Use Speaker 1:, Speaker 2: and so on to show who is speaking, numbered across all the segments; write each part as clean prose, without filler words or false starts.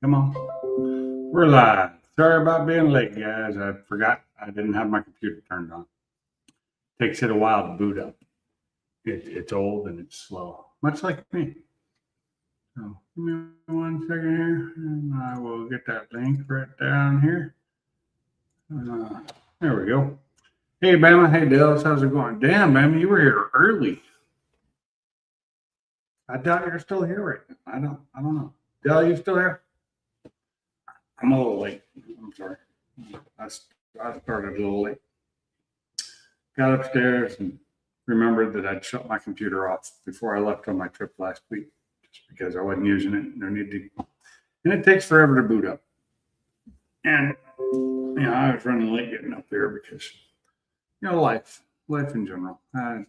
Speaker 1: Come on. We're live. Sorry about being late, guys. I forgot I didn't have my computer turned on. Takes it a while to boot up. It's old and it's slow, much like me. So give me 1 second here, and I will get that link right down here. There we go. Hey, Bama. Hey, Dallas. How's it going? Damn, Bama, you were here early. I doubt you're still here right now. I don't know. Dell, you still here? I'm a little late. I'm sorry. I started a little late. Got upstairs and remembered that I'd shut my computer off before I left on my trip last week, just because I wasn't using it. No need to, and it takes forever to boot up. And I was running late getting up there because life in general. I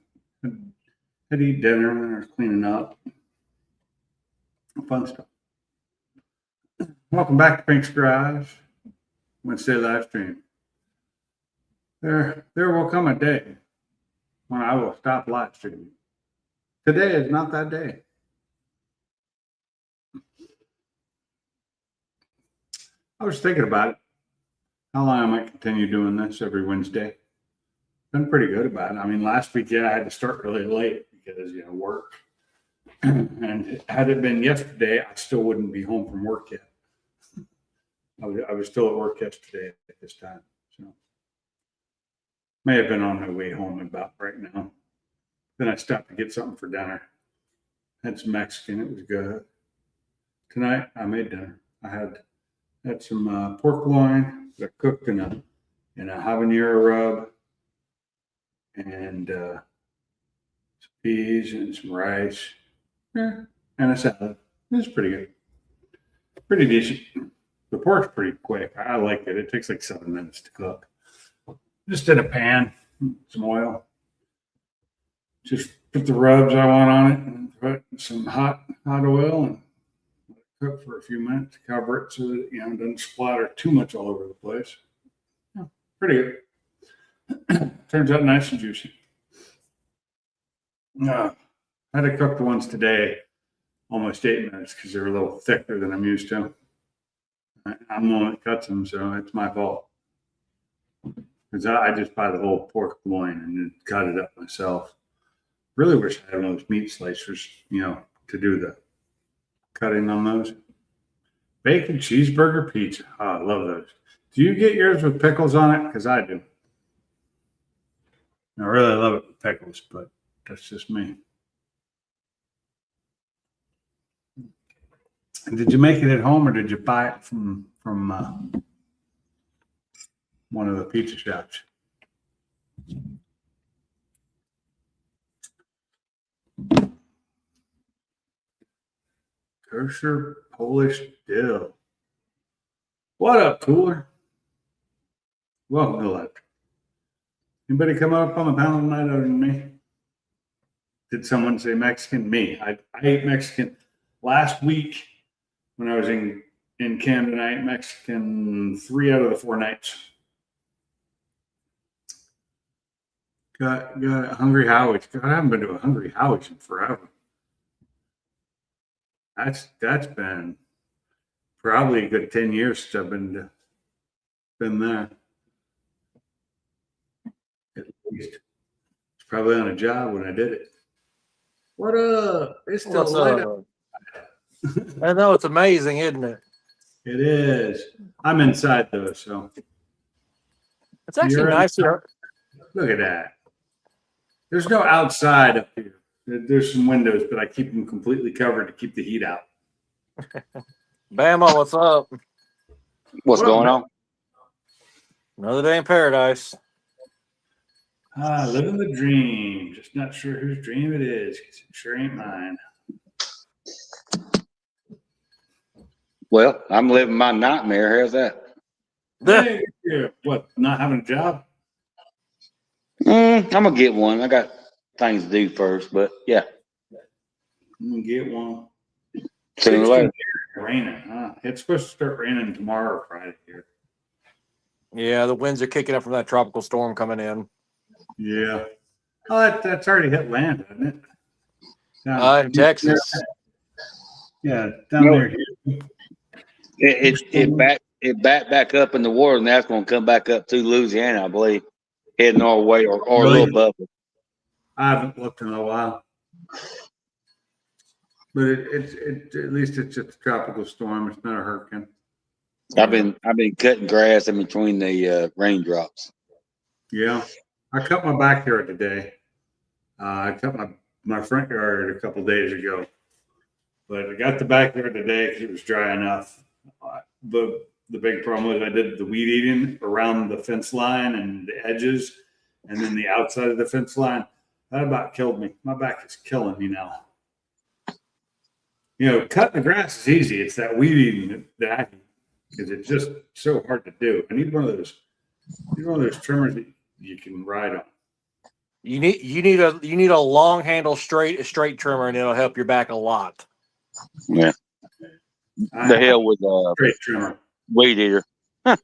Speaker 1: had to eat dinner and I was cleaning up. Fun stuff. Welcome back to Pink's Garage, Wednesday live stream. There will come a day when I will stop live streaming. Today is not that day. I was thinking about it, how long I might continue doing this every Wednesday. Been pretty good about it. I mean, last week, I had to start really late because, work. And had it been yesterday, I still wouldn't be home from work yet. I was still at work yesterday at this time. So may have been on my way home about right now. Then I stopped to get something for dinner. Had some Mexican. It was good. Tonight I made dinner. I had some pork loin that I cooked in a habanero rub, and some peas and some rice, and a salad. It was pretty good. Pretty decent. The pork's pretty quick. I like it. It takes like 7 minutes to cook. Just in a pan, some oil. Just put the rubs I want on it and put some hot oil and cook for a few minutes to cover it so that it doesn't splatter too much all over the place. Yeah, pretty good. Turns out nice and juicy. I had to cook the ones today almost 8 minutes because they're a little thicker than I'm used to. I'm the one that cuts them, so it's my fault. Because I just buy the whole pork loin and then cut it up myself. Really wish I had one of those meat slicers, to do the cutting on those. Bacon cheeseburger pizza. Oh, I love those. Do you get yours with pickles on it? Because I do. I really love it with pickles, but that's just me. And did you make it at home or did you buy it from one of the pizza shops? Kosher Polish dill. What up, Cooler? Welcome to life. Anybody come up on the panel tonight other than me? Did someone say Mexican? Me. I ate Mexican last week when I was in Camden. I ate Mexican 3 out of the 4 nights. Got Hungry Howie's. God, I haven't been to a Hungry Howie's in forever. That's been probably a good 10 years since I've been there. At least. It's probably on a job when I did it. What up? It's still light up.
Speaker 2: I know, it's amazing, isn't it?
Speaker 1: It is. I'm inside though, so
Speaker 2: it's actually nice here.
Speaker 1: Look at that. There's no outside up here. There's some windows, but I keep them completely covered to keep the heat out.
Speaker 2: Bama, what's up?
Speaker 3: What's going on?
Speaker 2: Another day in paradise.
Speaker 1: Living the dream. Just not sure whose dream it is, because it sure ain't mine.
Speaker 3: Well, I'm living my nightmare. How's that?
Speaker 1: Hey, what, not having a job?
Speaker 3: I'm going to get one. I got things to do first, but yeah.
Speaker 1: I'm going to get one.
Speaker 3: Sooner or later.
Speaker 1: Raining, huh? It's supposed to start raining tomorrow or Friday here.
Speaker 2: Yeah, the winds are kicking up from that tropical storm coming in.
Speaker 1: Yeah. Oh, that's already hit land, hasn't it?
Speaker 2: In Texas.
Speaker 1: Yeah, down there.
Speaker 3: It back up in the water, and that's going to come back up to Louisiana, I believe, heading our way or a
Speaker 1: Really?
Speaker 3: little above it.
Speaker 1: I haven't looked in a while. But at least it's just a tropical storm. It's not a hurricane.
Speaker 3: I've been cutting grass in between the raindrops.
Speaker 1: Yeah. I cut my backyard today. I cut my front yard a couple days ago. But I got the backyard today because it was dry enough. The big problem was I did the weed eating around the fence line and the edges and then the outside of the fence line. That about killed me. My back is killing me now. You know, cutting the grass is easy. It's that weed eating that I because it's just so hard to do. I need one of those trimmers that you can ride on.
Speaker 2: You need a long handle straight trimmer, and it'll help your back a lot.
Speaker 3: Yeah. The hell with
Speaker 1: straight trimmer.
Speaker 3: Weed eater.
Speaker 1: I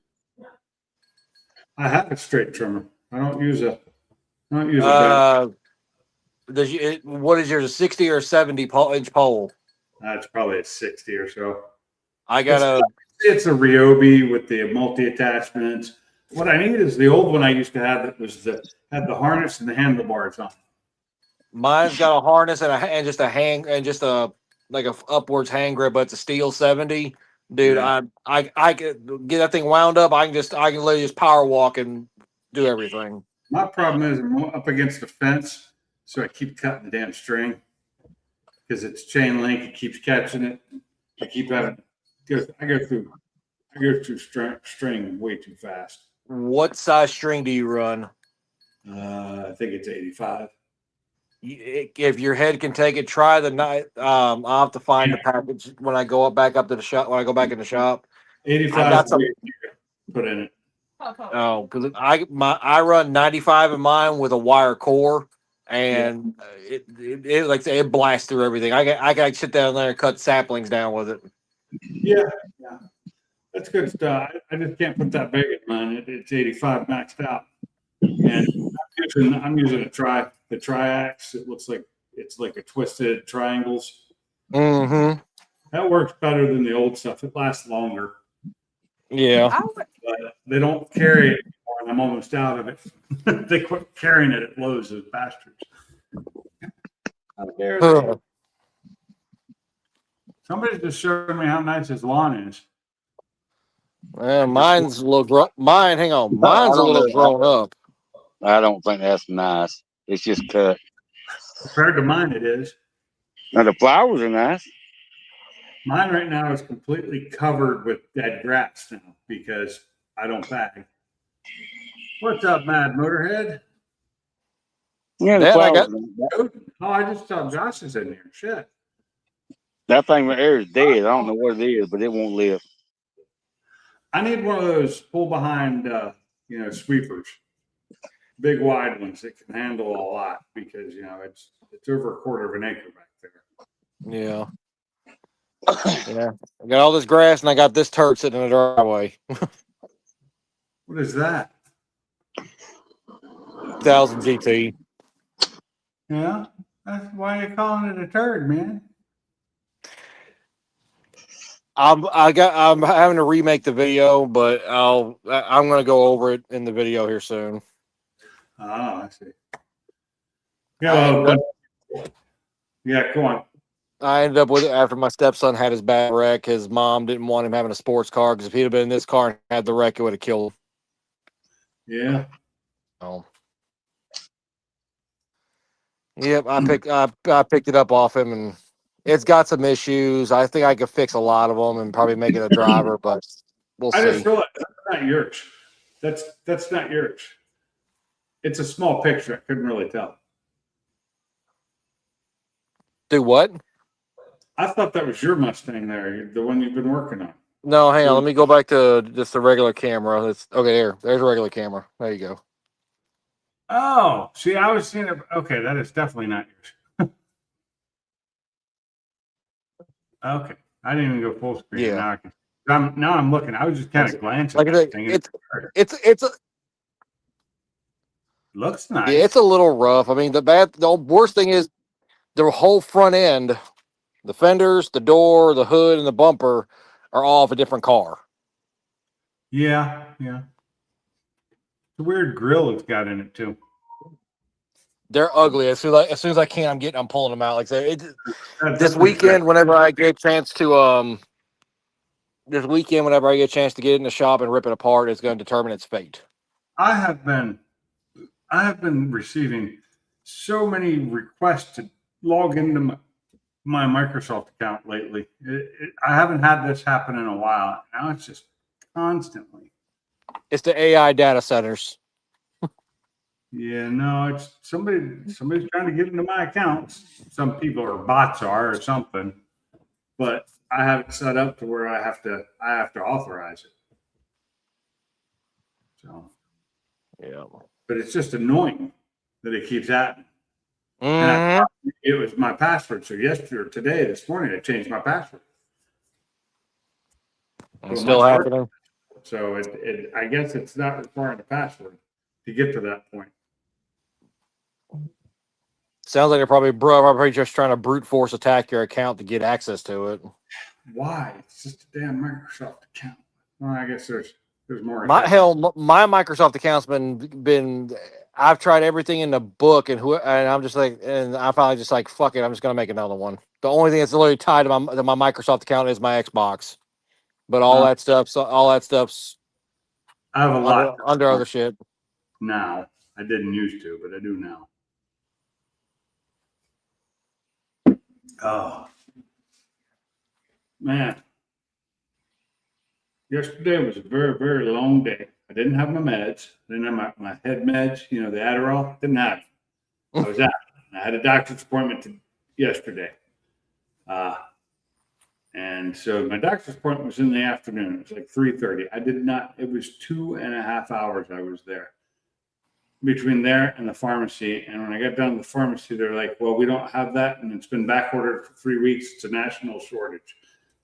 Speaker 1: have a straight trimmer. I don't use a
Speaker 2: What is yours? A 60 or 70 inch pole?
Speaker 1: It's probably a 60 or so.
Speaker 2: It's
Speaker 1: a Ryobi with the multi attachments. What I need is the old one I used to have that had the harness and the handlebars on.
Speaker 2: Mine's got a harness and just a like a upwards hand grip, but it's a steel 70. Dude, yeah. I could get that thing wound up. I can literally just power walk and do everything.
Speaker 1: My problem is I'm up against the fence, so I keep cutting the damn string because it's chain link. It keeps catching it. I keep having. I go through string way too fast.
Speaker 2: What size string do you run?
Speaker 1: I think it's 85.
Speaker 2: If your head can take it, try the night. I'll have to find the package when I go back up to the shop. When I go back in the shop,
Speaker 1: 85. Put in it.
Speaker 2: Oh, because I run 95 in mine with a wire core, and it blasts through everything. I got to sit down there and cut saplings down with it.
Speaker 1: Yeah, that's good stuff. I just can't put that big in mine. It's 85 maxed out, and I'm using the triax. It looks like it's like a twisted triangles.
Speaker 2: Mm-hmm.
Speaker 1: That works better than the old stuff. It lasts longer.
Speaker 2: Yeah.
Speaker 1: But they don't carry it anymore, and I'm almost out of it. They quit carrying it at Lowe's, those bastards. How dare they? Somebody just showed me how nice his lawn is.
Speaker 2: Mine's a little Mine's a little grown up.
Speaker 3: I don't think that's nice. It's just cut.
Speaker 1: Compared to mine, it is.
Speaker 3: Now the flowers are nice.
Speaker 1: Mine right now is completely covered with dead grass now because I don't bag. What's up, Mad Motorhead?
Speaker 3: Yeah,
Speaker 1: I just saw Josh is in here. Shit.
Speaker 3: That thing right there is dead. I don't know what it is, but it won't live.
Speaker 1: I need one of those pull behind, sweepers, big wide ones that can handle a lot because it's over a quarter of an acre back there.
Speaker 2: Yeah. Yeah. I got all this grass and I got this turd sitting in the driveway.
Speaker 1: What is that?
Speaker 2: 1000 GT.
Speaker 1: Yeah. That's why you're calling it a turd, man.
Speaker 2: I'm having to remake the video, but I'm gonna go over it in the video here soon.
Speaker 1: Oh, I see. Yeah, go on.
Speaker 2: I ended up with it after my stepson had his bad wreck. His mom didn't want him having a sports car because if he'd have been in this car and had the wreck, it would have killed him.
Speaker 1: Yeah.
Speaker 2: Oh. Yep, I picked it up off him, and it's got some issues. I think I could fix a lot of them and probably make it a driver, but we'll see.
Speaker 1: I just realized that's not yours. That's not yours. It's a small picture. I couldn't really tell.
Speaker 2: Do what?
Speaker 1: I thought that was your Mustang there, the one you've been working on.
Speaker 2: No, hang on. Let me go back to just the regular camera. There's a regular camera. There you go.
Speaker 1: Oh, see, I was seeing it. Okay, that is definitely not yours. Okay, I didn't even go full screen.
Speaker 2: Yeah.
Speaker 1: Now I'm looking. I was just kind of glancing.
Speaker 2: Like it's
Speaker 1: looks nice.
Speaker 2: Yeah, it's a little rough. I mean, the worst thing is the whole front end, the fenders, the door, the hood, and the bumper are all of a different car.
Speaker 1: Yeah. The weird grill it's got in it too.
Speaker 2: They're ugly. As soon as I can, I'm pulling them out. Like this
Speaker 1: That's
Speaker 2: weekend, whenever I get a chance to get in the shop and rip it apart, it's going to determine its fate.
Speaker 1: I have been receiving so many requests to log into my Microsoft account lately. I haven't had this happen in a while. Now it's just constantly.
Speaker 2: It's the AI data centers.
Speaker 1: Yeah, no, it's somebody's trying to get into my accounts. Some people or bots are or something, but I have it set up to where I have to authorize it. So,
Speaker 2: Yeah.
Speaker 1: but it's just annoying that it keeps happening.
Speaker 2: Mhm.
Speaker 1: And I thought it was my password. So this morning, I changed my password.
Speaker 2: It's still happening.
Speaker 1: So I guess it's not requiring a password to get to that point.
Speaker 2: Sounds like they're probably just trying to brute force attack your account to get access to it.
Speaker 1: Why? It's just a damn Microsoft account. Well, I guess there's more.
Speaker 2: My Microsoft account's been. I've tried everything in the book, and I'm just like, and I'm finally just like, fuck it, I'm just gonna make another one. The only thing that's literally tied to my Microsoft account is my Xbox, but all that stuff's
Speaker 1: I have a lot
Speaker 2: under other shit.
Speaker 1: now. I didn't used to, but I do now. Oh man, yesterday was a very, very long day. I didn't have my meds. I didn't have my head meds. You know, the Adderall. Didn't have it. I was out. I had a doctor's appointment yesterday. And so my doctor's appointment was in the afternoon. It was like 3:30. It was 2.5 hours I was there between there and the pharmacy. And when I got down to the pharmacy, they're like, well, we don't have that. And it's been back ordered for 3 weeks. It's a national shortage.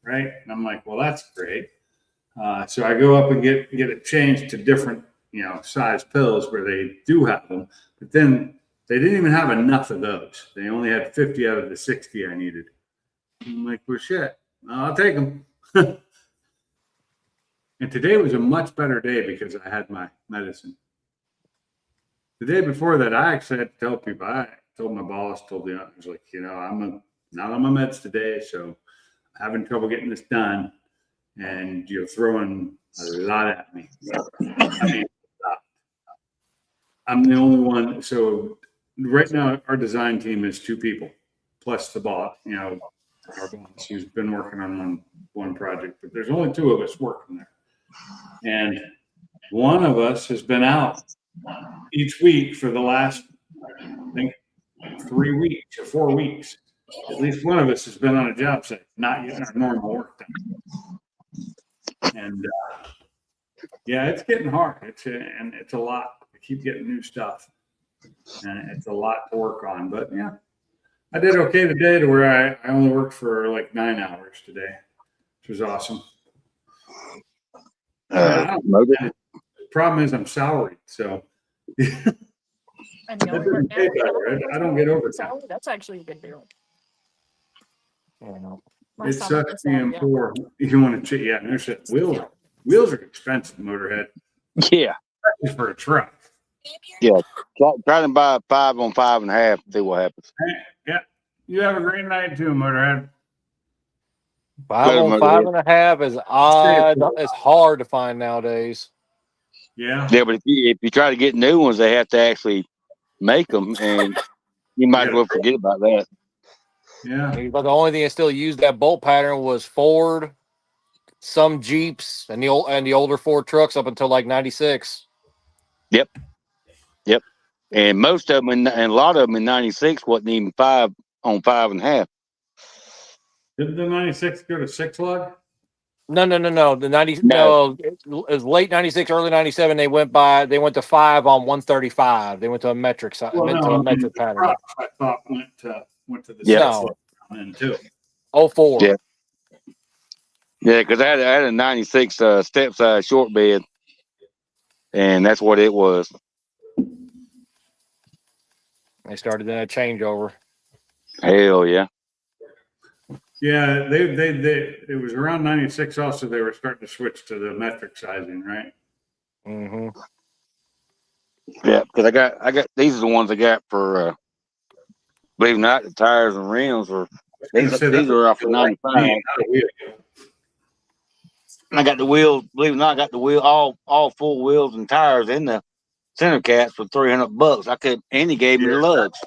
Speaker 1: Right. And I'm like, well, that's great. So I go up and get it changed to different, size pills where they do have them. But then they didn't even have enough of those. They only had 50 out of the 60 I needed. I'm like, well, shit, I'll take them. And today was a much better day because I had my medicine. The day before that, I actually had to tell people. I told my boss, told the others, like, I'm not on my meds today, so I'm having trouble getting this done, and you're throwing a lot at me. I mean, I'm the only one. So right now, our design team is 2 people plus the boss. Our boss who's been working on one project, but there's only 2 of us working there, and one of us has been out each week for the last, I think, 3 weeks or 4 weeks. At least one of us has been on a job site, not yet our normal work time. And yeah, it's getting hard. It's a lot. I keep getting new stuff, and it's a lot to work on. But yeah, I did okay today to where I only worked for like 9 hours today, which was awesome. The problem is I'm salaried, so
Speaker 4: And the only work
Speaker 1: pay better. I don't get overtime.
Speaker 4: That's actually a good deal.
Speaker 2: Yeah.
Speaker 1: It sucks being poor. You want to, yeah. There's that wheels are expensive, Motorhead,
Speaker 3: Yeah.
Speaker 1: especially for a truck.
Speaker 3: Yeah. Try to buy 5 on 5.5. See what happens.
Speaker 1: Yeah. You have a great night too, Motorhead.
Speaker 2: 5 on 5.5 is odd. It's hard to find nowadays.
Speaker 1: Yeah.
Speaker 3: Yeah, but if you try to get new ones, they have to actually make them, and you might as well forget about that.
Speaker 1: Yeah.
Speaker 2: But the only thing that still used that bolt pattern was Ford, some Jeeps, and the older Ford trucks up until like 96.
Speaker 3: Yep. And most of them, and a lot of them in 96 wasn't even 5 on 5.5.
Speaker 1: Did the 96 go to 6 lug?
Speaker 2: No. The 90. No, it was late 96, early 97. They went to 5 on 135. They went to a metric side. Metric pattern.
Speaker 1: I thought went to the 6 then too.
Speaker 2: 04.
Speaker 3: Yeah. Yeah, because I had a 96 step side short bed, and that's what it was.
Speaker 2: They started doing a changeover.
Speaker 3: Hell yeah.
Speaker 1: Yeah, it was around 96 also, they were starting to switch to the metric sizing, right?
Speaker 2: Mm-hmm.
Speaker 3: Yeah, because I got these are the ones I got for believe it or not, the tires and rims are these are off the 95. I got the wheels, believe it or not, I got the wheel all four wheels and tires in the center caps for $300. I could and he gave me the lugs.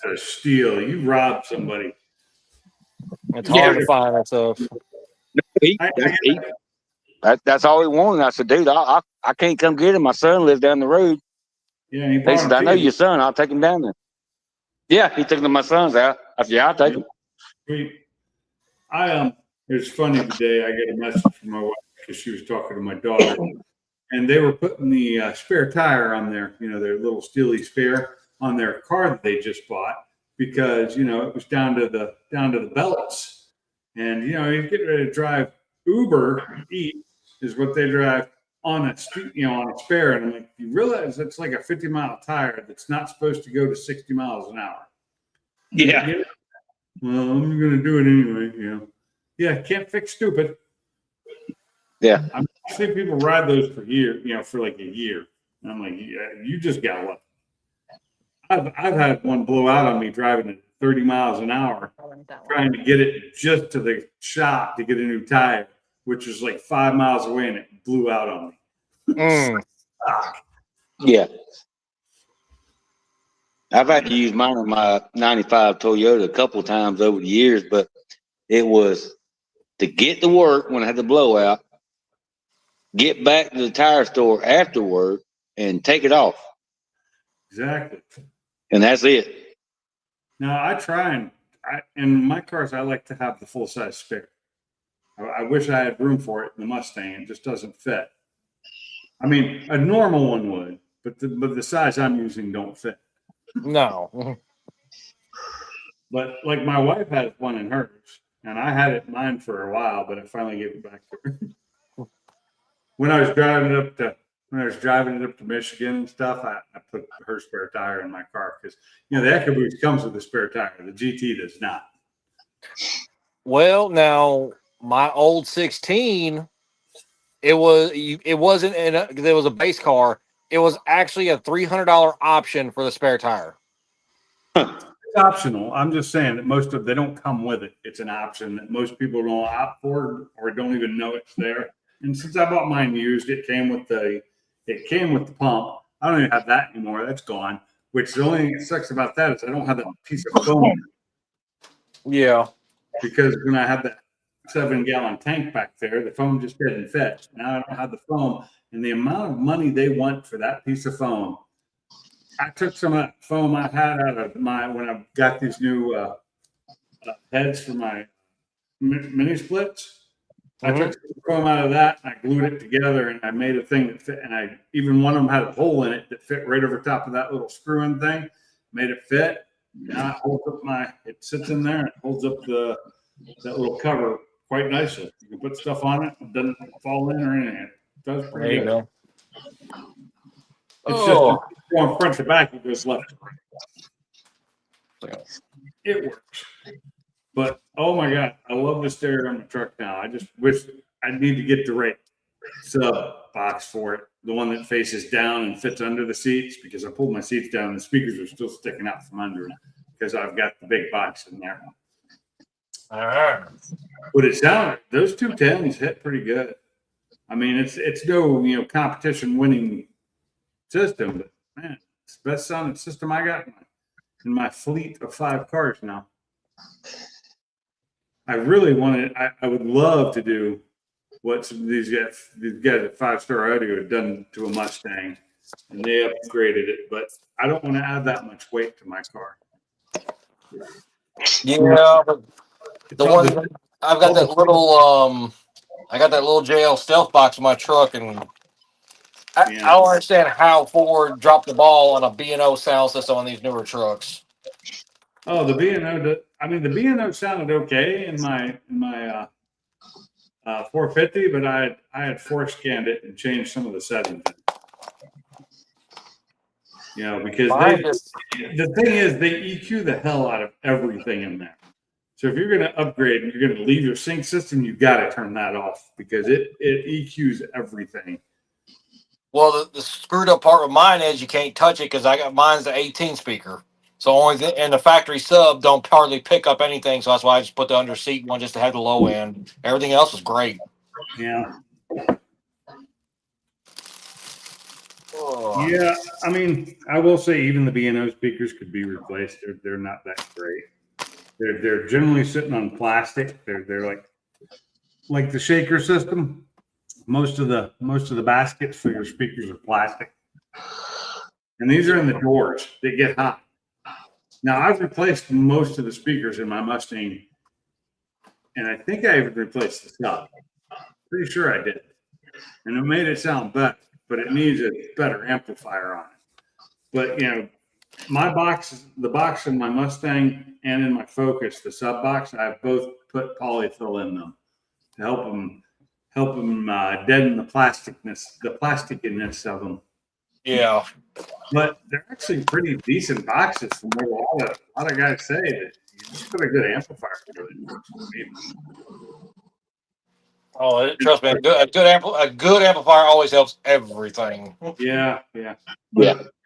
Speaker 1: A steal. You robbed somebody.
Speaker 2: It's hard to find that stuff.
Speaker 3: That's all he wanted. I said, dude, I can't come get him. My son lives down the road.
Speaker 1: Yeah, he
Speaker 3: He said, I know your son. I'll take him down there. Yeah, he took him to my son's house. I said, yeah, I'll take him.
Speaker 1: Sweet. It was funny today. I get a message from my wife because she was talking to my daughter, and they were putting the spare tire on their, their little Steely spare on their car that they just bought because it was down to the belts, and he's getting ready to drive Uber Eats is what they drive on a street, on a spare, and I'm like, you realize it's like a 50-mile tire that's not supposed to go to 60 miles an hour.
Speaker 3: Yeah.
Speaker 1: Well, I'm going to do it anyway. Yeah, can't fix stupid.
Speaker 3: Yeah.
Speaker 1: I see people ride those for for like a year. And I'm like, yeah, you just got lucky. I've had one blow out on me driving at 30 miles an hour, trying to get it just to the shop to get a new tire, which was like 5 miles away, and it blew out on me.
Speaker 3: Yeah. I've had to use mine on my 95 Toyota a couple of times over the years, but it was to get to work when I had the blowout, get back to the tire store after work, and take it off.
Speaker 1: Exactly.
Speaker 3: And that's it.
Speaker 1: Now, I try in my cars, I like to have the full-size spare. I wish I had room for it in the Mustang. It just doesn't fit. I mean, a normal one would, but the size I'm using don't fit.
Speaker 2: No.
Speaker 1: But like my wife has one in hers, and I had it in mine for a while, but I finally gave it back to her. When I was driving it up to Michigan and stuff, I put her spare tire in my car because the EcoBoost comes with a spare tire. The GT does not.
Speaker 2: Well, now my old 16, it wasn't there was a base car. It was actually a $300 option for the spare tire.
Speaker 1: It's optional. I'm just saying that they don't come with it. It's an option that most people don't opt for or don't even know it's there. And since I bought mine used, it came with the pump. I don't even have that anymore. That's gone. Which the only thing that sucks about that is I don't have that piece of foam.
Speaker 2: Yeah.
Speaker 1: Because when I had that 7-gallon tank back there, the foam just didn't fit. Now I don't have the foam, and the amount of money they want for that piece of foam. I took some of that foam I had out of when I got these new heads for my mini splits. I took the foam out of that, and I glued it together, and I made a thing that fit. And even one of them had a hole in it that fit right over top of that little screw-in thing. Made it fit. Now it holds up it sits in there and it holds up that little cover quite nicely. You can put stuff on it. It doesn't fall in or anything. It does pretty good.
Speaker 2: Go.
Speaker 1: It's just going front to back, it goes left to right. It works. But oh my God, I love the stereo on the truck now. I just wish I need to get the right sub box for it. The one that faces down and fits under the seats, because I pulled my seats down and the speakers are still sticking out from under it because I've got the big box in there.
Speaker 2: All right.
Speaker 1: But it sounded, those 210s hit pretty good. I mean, it's no competition winning system, but man, it's the best sounding system I got in my fleet of 5 cars now. I really I would love to do what these guys at 5 Star Audio had done to a Mustang, and they upgraded it, but I don't want to add that much weight to my car.
Speaker 2: Yeah, but the one I've got that little I got that little JL Stealth box in my truck, and I don't understand how Ford dropped the ball on a B&O sound system on these newer trucks.
Speaker 1: Oh, the B&O. I mean, the B&O sounded okay in my 450, but I had force scanned it and changed some of the settings. Because the thing is, they EQ the hell out of everything in there. So if you're going to upgrade and you're going to leave your sync system, you got to turn that off because it EQs everything.
Speaker 2: Well, the screwed up part with mine is you can't touch it because I got mine's the 18 speaker. So and the factory sub don't hardly pick up anything. So that's why I just put the under seat one just to have the low end. Everything else is great.
Speaker 1: Yeah.
Speaker 2: Oh.
Speaker 1: Yeah. I mean, I will say even the B&O speakers could be replaced. They're not that great. They're generally sitting on plastic. They're like the shaker system. Most of the baskets for your speakers are plastic, and these are in the doors. They get hot. Now I've replaced most of the speakers in my Mustang, and I think I even replaced the sub. Pretty sure I did, and it made it sound better. But it needs a better amplifier on it. But the box in my Mustang and in my Focus, the sub box, I've both put polyfill in them to help them deaden the plasticness of them.
Speaker 2: Yeah.
Speaker 1: But they're actually pretty decent boxes from what a lot of guys say that you just put a good amplifier through it.
Speaker 2: Oh, trust me, a good amplifier always helps everything.
Speaker 1: Yeah.
Speaker 3: Yeah.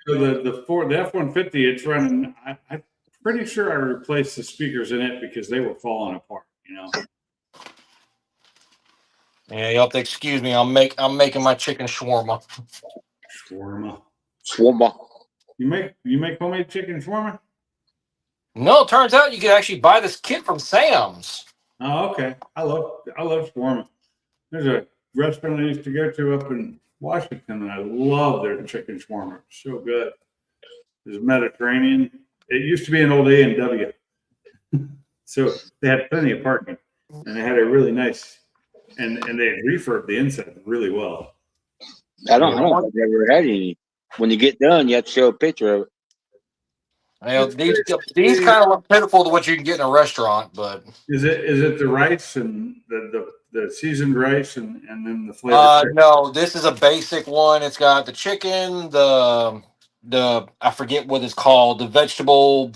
Speaker 1: So the F-150, it's running. I'm pretty sure I replaced the speakers in it because they were falling apart.
Speaker 2: Yeah, you'll have to excuse me. I'm making my chicken shawarma.
Speaker 1: Shawarma. You make homemade chicken shawarma?
Speaker 2: No, it turns out you can actually buy this kit from Sam's.
Speaker 1: Oh, okay. I love shawarma. There's a restaurant I used to go to up in Washington, and I love their chicken shawarma. It's so good. It's Mediterranean. It used to be an old A&W. So they had plenty of parking, and they had a really nice, and they had refurbed the inside really well.
Speaker 3: I don't think I've ever had any. When you get done, you have to show a picture of it.
Speaker 2: These kind of look pitiful to what you can get in a restaurant, but
Speaker 1: Is it the rice and the seasoned rice and then the flavor?
Speaker 2: no, this is a basic one. It's got the chicken, the I forget what it's called, the vegetable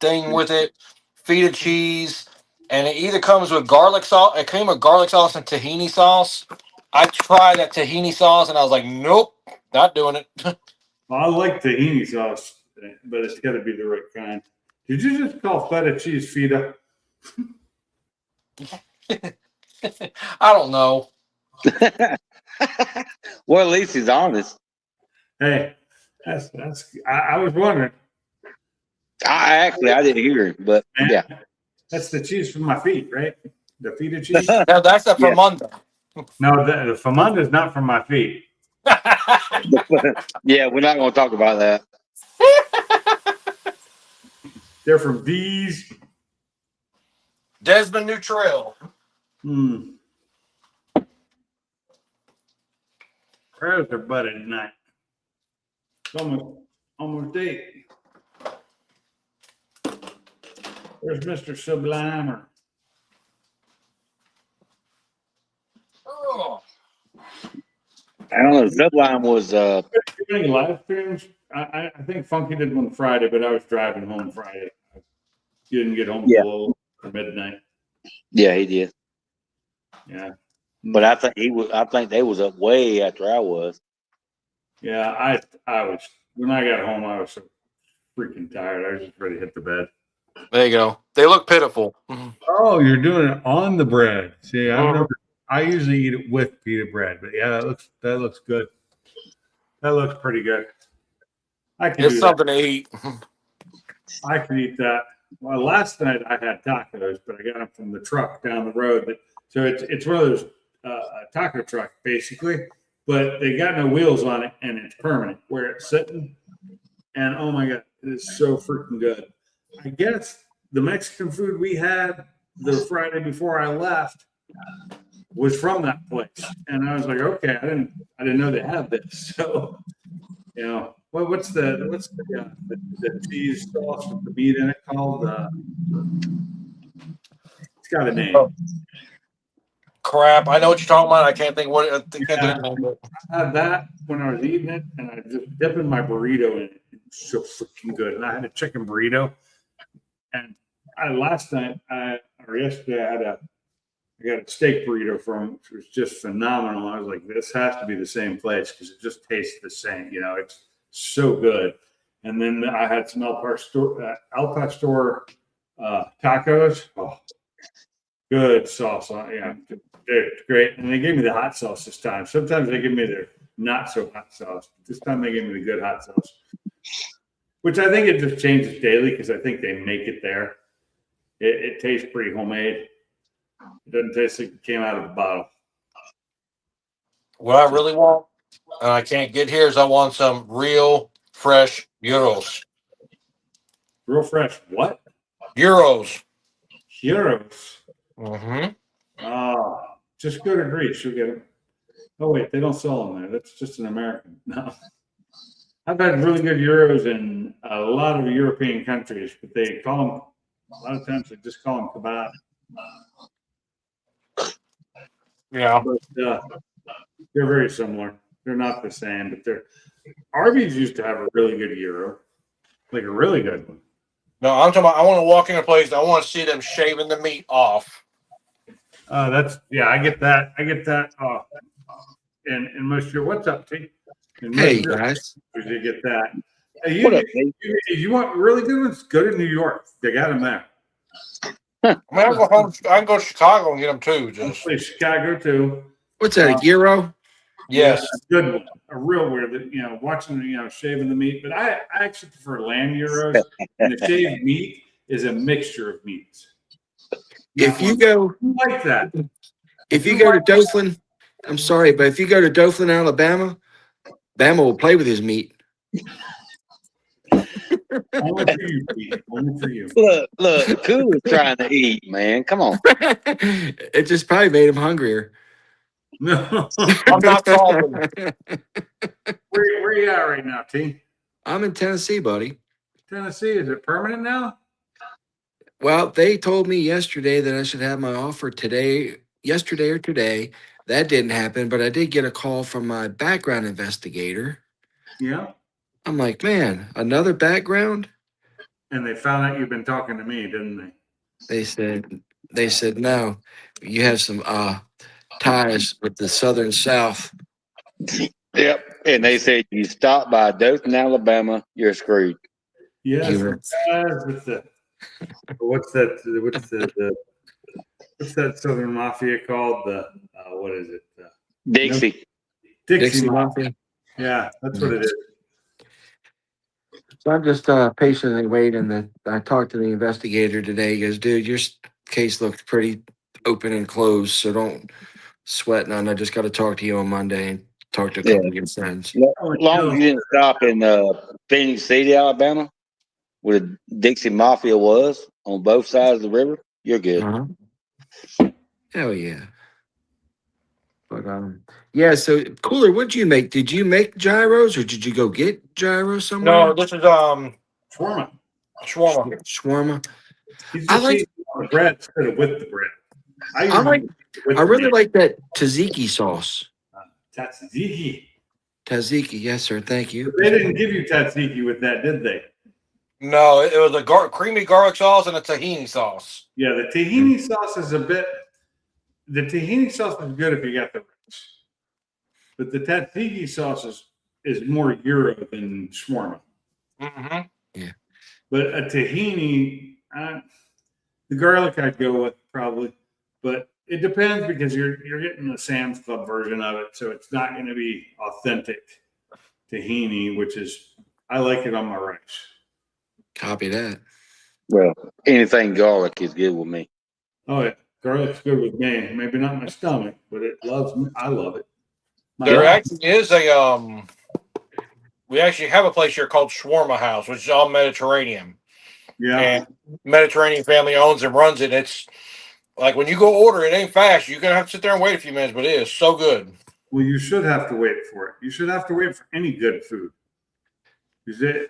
Speaker 2: thing with it, feta cheese, and it either comes with garlic sauce. It came with garlic sauce and tahini sauce. I tried that tahini sauce and I was like, nope, not doing it.
Speaker 1: I like tahini sauce, but it's got to be the right kind. Did you just call feta cheese feta?
Speaker 2: I don't know.
Speaker 3: Well, at least he's honest.
Speaker 1: Hey, that's I was wondering.
Speaker 3: I didn't hear it, but yeah.
Speaker 1: That's the cheese from my feet, right? The feta cheese.
Speaker 2: No, that's the
Speaker 3: Yeah.
Speaker 2: Famunda.
Speaker 1: No, the Famunda is not from my feet.
Speaker 3: Yeah, we're not going to talk about that.
Speaker 1: They're from V's.
Speaker 2: Desmond Neutrell.
Speaker 1: Where's their buddy tonight? It's almost 8. Where's Mr. Sublimer?
Speaker 2: Oh.
Speaker 3: I don't know. Sublime was
Speaker 1: Any live streams? I think Funky did one Friday, but I was driving home Friday. You didn't get home until midnight.
Speaker 3: yeah, he did.
Speaker 1: Yeah.
Speaker 3: But I think they was up way after I was.
Speaker 1: Yeah, I was when I got home, I was so freaking tired. I was just ready to hit the bed.
Speaker 2: There you go. They look pitiful.
Speaker 1: Oh, you're doing it on the bread. See, I usually eat it with pita bread, but yeah, that looks good. That looks pretty good. I can
Speaker 2: It's
Speaker 1: do
Speaker 2: something to eat.
Speaker 1: I can eat that. Well, last night I had tacos, but I got them from the truck down the road. So it's one of those taco truck basically, but they got no wheels on it and it's permanent where it's sitting. And oh my God, it is so freaking good. I guess the Mexican food we had the Friday before I left was from that place, and I was like, okay, I didn't know they had this. So, what's the cheese sauce with the meat in it called? It's got a name.
Speaker 2: Oh. Crap! I know what you're talking about. I can't think what. I can't think of the name.
Speaker 1: I had that when I was eating it, and I just dipping my burrito in it. It's so freaking good. And I had a chicken burrito, and last night, or yesterday, I got a steak burrito from, which was just phenomenal. I was like, this has to be the same place because it just tastes the same. You know, it's so good. And then I had some El Pastor tacos. Oh, good sauce. Yeah, it's great. And they gave me the hot sauce this time. Sometimes they give me their not so hot sauce. This time they gave me the good hot sauce, which I think it just changes daily because I think they make it there. It tastes pretty homemade. It doesn't taste like it came out of the bottle.
Speaker 2: What I really want, and I can't get here, is I want some real fresh euros.
Speaker 1: Real fresh. What?
Speaker 2: Euros.
Speaker 1: Heroes.
Speaker 2: Mm-hmm.
Speaker 1: Just go to Greece. You'll get them. Oh, wait. They don't sell them there. That's just an American. No. I've had really good euros in a lot of European countries, but they call them, a lot of times they just call them kebab.
Speaker 2: Yeah.
Speaker 1: But they're very similar. They're not the same, but they're. Arby's used to have a really good euro, like a really good one.
Speaker 2: No, I'm talking about, I want to walk in a place, I want to see them shaving the meat off.
Speaker 1: I get that. I get that. And most year, what's up, T?
Speaker 5: Hey guys,
Speaker 1: You get that.
Speaker 3: What up, Dave?
Speaker 1: If you want really good ones, go to New York. They got them there.
Speaker 2: I mean, I can go to Chicago and get them too. Just
Speaker 1: Hopefully Chicago too.
Speaker 5: what's that? A gyro?
Speaker 2: yes.
Speaker 1: A good one. A real weird that watching shaving the meat. But I actually prefer lamb euros. And the shaved meat is a mixture of meats.
Speaker 5: If you go
Speaker 1: I like that.
Speaker 5: to Dothan, I'm sorry, but if you go to Dothan, Alabama, Bama will play with his meat.
Speaker 1: Only for you, Pete. Only for you.
Speaker 3: Look, Cool is trying to eat, man. Come on.
Speaker 5: It just probably made him hungrier.
Speaker 1: No.
Speaker 2: I'm not solving.
Speaker 1: Where you at right now, T?
Speaker 5: I'm in Tennessee, buddy.
Speaker 1: Tennessee, is it permanent now?
Speaker 5: Well, they told me yesterday that I should have my offer yesterday or today. That didn't happen, but I did get a call from my background investigator.
Speaker 1: Yeah.
Speaker 5: I'm like, man, another background?
Speaker 1: And they found out you've been talking to me, didn't they?
Speaker 5: They said, no, you have some ties with the Southern South.
Speaker 3: Yep. And they said you stop by Dothan, Alabama, you're screwed.
Speaker 1: Yes.
Speaker 5: You were-
Speaker 1: With the what's that Southern Mafia called? What is it?
Speaker 3: Dixie.
Speaker 1: Dixie Mafia.
Speaker 5: Mafia.
Speaker 1: Yeah, that's what it is.
Speaker 5: So I'm just patiently waiting. That I talked to the investigator today. He goes, dude, your case looks pretty open and closed, so don't sweat none. I just got to talk to you on Monday and talk to a couple of your friends.
Speaker 3: As long as you didn't stop in Phoenix City, Alabama, where the Dixie Mafia was on both sides of the river, you're good.
Speaker 5: Uh-huh. Hell yeah. But yeah. So Cooler, what'd you make? Did you make gyros or did you go get gyros somewhere?
Speaker 2: No, this is
Speaker 1: Shawarma.
Speaker 2: shawarma.
Speaker 5: Shawarma.
Speaker 1: He's
Speaker 5: I
Speaker 1: just
Speaker 5: like-
Speaker 1: eating the bread instead of with the bread.
Speaker 5: I really like that tzatziki sauce.
Speaker 1: Tzatziki.
Speaker 5: Tzatziki, yes, sir. Thank you.
Speaker 1: They didn't give you tzatziki with that, did they?
Speaker 2: No, it was a creamy garlic sauce and a tahini sauce.
Speaker 1: Yeah, the tahini sauce is a bit. The tahini sauce is good if you got the rice, but the tzatziki sauce is more Euro than shawarma.
Speaker 2: Mm-hmm.
Speaker 1: But a tahini, the garlic I'd go with probably, but it depends because you're getting the Sam's Club version of it, so it's not going to be authentic tahini, which is I like it on my rice.
Speaker 5: Copy that.
Speaker 3: Well, anything garlic is good with me.
Speaker 1: Oh yeah, garlic's good with me. Maybe not my stomach, but it loves me. I love it.
Speaker 2: There actually is we actually have a place here called Shawarma House, which is all Mediterranean.
Speaker 1: Yeah.
Speaker 2: And Mediterranean family owns and runs it. It's like when you go order, it ain't fast. You're gonna have to sit there and wait a few minutes, but it is so good.
Speaker 1: Well, you should have to wait for it. You should have to wait for any good food.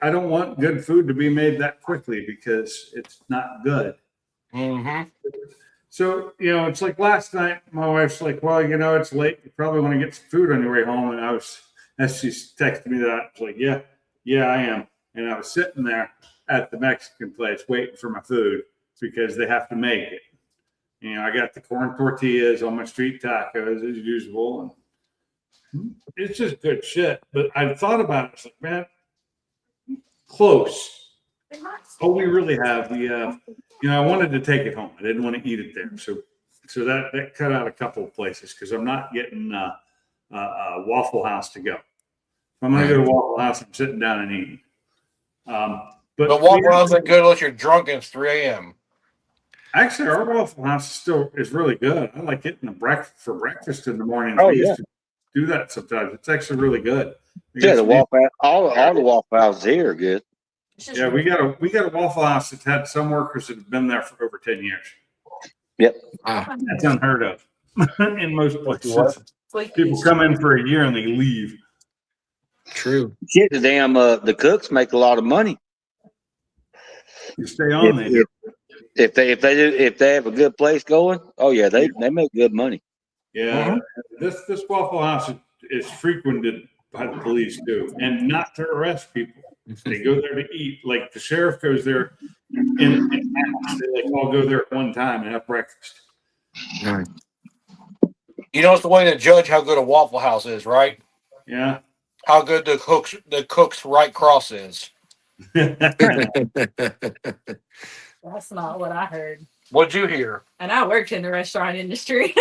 Speaker 1: I don't want good food to be made that quickly because it's not good.
Speaker 2: Mm-hmm.
Speaker 1: So, it's like last night, my wife's like, well, it's late. You probably want to get some food on your way home. And as she texted me that, I was like, yeah, I am. And I was sitting there at the Mexican place waiting for my food. because they have to make it. You know, I got the corn tortillas on my street tacos as usual, and it's just good shit. But I thought about it. It's like, man, close. Oh, we really have the. You know, I wanted to take it home. I didn't want to eat it there, so that cut out a couple of places because I'm not getting Waffle House to go. If I'm gonna go to Waffle House, I'm sitting down and eating.
Speaker 2: But Waffle House ain't good unless you're drunk and it's 3 a.m.
Speaker 1: Actually, our Waffle House is really good. I like getting for breakfast in the morning.
Speaker 3: Oh,
Speaker 1: We used
Speaker 3: yeah.
Speaker 1: to do that sometimes. It's actually really good.
Speaker 3: Yeah, the Waffle House, all the Waffle Houses here are good.
Speaker 4: It's just
Speaker 1: Yeah, we got a Waffle House that's had some workers that have been there for over 10 years.
Speaker 5: Ah,
Speaker 1: That's unheard of in most places.
Speaker 4: sleepy.
Speaker 1: People come in for a year and they leave.
Speaker 5: true.
Speaker 3: Shit, the damn the cooks make a lot of money.
Speaker 1: You stay on there.
Speaker 3: If they have a good place going, oh yeah, they make good money.
Speaker 1: Yeah, this Waffle House is frequented by the police too, and not to arrest people. They go there to eat. Like the sheriff goes there, and they all go there at one time and have breakfast.
Speaker 5: Nice.
Speaker 2: You know, it's the way to judge how good a Waffle House is, right?
Speaker 1: Yeah.
Speaker 2: How good the cook's right cross is.
Speaker 4: That's not what I heard.
Speaker 2: What'd you hear?
Speaker 4: And I worked in the restaurant industry.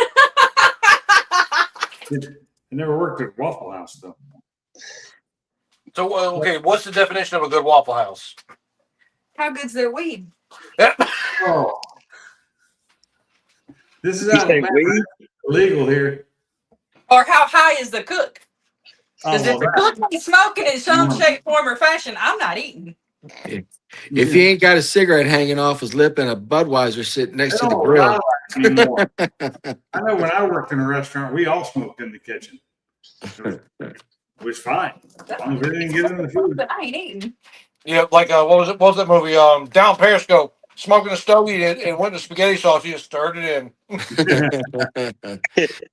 Speaker 1: I never worked at Waffle House though.
Speaker 2: So, okay, what's the definition of a good Waffle House?
Speaker 4: How good's their weed?
Speaker 1: Oh, this is
Speaker 3: You say
Speaker 1: Alabama.
Speaker 3: weed?
Speaker 1: Illegal here.
Speaker 4: Or how high is the cook?
Speaker 1: Oh,
Speaker 4: Because if
Speaker 1: well,
Speaker 4: the
Speaker 1: that-
Speaker 4: cook ain't smoking in some
Speaker 1: Mm.
Speaker 4: shape, form, or fashion, I'm not eating.
Speaker 5: If he ain't got a cigarette hanging off his lip and a Budweiser sitting next to
Speaker 1: They
Speaker 5: the
Speaker 1: don't
Speaker 5: grill.
Speaker 1: allow that anymore. I know when I worked in a restaurant, we all smoked in the kitchen. It was fine. As long as they didn't get in the food.
Speaker 4: But I ain't eating.
Speaker 2: Yeah, like what was that movie? Down Periscope, smoking a stogie and went to spaghetti sauce. You just stirred it in.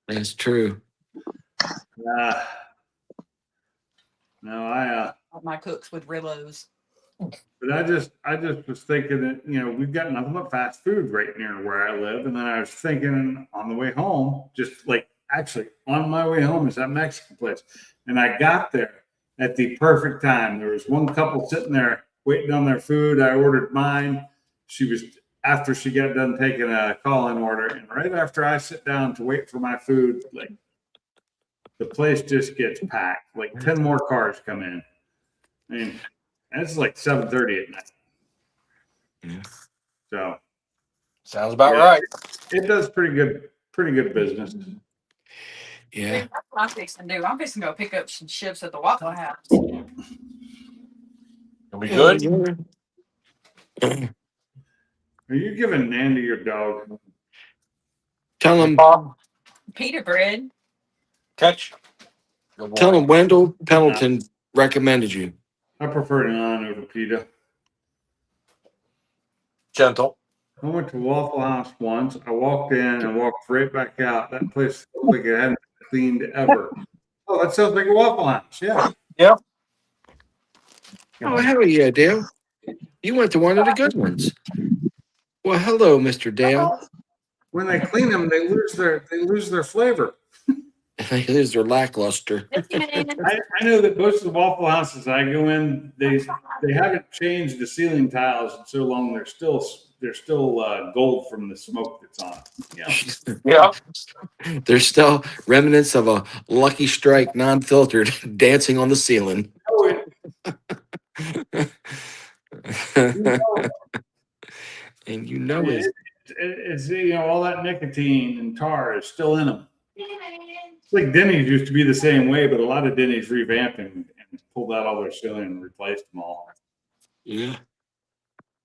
Speaker 5: That's true.
Speaker 1: No, I
Speaker 4: My cooks with Rillos.
Speaker 1: but I just was thinking that, you know, we've got nothing but fast food right near where I live. And then I was thinking on the way home, just like actually on my way home is that Mexican place. And I got there at the perfect time. There was one couple sitting there waiting on their food. I ordered mine. She was after she got done taking a call-in order. And right after I sit down to wait for my food, like the place just gets packed. Like 10 more cars come in. I mean, and it's like 7:30 at night.
Speaker 5: Yeah.
Speaker 1: So
Speaker 2: Sounds about
Speaker 1: Yeah.
Speaker 2: right.
Speaker 1: it does pretty good business.
Speaker 5: Yeah.
Speaker 4: That's what I'm fixing to do. I'm fixing to go pick up some chips at the Waffle House.
Speaker 2: It'll be good.
Speaker 1: Are you giving Nandy your dog?
Speaker 5: Tell him,
Speaker 4: Pita bread.
Speaker 2: Catch. Good boy.
Speaker 5: tell him Wendell Pendleton recommended you.
Speaker 1: I prefer naan over pita.
Speaker 2: Gentle.
Speaker 1: I went to Waffle House once. I walked in and walked right back out. That place looked like it hadn't been cleaned ever. Oh, that sounds like a Waffle House. Yeah.
Speaker 5: Oh, hell yeah, Dale. You went to one of the good ones. Well, hello, Mr. Dale.
Speaker 1: When they clean them, they lose their flavor.
Speaker 5: It is their lackluster.
Speaker 1: I know that most of the Waffle Houses I go in, they haven't changed the ceiling tiles in so long. They're still gold from the smoke that's on it. Yeah.
Speaker 2: Yeah.
Speaker 5: There's still remnants of a Lucky Strike non-filtered dancing on the ceiling.
Speaker 1: Oh,
Speaker 5: And you know it.
Speaker 1: it's all that nicotine and tar is still in them. It's like Denny's used to be the same way, but a lot of Denny's revamped and pulled out all their ceiling and replaced them all.
Speaker 5: Yeah.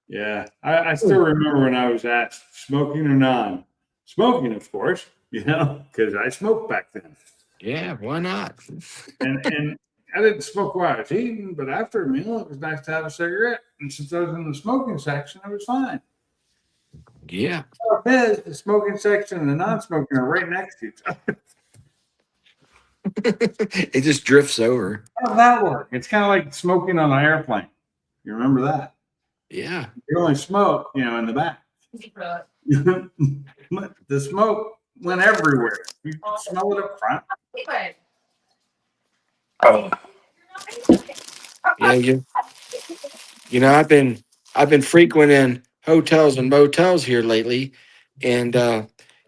Speaker 1: Yeah, I still remember when I was asked smoking or non. Smoking, of course, because I smoked back then.
Speaker 5: Yeah, why not?
Speaker 1: And I didn't smoke while I was eating, but after a meal, it was nice to have a cigarette. And since I was in the smoking section, I was fine.
Speaker 5: Yeah.
Speaker 1: The smoking section and the non-smoking are right next to each other.
Speaker 5: It just drifts over.
Speaker 1: How does that work? It's kind of like smoking on an airplane. You remember that?
Speaker 5: Yeah.
Speaker 1: You only smoke, in the back. The smoke went everywhere. You could smell it up front.
Speaker 5: Yeah, you know, I've been frequenting hotels and motels here lately, and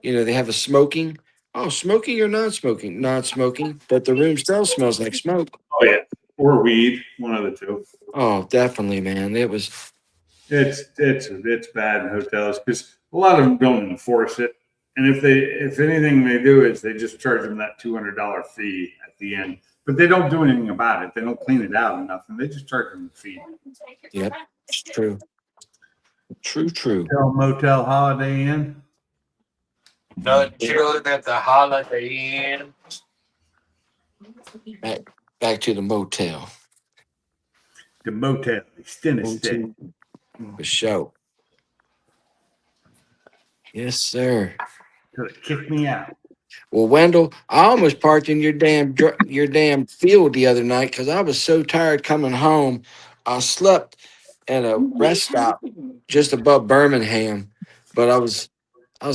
Speaker 5: you know, they have a smoking. Oh, smoking or non-smoking? Non-smoking, but the room still smells like smoke.
Speaker 1: Oh yeah, or weed, one of the two.
Speaker 5: Oh, definitely, man. It was
Speaker 1: It's bad in hotels because a lot of them don't enforce it, and if anything they do is they just charge them that $200 fee at the end, but they don't do anything about it. They don't clean it out or nothing. They just charge them the fee.
Speaker 5: Yep, it's true. True.
Speaker 1: Hotel, motel, Holiday Inn.
Speaker 2: Nothing chilling at the Holiday Inn.
Speaker 5: Back to the motel.
Speaker 1: The motel, extended stay.
Speaker 5: For sure. Yes, sir.
Speaker 1: Till it kicked me out.
Speaker 5: Well, Wendell, I almost parked in your damn field the other night because I was so tired coming home. I slept at a rest stop just above Birmingham, but I was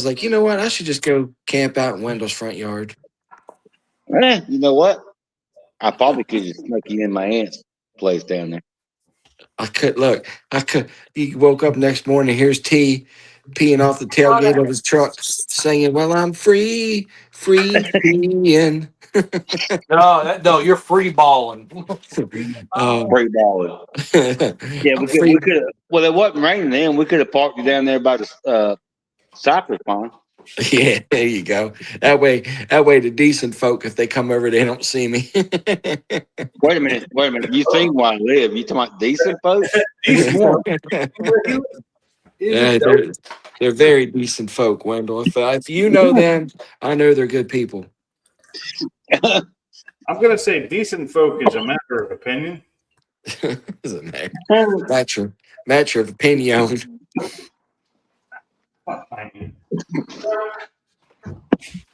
Speaker 5: like, you know what? I should just go camp out in Wendell's front yard.
Speaker 3: You know what? I probably could have snuck you in my aunt's place down there.
Speaker 5: I could look. He woke up next morning. Here's T peeing off the tailgate of his truck, singing, "Well, I'm free, peeing."
Speaker 2: No, you're free balling.
Speaker 3: Free balling. Yeah,
Speaker 5: I'm
Speaker 3: we could have. Well, it wasn't raining then. We could have parked you down there by the cypress pond.
Speaker 5: Yeah, there you go. That way, the decent folk, if they come over, they don't see me.
Speaker 3: Wait a minute. You seen where I live? You talking about decent folks?
Speaker 5: Yeah, they're very decent folk, Wendell. If you know them, I know they're good people.
Speaker 1: I'm gonna say decent folk is a matter of opinion.
Speaker 5: Isn't it? Matter of opinion.
Speaker 1: I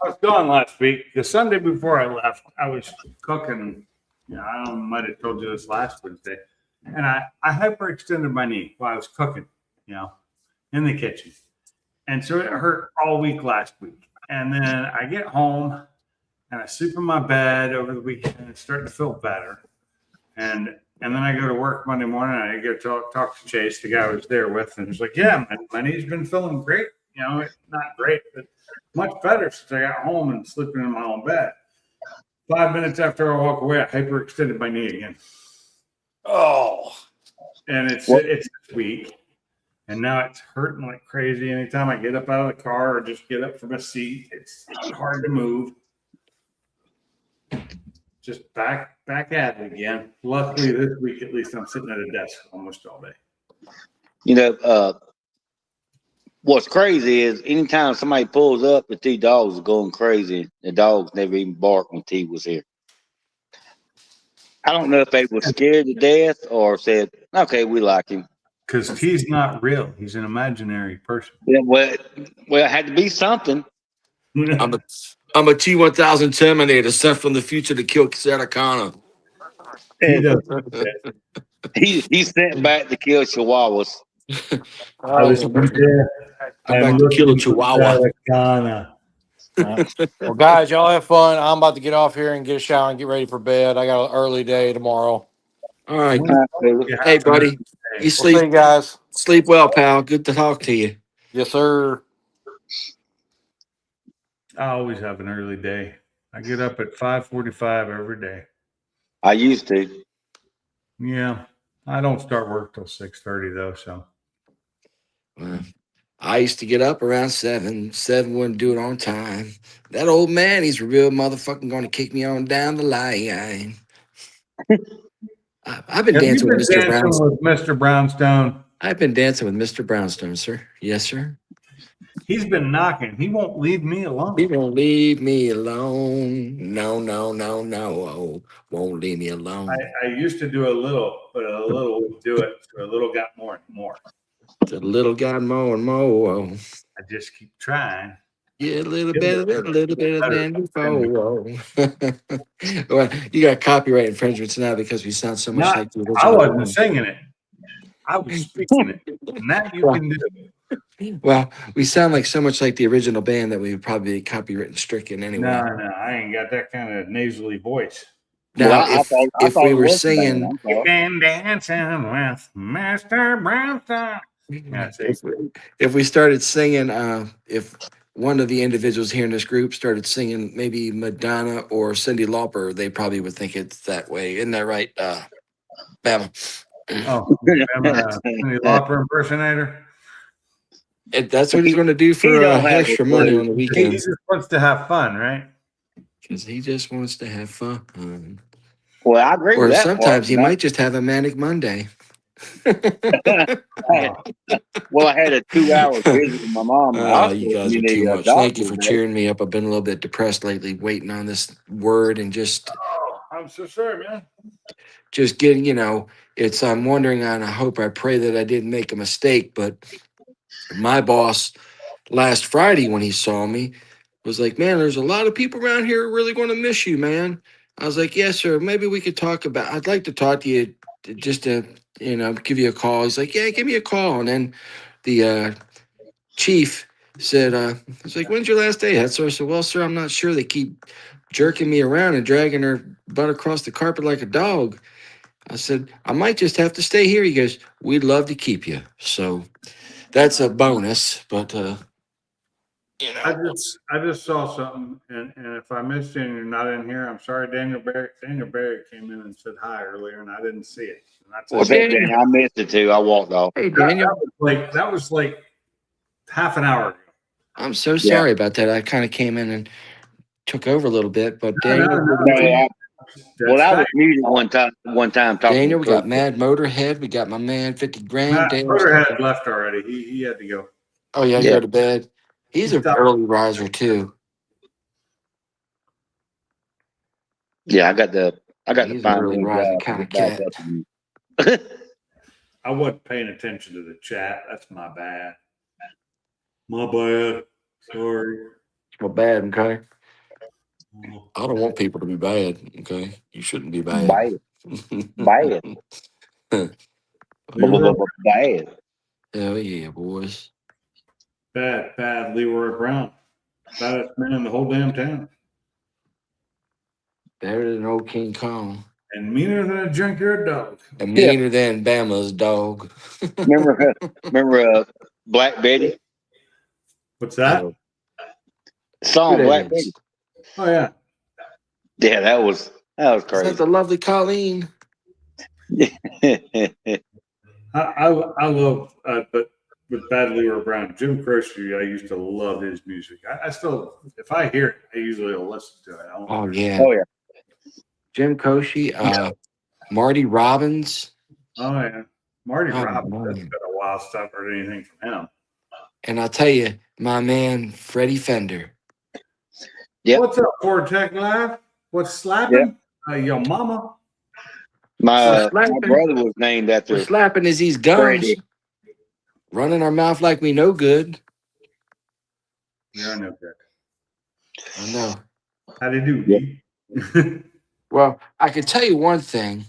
Speaker 1: was gone last week. The Sunday before I left, I was cooking. I might have told you this last Wednesday, and I hyperextended my knee while I was cooking. In the kitchen, and so it hurt all week last week. And then I get home and I sleep in my bed over the weekend and start to feel better. And then I go to work Monday morning and I go talk to Chase, the guy I was there with, and he's like, "Yeah, my knee's been feeling great. Not great, but much better since I got home and sleeping in my own bed." 5 minutes after I walk away, I hyperextended my knee again.
Speaker 2: Oh,
Speaker 1: and it's this week. And now it's hurting like crazy. Anytime I get up out of the car or just get up from a seat, it's hard to move. Just back at it again. Luckily, this week at least I'm sitting at a desk almost all day.
Speaker 3: What's crazy is anytime somebody pulls up, the two dogs are going crazy. The dogs never even barked when T was here. I don't know if they were scared to death or said, "Okay, we like him."
Speaker 1: Because T's not real. He's an imaginary person.
Speaker 3: Yeah, well, it had to be something.
Speaker 5: I'm a T-1000 Terminator sent from the future to kill Sarah Connor.
Speaker 3: He sent back to kill chihuahuas.
Speaker 1: I'm
Speaker 5: back to kill a chihuahua.
Speaker 2: Well, guys, y'all have fun. I'm about to get off here and get a shower and get ready for bed. I got an early day tomorrow.
Speaker 5: All right. Hey, buddy. You
Speaker 2: We'll see you guys.
Speaker 5: Sleep well, pal. Good to talk to you.
Speaker 2: Yes, sir.
Speaker 1: I always have an early day. I get up at 5:45 every day.
Speaker 3: I used to.
Speaker 1: Yeah. I don't start work till 6:30 though, so.
Speaker 5: Well, I used to get up around 7. 7 wouldn't do it on time. That old man, he's a real motherfucking going to kick me on down the line. I've been dancing with Mr. Brownstone.
Speaker 1: Mr. Brownstone.
Speaker 5: I've been dancing with Mr. Brownstone, sir. Yes, sir.
Speaker 1: He's been knocking. He won't leave me alone.
Speaker 5: He won't leave me alone. No. Won't leave me alone.
Speaker 1: I used to do a little, but a little would do it. So a little got more and more.
Speaker 5: The little got more and more.
Speaker 1: I just keep trying.
Speaker 5: Yeah, a little better than before. Well, you got copyright infringements now because we sound so much like the original.
Speaker 1: I wasn't singing it. I was speaking it. And that you can do.
Speaker 5: Well, we sound like so much like the original band that we would probably be copyright stricken anyway.
Speaker 1: No, I ain't got that kind of nasally voice.
Speaker 5: Now,
Speaker 3: Well, I
Speaker 5: if
Speaker 3: thought
Speaker 5: we
Speaker 3: it
Speaker 5: were
Speaker 3: was the band.
Speaker 5: singing,
Speaker 3: I'm sorry.
Speaker 1: Been dancing with Master Brownstone. Yeah, see.
Speaker 5: if we started singing, if one of the individuals here in this group started singing maybe Madonna or Cyndi Lauper, they probably would think it's that way. Isn't that right, Bama?
Speaker 1: Oh, I'm a Cyndi Lauper impersonator.
Speaker 5: That's what he's going to do for
Speaker 3: don't have a
Speaker 5: extra money
Speaker 3: clue.
Speaker 5: on the
Speaker 1: He
Speaker 5: weekends.
Speaker 1: just wants to have fun, right?
Speaker 5: Because he just wants to have fun.
Speaker 3: Well, I agree
Speaker 5: Or
Speaker 3: with that.
Speaker 5: sometimes he
Speaker 3: part.
Speaker 5: might just have a manic Monday.
Speaker 3: Well, I had a 2-hour visit with my mom. in the
Speaker 5: Oh,
Speaker 3: hospital,
Speaker 5: you guys are
Speaker 3: in the,
Speaker 5: too much.
Speaker 3: doctor
Speaker 5: Thank you for
Speaker 3: today.
Speaker 5: cheering me up. I've been a little bit depressed lately, waiting on this word and just
Speaker 1: I'm so sorry, man.
Speaker 5: getting, it's I'm wondering and I pray that I didn't make a mistake, but my boss last Friday when he saw me was like, "Man, there's a lot of people around here who really going to miss you, man." I was like, "Yes, sir. Maybe we could talk about I'd like to talk to you just to, give you a call." He's like, "Yeah, give me a call." And then the chief said, I was like, "When's your last day?" So I said, "Well, sir, I'm not sure. They keep jerking me around and dragging her butt across the carpet like a dog." I said, "I might just have to stay here." He goes, "We'd love to keep you." So that's a bonus, but
Speaker 1: I just saw something, and if I missed it and you're not in here, I'm sorry. Daniel Barrett came in and said hi earlier, and I didn't see it. And that's
Speaker 3: Well,
Speaker 5: Okay.
Speaker 3: Dan, I missed it too. I walked off.
Speaker 5: hey,
Speaker 1: that,
Speaker 5: Daniel,
Speaker 1: that was like half an hour ago.
Speaker 5: I'm so sorry about that. I kind of came in and took over a little bit, but Daniel,
Speaker 3: No, well, I was
Speaker 1: That's
Speaker 3: muted one time talking.
Speaker 5: Daniel, we
Speaker 3: to
Speaker 5: got
Speaker 3: Chris.
Speaker 5: Mad Motorhead, we got my man 50 grand.
Speaker 1: Matt
Speaker 5: Daniel,
Speaker 1: Motorhead left already. He had to go.
Speaker 5: oh yeah,
Speaker 3: Yeah.
Speaker 5: go to bed. He's an
Speaker 1: Stop.
Speaker 5: early riser too.
Speaker 3: Yeah, I got to
Speaker 5: He's an
Speaker 3: find
Speaker 5: early
Speaker 3: me a
Speaker 5: rising
Speaker 3: job to
Speaker 5: kind of
Speaker 3: get back
Speaker 5: cat.
Speaker 3: up again.
Speaker 1: I wasn't paying attention to the chat. That's my bad. My bad. Sorry.
Speaker 5: Well, bad, okay. I don't want people to be bad. Okay, you shouldn't be bad.
Speaker 3: Bad. Bad.
Speaker 5: Hell yeah, boys.
Speaker 1: Bad Leroy Brown. Baddest man in the whole damn town.
Speaker 5: Better than old King Kong.
Speaker 1: And meaner than a junkyard dog.
Speaker 5: And
Speaker 3: Yeah.
Speaker 5: meaner than Bama's dog.
Speaker 3: Remember Black Betty?
Speaker 1: What's that?
Speaker 3: Song
Speaker 5: Good
Speaker 3: Black
Speaker 5: heavens.
Speaker 1: Oh yeah.
Speaker 3: Betty. Yeah, that was
Speaker 5: Is that
Speaker 3: crazy.
Speaker 5: the lovely Colleen?
Speaker 1: I love but with Bad Leroy Brown, Jim Croce, I used to love his music. I still, if I hear it, I usually will listen to it.
Speaker 5: Oh yeah.
Speaker 3: Oh yeah.
Speaker 5: Jim Croce, Marty Robbins,
Speaker 1: Oh yeah. Marty
Speaker 5: Oh,
Speaker 1: Robbins.
Speaker 5: man.
Speaker 1: That's been a while since I've heard anything from him.
Speaker 5: and I'll tell you, my man Freddie Fender.
Speaker 3: Yep.
Speaker 1: What's up, Vortec Live? What's slapping? Your mama.
Speaker 3: My
Speaker 5: Slapping.
Speaker 3: brother was named after
Speaker 5: We're slapping as these gums,
Speaker 3: Freddie.
Speaker 5: running our mouth like we know good.
Speaker 1: Yeah, I know that.
Speaker 5: I know.
Speaker 1: How do you
Speaker 3: Yeah.
Speaker 1: do?
Speaker 5: Well, I can tell you one thing,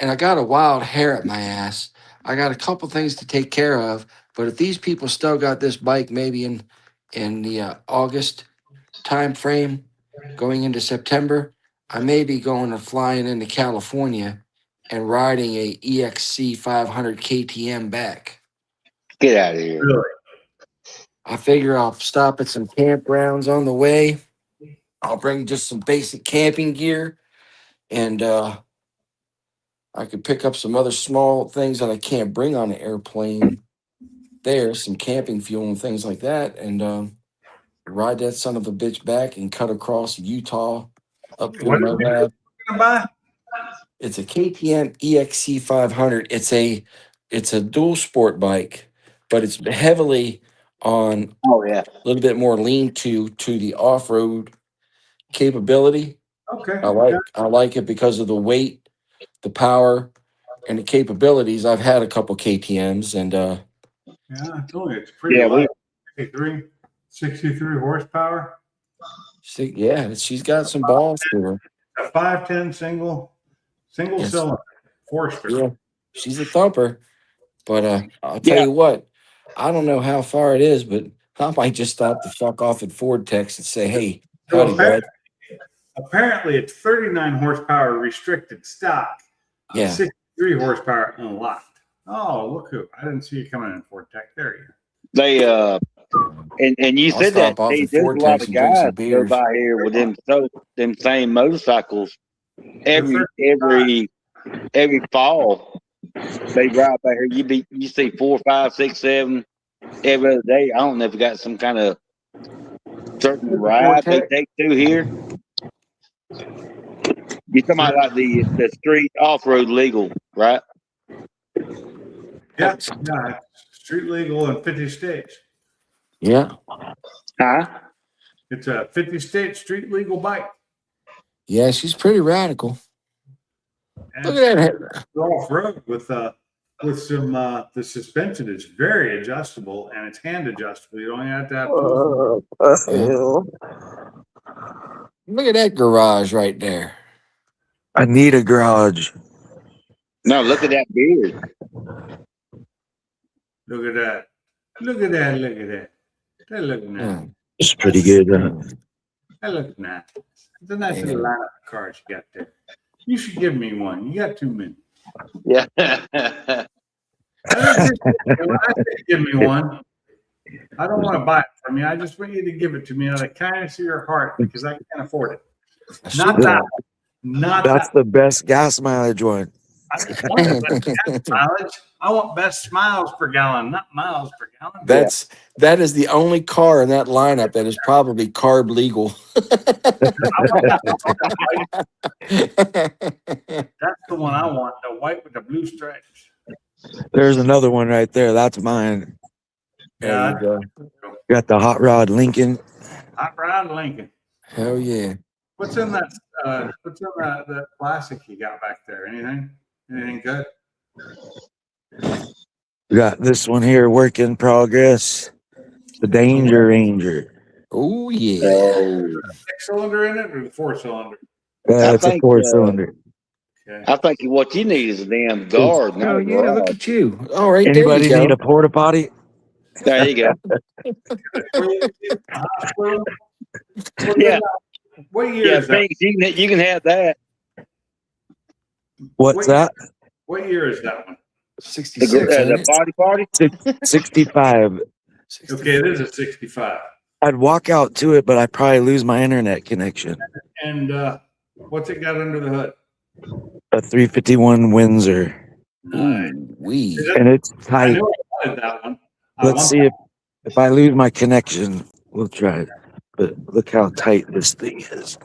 Speaker 5: and I got a wild hair at my ass. I got a couple things to take care of, but if these people still got this bike, maybe in the August time frame, going into September, I may be going to flying into California and riding a EXC 500 KTM back.
Speaker 3: Get out of here.
Speaker 1: Really?
Speaker 5: I figure I'll stop at some campgrounds on the way. I'll bring just some basic camping gear, and I could pick up some other small things that I can't bring on the airplane. There, some camping fuel and things like that, and ride that son of a bitch back and cut across Utah up through
Speaker 1: What are you
Speaker 5: Moab.
Speaker 1: gonna buy?
Speaker 5: It's a KTM EXC 500. It's a dual sport bike, but it's heavily on
Speaker 3: Oh yeah.
Speaker 5: a little bit more lean to the off road capability.
Speaker 1: Okay.
Speaker 5: I like it because of the weight, the power, and the capabilities. I've had a couple KTM's, and
Speaker 1: Yeah, I told you it's pretty
Speaker 3: Yeah,
Speaker 1: light. 63 horsepower.
Speaker 5: she's got some balls to her.
Speaker 1: A 510 single
Speaker 5: Yes.
Speaker 1: cylinder. Forester.
Speaker 5: Yeah, she's a thumper. But I'll tell
Speaker 3: Yeah.
Speaker 5: you what, I don't know how far it is, but I might just stop the fuck off at Ford Tex and say, hey,
Speaker 1: So
Speaker 5: howdy, bud.
Speaker 1: apparently it's 39 horsepower restricted stock,
Speaker 5: Yeah.
Speaker 1: 63 horsepower unlocked. Oh, look who! I didn't see you coming in Ford Tech. There you go.
Speaker 3: They and you
Speaker 5: I'll
Speaker 3: said that
Speaker 5: stop off
Speaker 3: hey,
Speaker 5: at
Speaker 3: there's
Speaker 5: Ford
Speaker 3: a lot
Speaker 5: Tex
Speaker 3: of
Speaker 5: and drink some
Speaker 3: guys go
Speaker 5: beers.
Speaker 3: by here with them same motorcycles every fall. They ride by here. You see 4, 5, 6, 7 every other day. I don't know if you got some kind of certain ride they
Speaker 5: Tech?
Speaker 3: take to here. You talking about like the street off road legal, right?
Speaker 1: Yeah, yeah. Street legal in 50 states.
Speaker 5: Yeah.
Speaker 3: Huh?
Speaker 1: It's a 50 state street legal bike.
Speaker 5: Yeah, she's pretty radical.
Speaker 1: And
Speaker 5: Look at that.
Speaker 1: off road with some the suspension is very adjustable and it's hand adjustable. You don't have to have tools.
Speaker 5: Look at that garage right there.
Speaker 6: I need a garage.
Speaker 3: No, look at that beard.
Speaker 1: Look at that. Look at that. Look at that. That look nice.
Speaker 5: Yeah.
Speaker 6: It's pretty good.
Speaker 1: That looks nice. It's a nice
Speaker 5: Yeah.
Speaker 1: little lineup of cars you got there. You should give me one. You got too many.
Speaker 3: Yeah.
Speaker 1: I say give me one. I don't want to buy it from you. I just want you to give it to me out of the kindness of your heart because I can't afford it. Not that. Not
Speaker 6: That's
Speaker 1: that.
Speaker 6: the best gas mileage one.
Speaker 1: I just want the best mileage. I want best smiles per gallon, not miles per gallon.
Speaker 5: That is the only car in that lineup that is probably carb legal.
Speaker 1: That's the one I want. The white with the blue stripes.
Speaker 6: There's another one right there. That's mine.
Speaker 1: Yeah.
Speaker 5: There you
Speaker 6: Got the hot rod Lincoln.
Speaker 1: Hot rod Lincoln.
Speaker 5: Hell yeah.
Speaker 1: What's in that? That plastic you got back there? Anything? Anything good?
Speaker 6: We got this one here, work in progress. The Danger Ranger.
Speaker 5: Oh yeah.
Speaker 3: Oh,
Speaker 1: 6-cylinder in it or the 4-cylinder?
Speaker 6: It's a
Speaker 3: think,
Speaker 6: 4-cylinder.
Speaker 1: Okay.
Speaker 3: I think what you need is a damn guard. Not
Speaker 5: Oh
Speaker 3: a
Speaker 5: yeah, look
Speaker 3: garage.
Speaker 5: at you. All right,
Speaker 6: Anybody
Speaker 5: there you
Speaker 6: need
Speaker 5: go.
Speaker 6: a porta potty?
Speaker 3: There you go. Yeah.
Speaker 1: What year
Speaker 3: Yeah,
Speaker 1: is that?
Speaker 3: Pinks, you can have that.
Speaker 6: What's that?
Speaker 1: What year is that one?
Speaker 5: 66.
Speaker 3: The party.
Speaker 6: 65.
Speaker 1: Okay, it is a 65.
Speaker 6: I'd walk out to it, but I'd probably lose my internet connection.
Speaker 1: And what's it got under the hood?
Speaker 6: A 351 Windsor.
Speaker 1: Nice.
Speaker 5: We.
Speaker 6: And it's
Speaker 1: I
Speaker 6: tight.
Speaker 1: knew I wanted that one.
Speaker 6: Let's see if I lose my connection, we'll try it. But look how tight this thing is.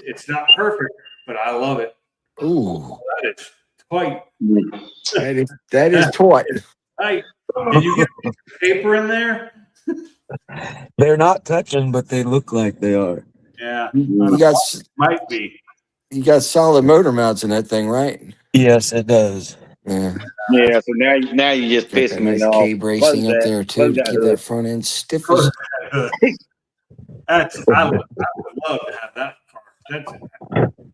Speaker 1: It's not perfect, but I love it.
Speaker 5: Ooh.
Speaker 1: That is tight.
Speaker 5: That is taut.
Speaker 1: Tight. Did you get a piece of paper in there?
Speaker 6: They're not touching, but they look like they are.
Speaker 1: Yeah,
Speaker 5: You
Speaker 1: might be.
Speaker 5: solid motor mounts in that thing, right?
Speaker 6: Yes, it does.
Speaker 5: Yeah.
Speaker 3: Yeah. So now you just
Speaker 5: Got
Speaker 3: pissed
Speaker 5: that
Speaker 3: me
Speaker 5: nice
Speaker 3: off.
Speaker 5: K bracing
Speaker 3: Close
Speaker 5: up
Speaker 3: that.
Speaker 5: there too
Speaker 3: Close
Speaker 5: to
Speaker 3: that
Speaker 5: keep
Speaker 3: hood.
Speaker 5: that front end stiff as
Speaker 1: I would love to have that car.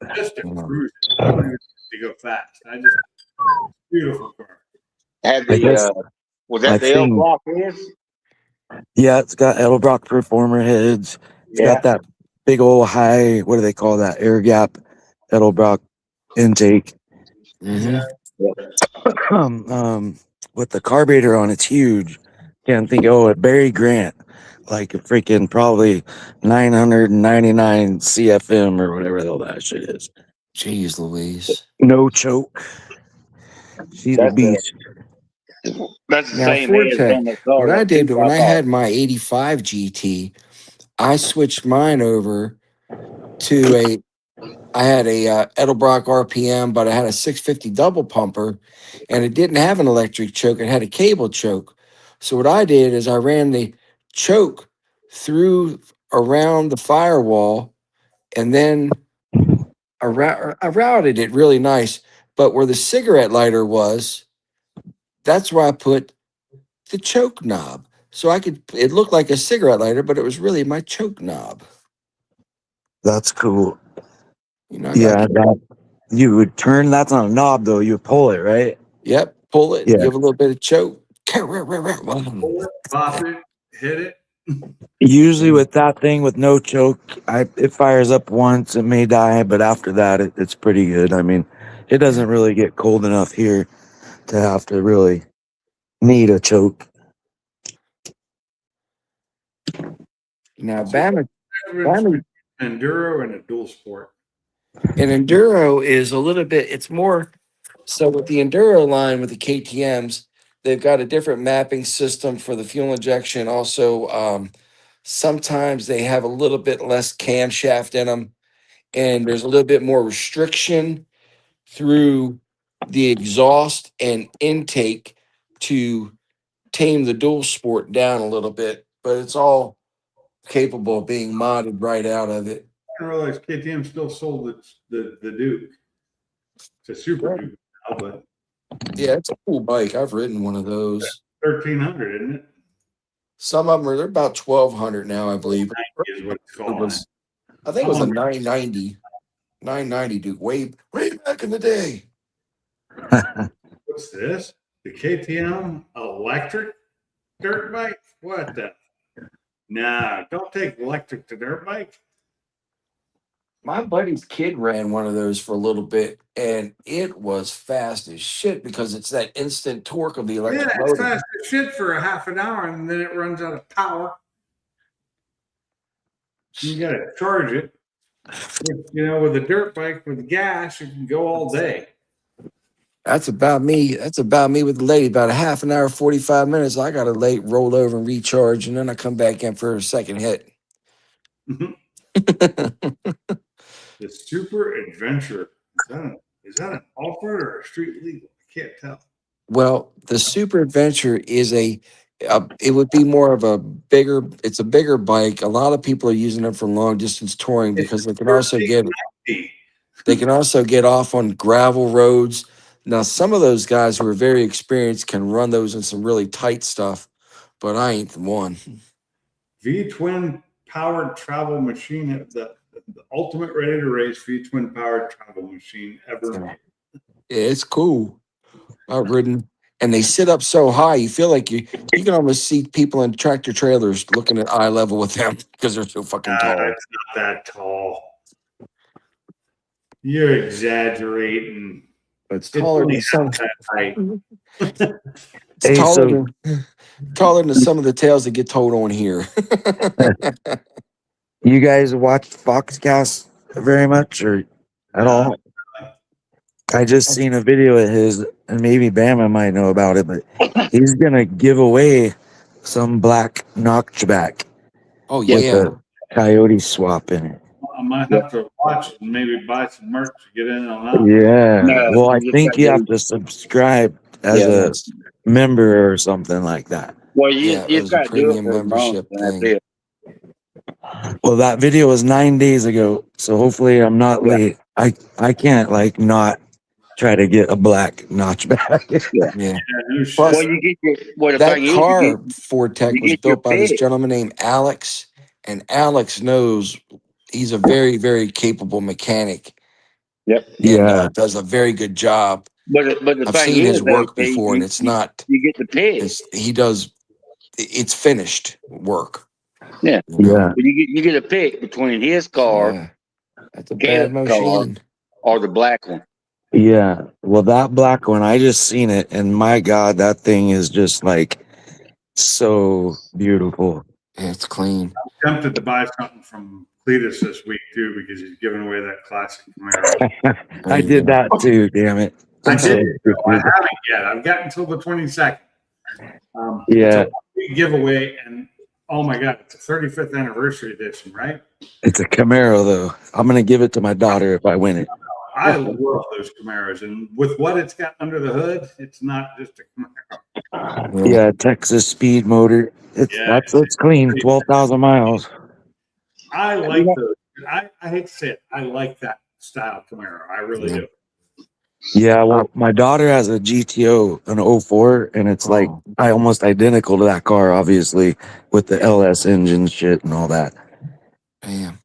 Speaker 1: That's just a cruise. I don't even have to go fast. Beautiful car.
Speaker 3: Had
Speaker 6: I guess-
Speaker 3: was that
Speaker 6: I
Speaker 3: the L
Speaker 6: think-
Speaker 3: block is?
Speaker 6: Yeah, it's got Edelbrock performer heads. It's got that big old high, what do they call that? Air gap Edelbrock intake.
Speaker 5: Mhm.
Speaker 6: With the carburetor on, it's huge. Can't think, a Barry Grant, like a freaking probably 999 CFM or whatever the hell that shit is.
Speaker 5: Jeez Louise.
Speaker 6: No choke. She's a
Speaker 3: That's
Speaker 6: beast.
Speaker 3: That's the
Speaker 5: Now,
Speaker 3: same
Speaker 5: Ford
Speaker 3: as
Speaker 5: Tech,
Speaker 3: on the car.
Speaker 5: What I
Speaker 3: That's
Speaker 5: did when I
Speaker 3: 255.
Speaker 5: had my 85 GT, I switched mine over to I had a Edelbrock RPM, but I had a 650 double pumper, and it didn't have an electric choke. It had a cable choke. So what I did is I ran the choke through around the firewall, and then I routed it really nice. But where the cigarette lighter was, that's where I put the choke knob. So it looked like a cigarette lighter, but it was really my choke knob.
Speaker 6: That's cool.
Speaker 5: You know,
Speaker 6: Yeah, you would turn. That's not a knob though. You pull it, right?
Speaker 5: Yep. pull it,
Speaker 6: Yeah.
Speaker 5: give a little bit of choke.
Speaker 1: Pull it, pop it, hit it.
Speaker 6: Usually with that thing with no choke, it fires up once, it may die, but after that, it's pretty good. I mean, it doesn't really get cold enough here to have to really need a choke.
Speaker 5: Now, Bama,
Speaker 1: Difference between enduro and a dual sport.
Speaker 5: and enduro is a little bit. It's more so with the enduro line with the KTM's. They've got a different mapping system for the fuel injection. Also, sometimes they have a little bit less camshaft in them, and there's a little bit more restriction through the exhaust and intake to tame the dual sport down a little bit. But it's all capable of being modded right out of it.
Speaker 1: I didn't realize KTM still sold the Duke. It's a Super Duke now, but
Speaker 5: Yeah, it's a cool bike. I've ridden one of those.
Speaker 1: 1,300, isn't it?
Speaker 5: Some of them are they're about 1,200 now, I believe.
Speaker 1: Is what it's
Speaker 5: It
Speaker 1: called.
Speaker 5: was, I think it was a 990 Duke, way back in the day.
Speaker 1: What's this? The KTM electric dirt bike? What the? Nah, don't take electric to dirt bike.
Speaker 5: My buddy's kid ran one of those for a little bit, and it was fast as shit because it's that instant torque of the
Speaker 1: Yeah,
Speaker 5: electric
Speaker 1: it's
Speaker 5: motor.
Speaker 1: fast as shit for a half an hour, and then it runs out of power. You got to charge it. With a dirt bike with gas, you can go all day.
Speaker 5: That's about me. That's about me with the lady. About a half an hour, 45 minutes. I got to roll over and recharge, and then I come back in for a second hit.
Speaker 1: The Super Adventure. Is that an off-road or a street legal? I can't tell.
Speaker 5: Well, the Super Adventure is it would be more of a bigger, it's a bigger bike. A lot of people are using it for long distance touring because they can also get off on gravel roads. Now, some of those guys who are very experienced can run those in some really tight stuff, but I ain't the one.
Speaker 1: V-twin powered travel machine, the ultimate ready to race V-twin powered travel machine ever made.
Speaker 5: Yeah, it's cool. I've ridden, and they sit up so high, you feel like you can almost see people in tractor trailers looking at eye level with them because they're so fucking tall.
Speaker 1: It's not that tall. You're exaggerating.
Speaker 5: It's taller than some.
Speaker 1: That height.
Speaker 5: It's
Speaker 6: Hey,
Speaker 5: taller than some of the tales that get told on here.
Speaker 6: You guys watch Foxcast very much or at all? I just seen a video of his, and maybe Bama might know about it, but he's gonna give away some black notchback
Speaker 5: Oh
Speaker 6: with
Speaker 5: yeah,
Speaker 6: a coyote swap in it.
Speaker 1: I might have to watch it and maybe buy some merch to get in on that.
Speaker 6: Yeah.
Speaker 3: No,
Speaker 6: Well, I
Speaker 3: you
Speaker 6: think
Speaker 3: gotta
Speaker 6: you
Speaker 3: do-
Speaker 6: have to subscribe as a member or something like that.
Speaker 3: Well,
Speaker 5: Yeah,
Speaker 3: you
Speaker 5: it was a
Speaker 3: got to do it
Speaker 5: premium
Speaker 3: for a month,
Speaker 5: membership
Speaker 3: and that's
Speaker 5: thing.
Speaker 3: it.
Speaker 6: Well, that video was 9 days ago, so hopefully I'm not late. I can't not try to get a black notchback.
Speaker 5: Yeah.
Speaker 1: Yeah, no shit.
Speaker 5: Plus,
Speaker 3: Well, you get your the
Speaker 5: that
Speaker 3: thing is,
Speaker 5: car Ford Tech
Speaker 3: you
Speaker 5: was
Speaker 3: get your
Speaker 5: built by this
Speaker 3: pick.
Speaker 5: gentleman named Alex, and Alex knows he's a very, very capable mechanic.
Speaker 3: Yep.
Speaker 5: And
Speaker 6: Yeah.
Speaker 5: does a very good job.
Speaker 3: But the
Speaker 5: I've
Speaker 3: thing
Speaker 5: seen
Speaker 3: is,
Speaker 5: his
Speaker 3: though,
Speaker 5: work before, and it's not.
Speaker 3: you get the pick.
Speaker 5: It's finished work.
Speaker 3: Yeah.
Speaker 5: You know?
Speaker 6: Yeah.
Speaker 3: But you get a pick between his car
Speaker 5: Yeah. That's a
Speaker 3: Caleb's
Speaker 5: bad
Speaker 3: car.
Speaker 5: machine.
Speaker 3: or the black one.
Speaker 6: Yeah. Well, that black one, I just seen it, and my God, that thing is just so beautiful.
Speaker 5: Yeah, it's clean.
Speaker 1: I'm tempted to buy something from Cletus this week too because he's giving away that classic Camaro.
Speaker 6: I did that too, damn it.
Speaker 1: I
Speaker 6: I'm so
Speaker 1: did. I
Speaker 6: stupid.
Speaker 1: haven't yet. I've got until the 22nd.
Speaker 6: Yeah.
Speaker 1: It's a big giveaway, and oh my God, it's a 35th anniversary edition, right?
Speaker 6: It's a Camaro, though. I'm going to give it to my daughter if I win it.
Speaker 1: I love those Camaros, and with what it's got under the hood, it's not just a Camaro.
Speaker 6: Yeah, Texas speed motor. It's clean, 12,000 miles.
Speaker 1: I like those. I hate to say it. I like that style Camaro. I really do.
Speaker 6: Yeah, well, my daughter has a GTO, an 04, and it's almost identical to that car, obviously, with the LS engine shit and all that.
Speaker 5: Damn.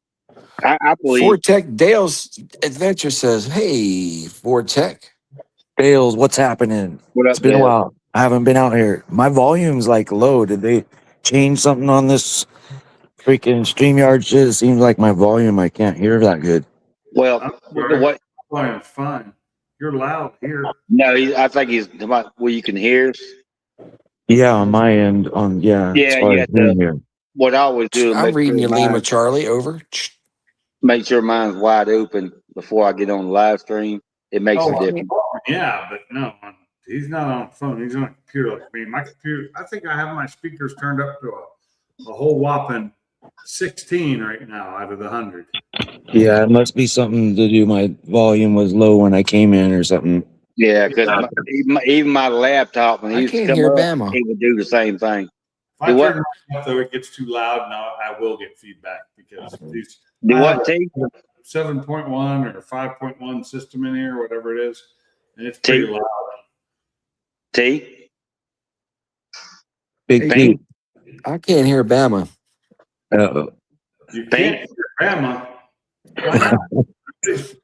Speaker 3: I believe
Speaker 5: Ford Tech, Dale's Adventure says, hey, Ford Tech,
Speaker 6: Bales, what's happening?
Speaker 3: What
Speaker 6: It's
Speaker 3: up,
Speaker 6: been a
Speaker 3: Dale?
Speaker 6: while. I haven't been out here. My volume's like low. Did they change something on this freaking StreamYard shit? It seems like my volume, I can't hear that good.
Speaker 3: Well,
Speaker 1: I'm sorry.
Speaker 3: what?
Speaker 1: Fine, fine. You're loud here.
Speaker 3: No, I think he's about where you can hear us.
Speaker 6: Yeah, on my end, as
Speaker 3: Yeah,
Speaker 6: far
Speaker 3: you
Speaker 6: as
Speaker 3: have to.
Speaker 6: me here.
Speaker 3: What I always do is
Speaker 5: I'm reading you, Lima Charlie. Over.
Speaker 3: make sure mine's wide open before I get on the live stream. It makes a difference.
Speaker 1: Yeah, but no, he's not on the phone. He's on a computer like me. My computer, I think I have my speakers turned up to a whole whopping 16 right now out of the 100.
Speaker 6: Yeah, it must be something to do. My volume was low when I came in or something.
Speaker 3: Yeah, because even my laptop, when
Speaker 5: I
Speaker 3: he used to
Speaker 5: can't
Speaker 3: come
Speaker 5: hear
Speaker 3: up,
Speaker 5: Bama.
Speaker 3: it would do the same thing.
Speaker 1: If I
Speaker 3: Do what?
Speaker 1: turn it up, though, it gets too loud. Now I will get feedback because these
Speaker 3: Do
Speaker 1: I have
Speaker 3: what, T?
Speaker 1: 7.1 or 5.1 system in here, whatever it is, and it's
Speaker 3: T?
Speaker 1: pretty loud.
Speaker 3: T?
Speaker 6: Big
Speaker 5: Hey,
Speaker 6: Pete.
Speaker 5: I can't hear Bama.
Speaker 1: You can't hear Bama. Why not?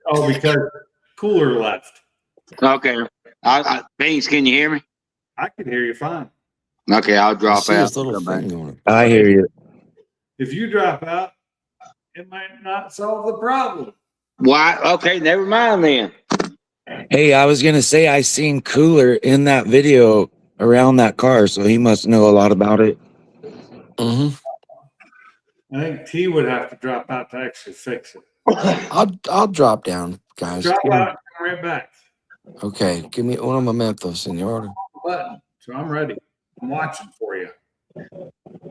Speaker 1: Oh, because cooler left.
Speaker 3: Okay. Beans, can you hear me?
Speaker 1: I can hear you fine.
Speaker 3: Okay, I'll
Speaker 5: I
Speaker 3: drop
Speaker 5: see
Speaker 3: out.
Speaker 5: his little
Speaker 3: Come back.
Speaker 5: thing on it.
Speaker 6: I hear you.
Speaker 1: If you drop out, it might not solve the problem.
Speaker 3: Why? Okay, never mind then.
Speaker 6: Hey, I was gonna say I seen Cooler in that video around that car, so he must know a lot about it.
Speaker 5: Mm-hmm.
Speaker 1: I think T would have to drop out to actually fix it.
Speaker 5: I'll drop down, guys.
Speaker 1: Drop out and come right back.
Speaker 5: Okay, give me one momento, senor.
Speaker 1: Button. So I'm ready. I'm watching for you.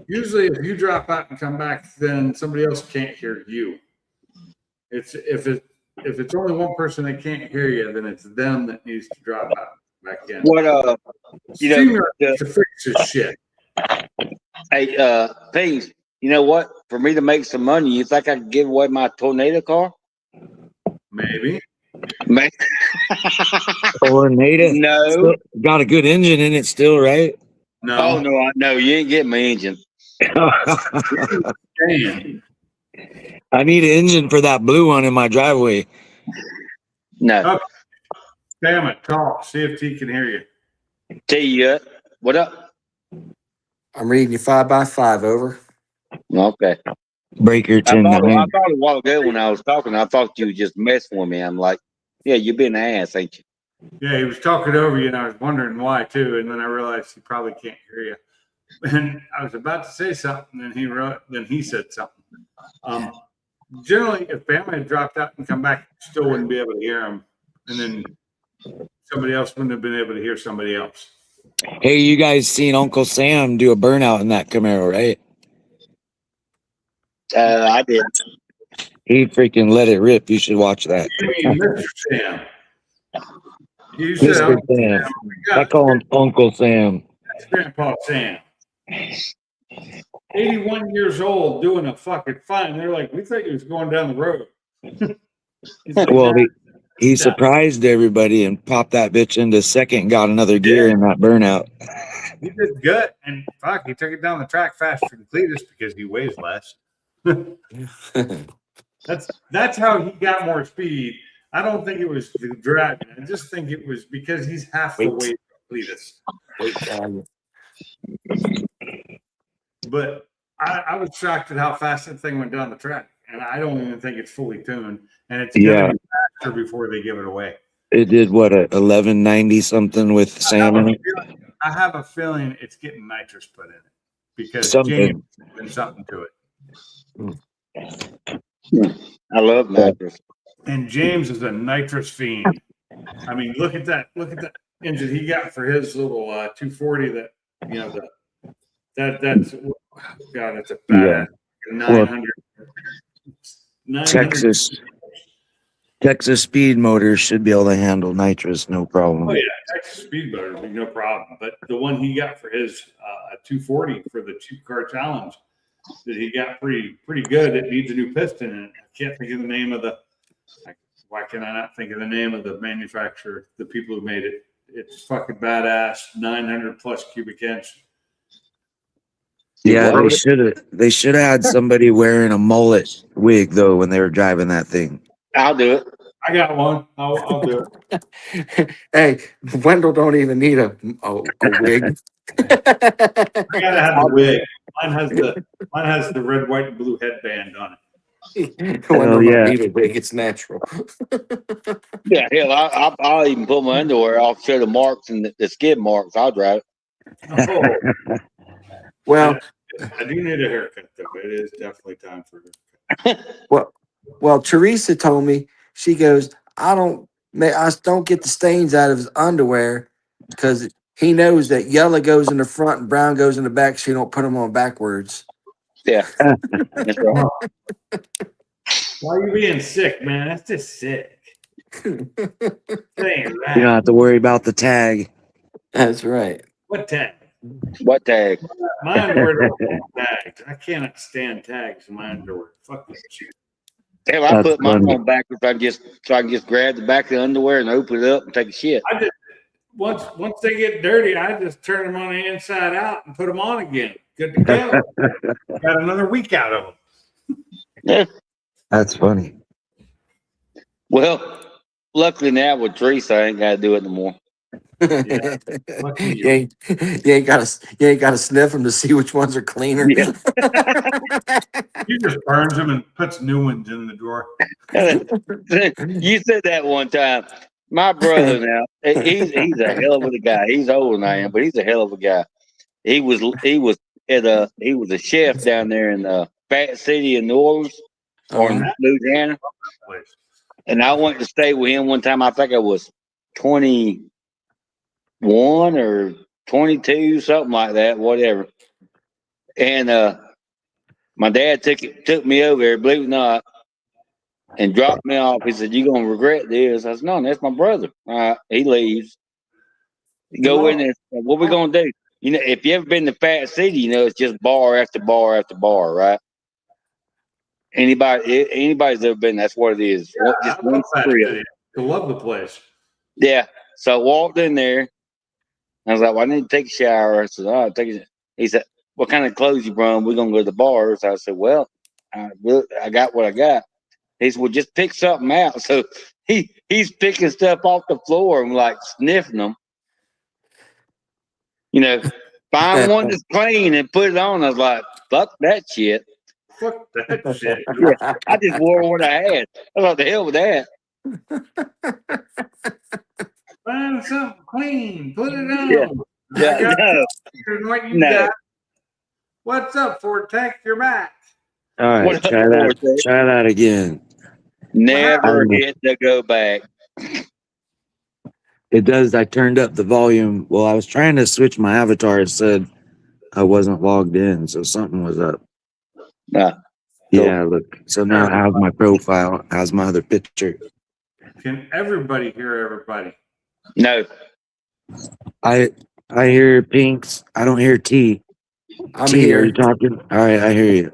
Speaker 1: Usually, if you drop out and come back, then somebody else can't hear you. If it's only one person that can't hear you, then it's them that needs to drop out and back in.
Speaker 3: What you know,
Speaker 1: StreamYard needs to fix this shit.
Speaker 3: hey, Beans, you know what? For me to make some money, you think I could give away my Tornado car?
Speaker 1: Maybe.
Speaker 3: Man.
Speaker 6: Tornado.
Speaker 3: No.
Speaker 6: Still got a good engine in it still, right?
Speaker 1: No.
Speaker 3: Oh no, you ain't getting my engine.
Speaker 1: Damn.
Speaker 6: I need an engine for that blue one in my driveway.
Speaker 3: No.
Speaker 1: Damn it. Talk. See if T can hear you.
Speaker 3: T, what up?
Speaker 5: I'm reading you 5x5. Over.
Speaker 3: Okay.
Speaker 6: Breaker
Speaker 3: I
Speaker 6: 10
Speaker 3: thought
Speaker 6: 9.
Speaker 3: a while ago when I was talking, I thought you were just messing with me. I'm like, yeah, you been an ass, ain't you?
Speaker 1: Yeah, he was talking over you, and I was wondering why too. And then I realized he probably can't hear you. And I was about to say something, and then he said something. Generally, if Bama had dropped out and come back, you still wouldn't be able to hear him, and then somebody else wouldn't have been able to hear somebody else.
Speaker 6: Hey, you guys seen Uncle Sam do a burnout in that Camaro, right?
Speaker 3: I did.
Speaker 6: He freaking let it rip. You should watch that.
Speaker 1: You mean Mr. Sam? You said
Speaker 6: Mr.
Speaker 1: Uncle
Speaker 6: Sam.
Speaker 1: Sam.
Speaker 6: I call him Uncle Sam.
Speaker 1: That's Grandpa Sam. 81 years old, doing a fucking fine. They're like, we thought he was going down the road. He's like,
Speaker 6: Well,
Speaker 1: "Nah."
Speaker 6: he surprised everybody and popped that bitch into second, got another gear in that burnout.
Speaker 1: He did good, and fuck, he took it down the track faster than Cletus because he weighs less. That's how he got more speed. I don't think it was the driving. I just think it was because he's half the weight of Cletus. But I was shocked at how fast that thing went down the track, and I don't even think it's fully tuned. And it's gonna be faster before they give it away.
Speaker 6: It did what, a 1190 something with Sam in it?
Speaker 1: I have a feeling it's getting nitrous put in it because
Speaker 6: Something.
Speaker 1: James did something to it.
Speaker 3: I love nitrous.
Speaker 1: And James is a nitrous fiend. I mean, look at that engine he got for his little 240. That that's God, it's a bad 900.
Speaker 6: Texas speed motors should be able to handle nitrous, no problem.
Speaker 1: Oh yeah, Texas speed motor would be no problem. But the one he got for his 240 for the cheap car challenge that he got pretty good. It needs a new piston, and I can't think of the name of the. Why can I not think of the name of the manufacturer? The people who made it. It's fucking badass. 900 plus cubic inch.
Speaker 6: Yeah, they should have had somebody wearing a mullet wig though when they were driving that thing.
Speaker 3: I'll do it.
Speaker 1: I got one. I'll do it.
Speaker 5: Hey, Wendell don't even need a wig.
Speaker 1: I gotta have the wig. Mine has the red, white, and blue headband on it.
Speaker 5: Wendell
Speaker 6: yeah.
Speaker 5: don't need a wig. It's natural.
Speaker 3: Yeah, hell, I'll even put my underwear. I'll show the marks and the skid marks. I'll drive
Speaker 1: Oh,
Speaker 5: Well,
Speaker 1: I do need a haircut though. It is definitely time for a haircut.
Speaker 5: well, Teresa told me, she goes, I don't get the stains out of his underwear because he knows that yellow goes in the front and brown goes in the back, so you don't put them on backwards.
Speaker 3: Yeah, that's right.
Speaker 1: Why are you being sick, man? That's just sick. That ain't
Speaker 6: You
Speaker 1: right.
Speaker 6: don't have to worry about the tag.
Speaker 5: That's right.
Speaker 1: What tag?
Speaker 3: What tag?
Speaker 1: My underwear don't have tags. I cannot stand tags in my underwear. Fuck that shit.
Speaker 3: Hell, I
Speaker 6: That's
Speaker 3: put mine
Speaker 6: funny.
Speaker 3: on backwards. So I can just grab the back of the underwear and open it up and take a shit.
Speaker 1: I just once they get dirty, I just turn them on the inside out and put them on again. Good to go. Got another week out of them.
Speaker 3: Yeah.
Speaker 6: That's funny.
Speaker 3: Well, luckily now with Teresa, I ain't got to do it no more.
Speaker 1: Yeah. Lucky
Speaker 5: you ain't gotta sniff them to see which ones are cleaner.
Speaker 3: Yeah.
Speaker 1: He just burns them and puts new ones in the drawer.
Speaker 3: You said that one time. My brother now, he's a hell of a guy. He's older than I am, but he's a hell of a guy. He was a chef down there in Fat City in New Orleans or in Louisiana. And I went to stay with him one time. I think I was 21 or 22, something like that, whatever. And my dad took me over there, believe it or not, and dropped me off. He said, "You're gonna regret this." I said, "No, that's my brother." All right, he leaves. Go in there. What we gonna do? You know, if you ever been to Fat City, you know it's just bar after bar after bar, right? Anybody's ever been? That's what it is. Just one strip.
Speaker 1: I love the place.
Speaker 3: Yeah. So I walked in there. I was like, "Well, I need to take a shower." I said, "All right, take a." He said, "What kind of clothes you brought? We're gonna go to the bars." I said, "Well, I got what I got." He said, "Well, just pick something out." So he's picking stuff off the floor and like sniffing them. You know, find one that's clean and put it on. I was like, "Fuck that shit."
Speaker 1: Fuck that shit.
Speaker 3: Yeah, I just wore what I had. I thought, the hell with that.
Speaker 1: Find something clean. Put it on.
Speaker 3: Yeah. Yeah,
Speaker 1: I got
Speaker 3: no.
Speaker 1: what you
Speaker 3: No.
Speaker 1: got. What's up, Ford? Take your back.
Speaker 6: All right,
Speaker 3: What up,
Speaker 6: try that.
Speaker 3: Forte?
Speaker 6: Try that again.
Speaker 3: Never hit the go back.
Speaker 6: It does. I turned up the volume. Well, I was trying to switch my avatar. It said I wasn't logged in, so something was up.
Speaker 3: Nah.
Speaker 6: Yeah, look. So now I have my profile. Has my other picture.
Speaker 1: Can everybody hear everybody?
Speaker 3: No.
Speaker 6: I hear Pinks. I don't hear T.
Speaker 5: I'm
Speaker 6: T, are you
Speaker 5: here.
Speaker 6: talking? All right, I hear you.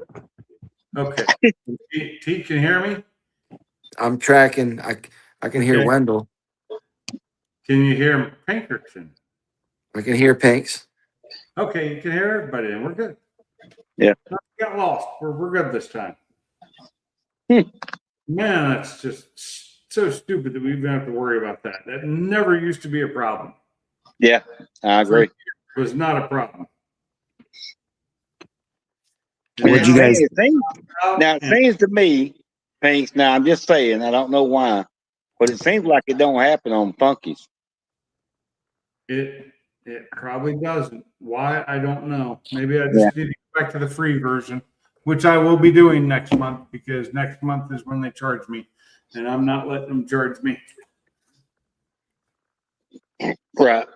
Speaker 1: Okay. T, can you hear me?
Speaker 5: I'm tracking. I can hear
Speaker 1: Okay.
Speaker 5: Wendell.
Speaker 1: Can you hear Pinkerton?
Speaker 5: I can hear Pinks.
Speaker 1: Okay, you can hear everybody, and we're good.
Speaker 3: Yeah.
Speaker 1: We got lost. We're good this time.
Speaker 3: Hmm.
Speaker 1: Man, that's just so stupid that we even have to worry about that. That never used to be a problem.
Speaker 3: Yeah, I agree.
Speaker 1: It was not a problem.
Speaker 6: What'd you guys?
Speaker 3: Now it seems to me, Pinks. Now I'm just saying, I don't know why, but it seems like it don't happen on Funkies.
Speaker 1: It probably doesn't. Why? I don't know. Maybe I just need to go back to the free version, which I will be doing next month because next month is when they charge me, and I'm not letting them charge me.
Speaker 3: Right.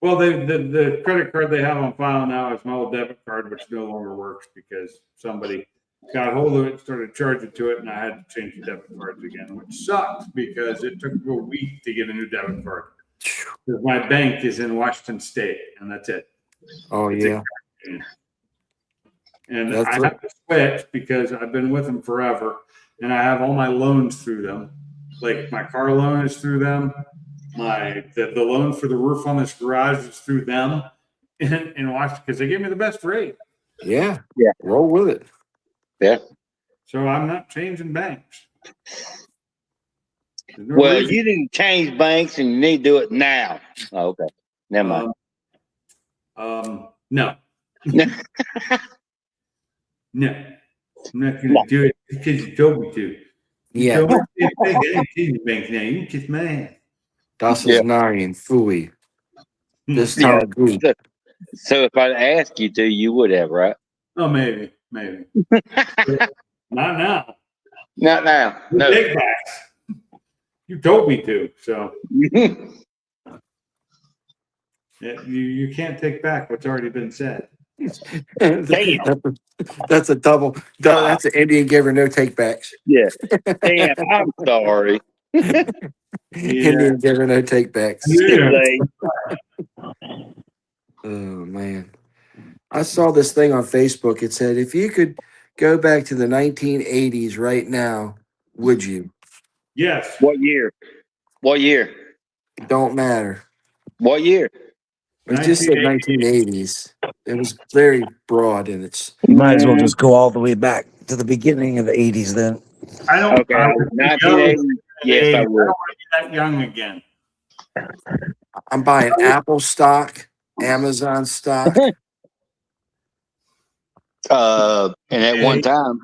Speaker 1: Well, the credit card they have on file now is my old debit card, which no longer works because somebody got hold of it, started charging to it, and I had to change the debit cards again, which sucks because it took a week to get a new debit card. Because my bank is in Washington State, and that's it.
Speaker 5: Oh yeah.
Speaker 1: And
Speaker 5: That's
Speaker 1: I have to switch because I've been with them forever, and I have all my loans through them. Like my car loan is through them. The loan for the roof on this garage is through them in Washington because they gave me the best rate.
Speaker 5: Yeah.
Speaker 3: Yeah.
Speaker 5: Roll with it.
Speaker 3: Yeah.
Speaker 1: So I'm not changing banks. There's no
Speaker 3: Well,
Speaker 1: reason.
Speaker 3: you need to change banks and you need to do it now. Oh, okay. Never mind.
Speaker 1: No. No. I'm not going to do it because you told me to. You
Speaker 5: Yeah,
Speaker 1: told me to take any change bank now. You kiss my ass.
Speaker 5: das
Speaker 3: Yeah.
Speaker 5: ist nein, Fui. This
Speaker 3: Yeah.
Speaker 5: time good.
Speaker 3: So if I'd asked you to, you would have, right?
Speaker 1: Oh, maybe. Not now.
Speaker 3: Not now. No.
Speaker 1: Take backs. You told me to, so you can't take back what's already been said.
Speaker 5: That's a double. That's an Indian giver, no takebacks.
Speaker 3: Yeah. Damn, I'm sorry.
Speaker 5: Indian giver, no takebacks.
Speaker 1: Yeah.
Speaker 5: Oh man, I saw this thing on Facebook. It said, if you could go back to the 1980s right now, would you?
Speaker 1: Yes.
Speaker 3: What year? What year?
Speaker 5: It don't matter.
Speaker 3: What year?
Speaker 5: It just said
Speaker 1: 1980.
Speaker 5: 1980s. It was very broad in its.
Speaker 6: You might as well just go all the way back to the beginning of the 80s then.
Speaker 1: I don't.
Speaker 3: Okay,
Speaker 1: I would
Speaker 3: 1980. Yes, I
Speaker 1: don't
Speaker 3: would.
Speaker 1: want to be that young again.
Speaker 5: I'm buying Apple stock, Amazon stock.
Speaker 3: And at one time,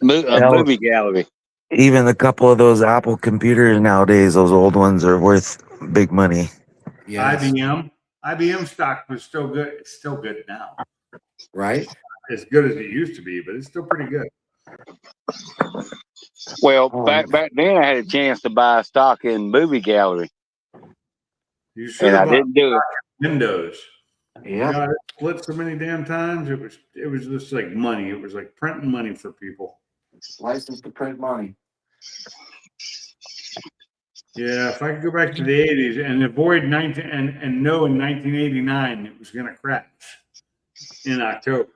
Speaker 6: Hell.
Speaker 3: movie gallery.
Speaker 6: Even a couple of those Apple computers nowadays, those old ones are worth big money.
Speaker 5: Yes.
Speaker 1: IBM stock was still good. It's still good now.
Speaker 5: Right?
Speaker 1: As good as it used to be, but it's still pretty good.
Speaker 3: Well, back then, I had a chance to buy stock in movie gallery,
Speaker 1: You should
Speaker 3: and I
Speaker 1: have bought
Speaker 3: didn't do it.
Speaker 1: Windows.
Speaker 5: Yeah.
Speaker 1: God, it split so many damn times. It was just like money. It was like printing money for people.
Speaker 5: License to print money.
Speaker 1: Yeah, if I could go back to the 80s and avoid in 1989 it was going to crash in October.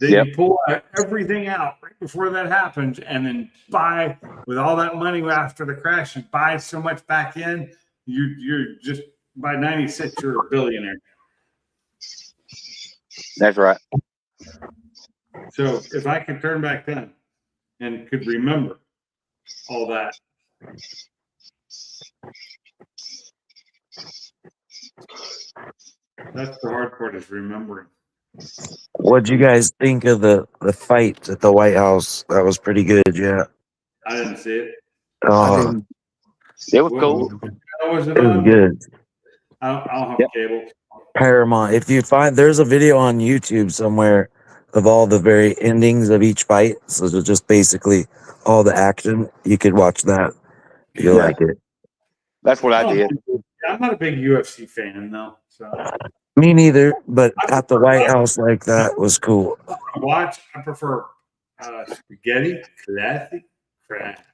Speaker 1: Then
Speaker 3: Yep.
Speaker 1: you pull everything out right before that happens and then buy with all that money after the crash and buy so much back in, you're just by 96 you're a billionaire.
Speaker 3: That's right.
Speaker 1: So if I could turn back then and could remember all that. That's the hard part is remembering.
Speaker 6: What'd you guys think of the fight at the White House? That was pretty good, yeah.
Speaker 1: I didn't see it.
Speaker 5: I
Speaker 6: Oh,
Speaker 5: didn't.
Speaker 3: It was cool.
Speaker 1: How was it
Speaker 6: it was
Speaker 1: on?
Speaker 6: good.
Speaker 1: I don't have
Speaker 3: Yep.
Speaker 1: cable.
Speaker 6: Paramount. If you find, there's a video on YouTube somewhere of all the very endings of each fight. So it's just basically all the action. You could watch that. You'll
Speaker 3: Yeah.
Speaker 6: like it.
Speaker 3: That's what I did.
Speaker 1: I'm not a big UFC fan though, so
Speaker 6: Me neither, but at the White House like that was cool.
Speaker 1: I prefer spaghetti classic craft.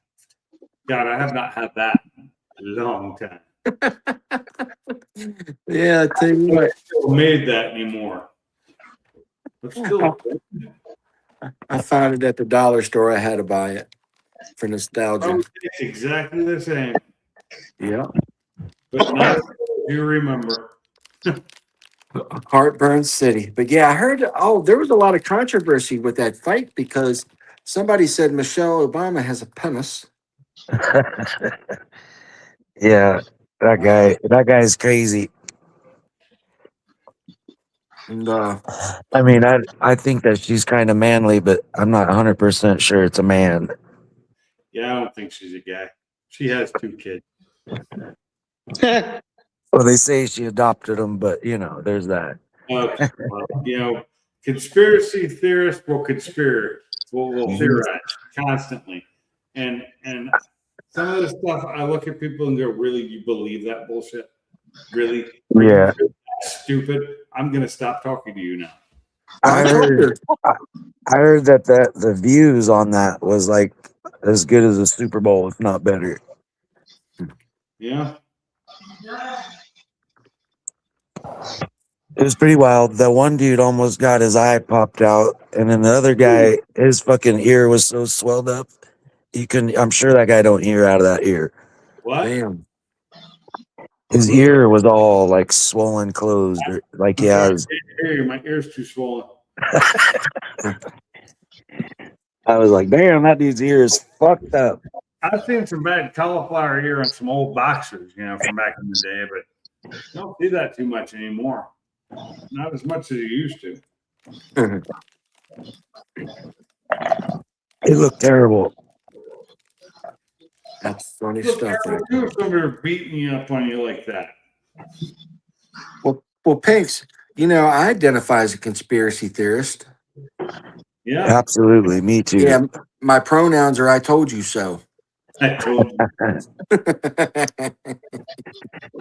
Speaker 1: God, I have not had that in a long time.
Speaker 5: Yeah, I tell you what,
Speaker 1: Still made that anymore. But still,
Speaker 5: I found it at the dollar store. I had to buy it for nostalgia.
Speaker 1: it's exactly the same,
Speaker 5: Yeah.
Speaker 1: but not if you remember.
Speaker 5: Heartburn City. But yeah, I heard, there was a lot of controversy with that fight because somebody said Michelle Obama has a penis.
Speaker 6: Yeah, that guy's crazy.
Speaker 5: And
Speaker 6: I mean, I think that she's kind of manly, but I'm not 100% sure it's a man.
Speaker 1: Yeah, I don't think she's a guy. She has 2 kids.
Speaker 6: Well, they say she adopted them, but there's that.
Speaker 1: Well, conspiracy theorists will will theorize constantly, and some of the stuff I look at people and go, "Really, you believe that bullshit? Really?
Speaker 6: Yeah.
Speaker 1: That's stupid." I'm gonna stop talking to you now.
Speaker 6: I heard that the views on that was like as good as a Super Bowl, if not better.
Speaker 1: Yeah.
Speaker 6: It was pretty wild. That one dude almost got his eye popped out, and then the other guy, his fucking ear was so swelled up. I'm sure that guy don't hear out of that ear.
Speaker 1: What?
Speaker 5: damn.
Speaker 6: His ear was all like swollen closed, or like he has.
Speaker 1: My ear's too swollen.
Speaker 6: I was like, damn, that dude's ear is fucked up.
Speaker 1: I've seen some bad cauliflower ear on some old boxers, from back in the day, but you don't see that too much anymore. Not as much as you used to.
Speaker 6: It looked terrible.
Speaker 5: That's funny
Speaker 1: Look,
Speaker 5: stuff.
Speaker 1: terrible too if somebody were beating you up on you like that.
Speaker 5: Well, Pinks, I identify as a conspiracy theorist.
Speaker 1: Yeah,
Speaker 6: Absolutely. Me too.
Speaker 5: Yeah, my pronouns are I told you so.
Speaker 1: I told you.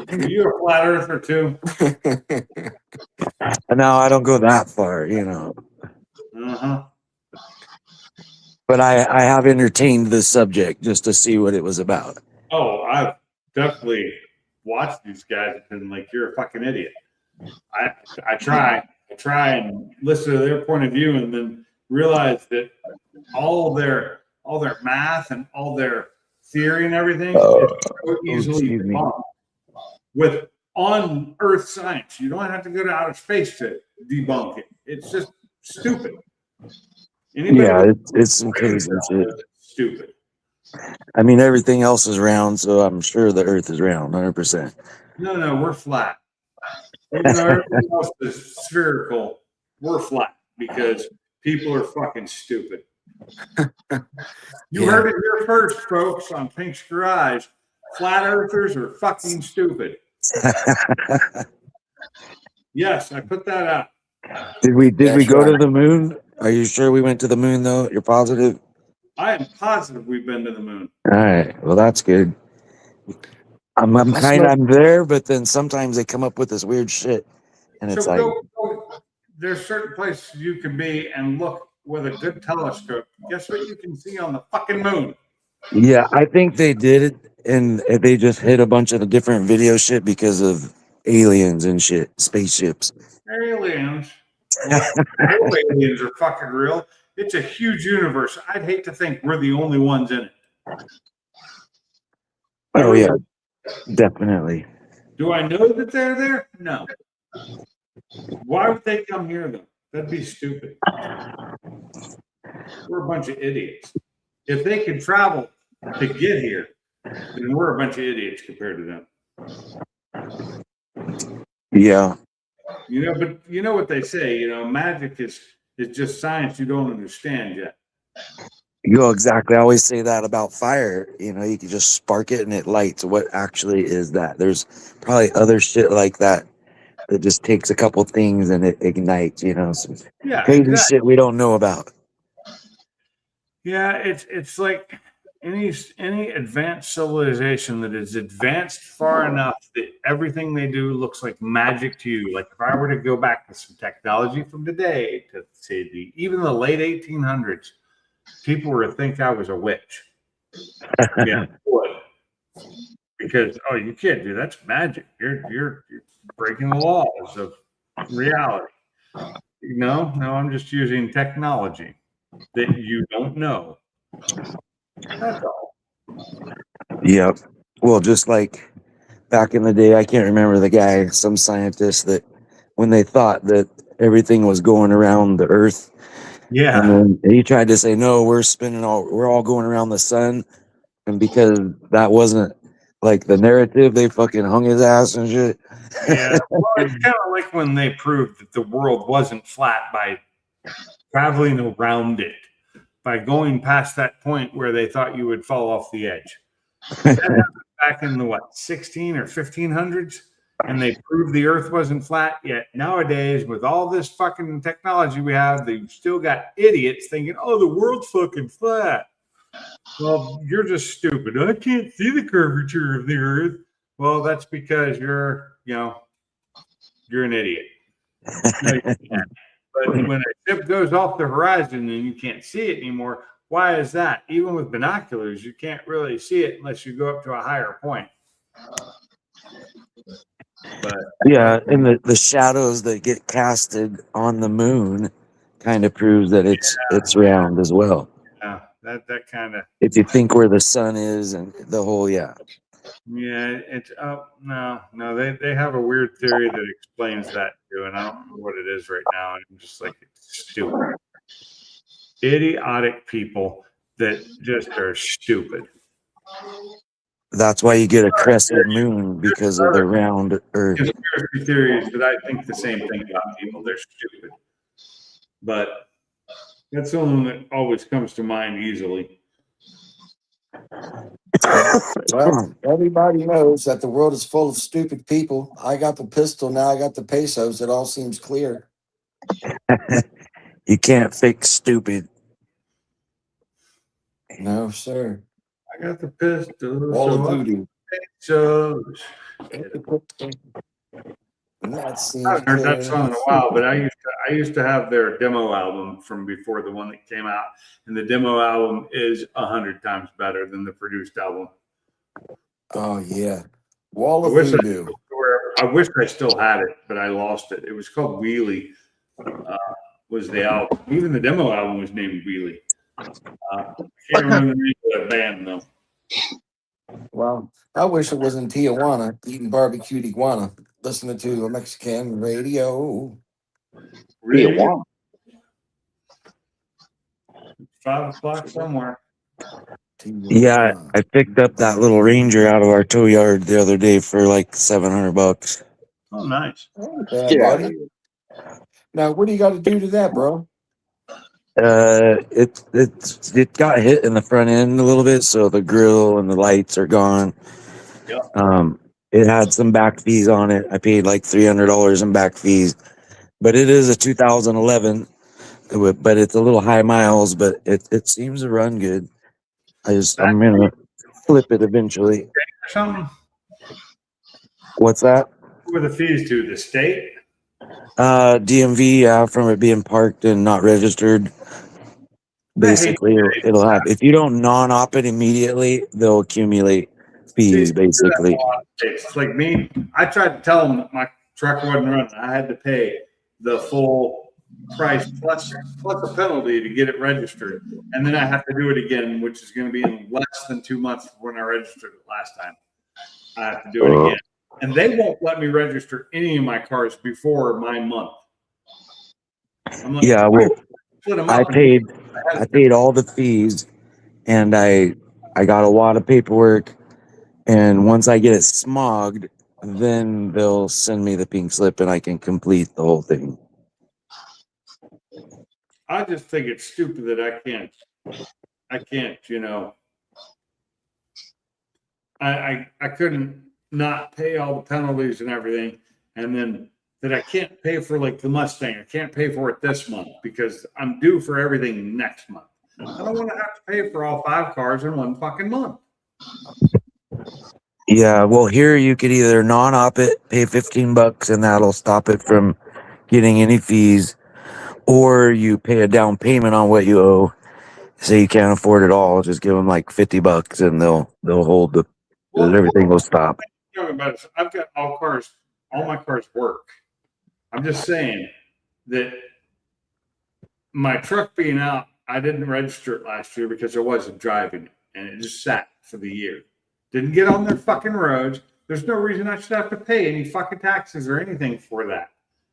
Speaker 1: Are you a flat earther too?
Speaker 6: No, I don't go that far,
Speaker 1: Uh-huh.
Speaker 6: but I have entertained this subject just to see what it was about.
Speaker 1: Oh, I've definitely watched these guys and been like, you're a fucking idiot. I try and listen to their point of view and then realize that all their math and all their theory and everything is so easily
Speaker 6: excuse me.
Speaker 1: debunked with on Earth science. You don't have to go to outer space to debunk it. It's just stupid. Anybody
Speaker 6: Yeah,
Speaker 1: with
Speaker 6: it's some crazy shit.
Speaker 1: stupid.
Speaker 6: I mean, everything else is round, so I'm sure the Earth is round, 100%.
Speaker 1: No, we're flat. Even though everything else is spherical, we're flat because people are fucking stupid. You
Speaker 5: Yeah.
Speaker 1: heard it here first, folks, on Pink's Garage. Flat earthers are fucking stupid. Yes, I put that out.
Speaker 6: Did we
Speaker 5: That's
Speaker 6: go to
Speaker 5: right.
Speaker 6: the moon? Are you sure we went to the moon though? You're positive?
Speaker 1: I am positive we've been to the moon.
Speaker 6: All right. Well, that's good. I'm there, but then sometimes they come up with this weird shit, and it's
Speaker 1: So
Speaker 6: like,
Speaker 1: there's certain places you can be and look with a good telescope. Guess what you can see on the fucking moon?
Speaker 6: yeah, I think they did it, and they just hit a bunch of the different video shit because of aliens and shit, spaceships.
Speaker 1: Aliens. Well, no aliens are fucking real. It's a huge universe. I'd hate to think we're the only ones in it.
Speaker 6: Oh yeah, definitely.
Speaker 1: Do I know that they're there? No. Why would they come here though? That'd be stupid. We're a bunch of idiots. If they can travel to get here, then we're a bunch of idiots compared to them.
Speaker 6: Yeah.
Speaker 1: But you know what they say, magic is just science you don't understand yet.
Speaker 6: You go exactly. I always say that about fire. You can just spark it and it lights. What actually is that? There's probably other shit like that that just takes a couple things and it ignites. Some
Speaker 1: Yeah,
Speaker 6: crazy
Speaker 1: exactly.
Speaker 6: shit we don't know about.
Speaker 1: Yeah, it's like any advanced civilization that is advanced far enough that everything they do looks like magic to you. Like if I were to go back to some technology from today to say even the late 1800s, people would think I was a witch. Yeah, would. Because you can't do that's magic. You're breaking the laws of reality. No, I'm just using technology that you don't know. That's all.
Speaker 6: Yep. Well, just like back in the day, I can't remember the guy, some scientist that when they thought that everything was going around the Earth,
Speaker 1: Yeah.
Speaker 6: and then he tried to say, no, we're all going around the sun. And because that wasn't like the narrative, they fucking hung his ass and shit.
Speaker 1: Yeah. Well, it's kind of like when they proved that the world wasn't flat by traveling around it, by going past that point where they thought you would fall off the edge. That happened back in the 16 or 1500s, and they proved the Earth wasn't flat. Yet nowadays, with all this fucking technology we have, they've still got idiots thinking, "Oh, the world's fucking flat." Well, you're just stupid. I can't see the curvature of the Earth. Well, that's because you're an idiot. No, you can't. But when a ship goes off the horizon and you can't see it anymore, why is that? Even with binoculars, you can't really see it unless you go up to a higher point. But
Speaker 6: yeah, and the shadows that get casted on the moon kind of proves that it's round as well.
Speaker 1: yeah, that kind of
Speaker 6: If you think where the sun is and the whole
Speaker 1: it's no, they have a weird theory that explains that too, and I don't know what it is right now. And I'm just like, it's stupid, idiotic people that just are stupid.
Speaker 6: That's why you get a crescent moon because of the round Earth.
Speaker 1: Conspiracy theories that I think the same thing about people. They're stupid. But that's the one that always comes to mind easily.
Speaker 5: Well, everybody knows that the world is full of stupid people. I got the pistol, now I got the pesos. It all seems clear.
Speaker 6: You can't fix stupid.
Speaker 5: No, sir.
Speaker 1: I got the pistol.
Speaker 5: Wall of
Speaker 1: So I
Speaker 5: voodoo.
Speaker 1: so
Speaker 5: And that
Speaker 1: I
Speaker 5: seems
Speaker 1: haven't heard that
Speaker 5: clear.
Speaker 1: song in a while, but I used to have their demo album from before the one that came out, and the demo album is 100 times better than the produced album.
Speaker 5: Oh yeah. Wall
Speaker 1: I
Speaker 5: of
Speaker 1: wish
Speaker 5: voodoo.
Speaker 1: I wished I still had it, but I lost it. It was called Wheelie. Was the album? Even the demo album was named Wheelie. I can't remember the name of that band though.
Speaker 5: Well, I wish it was in Tijuana eating barbecued iguana, listening to a Mexican radio.
Speaker 1: Really?
Speaker 3: Wow.
Speaker 1: 5 o'clock somewhere.
Speaker 6: Yeah, I picked up that little Ranger out of our tow yard the other day for like $700.
Speaker 1: Oh, nice.
Speaker 5: Yeah,
Speaker 3: Get out of
Speaker 5: buddy.
Speaker 3: here.
Speaker 5: Now, what do you got to do to that, bro?
Speaker 6: It got hit in the front end a little bit, so the grill and the lights are gone.
Speaker 1: Yep.
Speaker 6: It had some back fees on it. I paid like $300 in back fees, but it is a 2011. But it's a little high miles, but it seems to run good. I'm gonna flip it eventually.
Speaker 1: Or something.
Speaker 6: What's that?
Speaker 1: Who were the fees to? The state?
Speaker 6: DMV, yeah, from it being parked and not registered. Basically, it'll have, if you don't non-op it immediately, they'll accumulate fees, basically.
Speaker 1: It's like me. I tried to tell them that my truck wasn't running. I had to pay the full price plus a penalty to get it registered, and then I have to do it again, which is going to be in less than 2 months from when I registered it last time. I have to do it again, and they won't let me register any of my cars before my month. I'm like,
Speaker 6: Yeah, well,
Speaker 1: split them
Speaker 6: I
Speaker 1: up.
Speaker 6: paid all the fees, and I got a lot of paperwork, and once I get it smogged, then they'll send me the pink slip and I can complete the whole thing.
Speaker 1: I just think it's stupid that I can't, you know, I couldn't not pay all the penalties and everything, and then that I can't pay for like the Mustang. I can't pay for it this month because I'm due for everything next month. I don't want to have to pay for all 5 cars in one fucking month.
Speaker 6: Yeah, well, here you could either non-op it, pay $15, and that'll stop it from getting any fees, or you pay a down payment on what you owe. Say you can't afford it all, just give them like $50, and they'll hold everything will stop.
Speaker 1: Talking about it, I've got all my cars work. I'm just saying that my truck being out, I didn't register it last year because I wasn't driving it, and it just sat for the year. Didn't get on their fucking roads. There's no reason I should have to pay any fucking taxes or anything for that.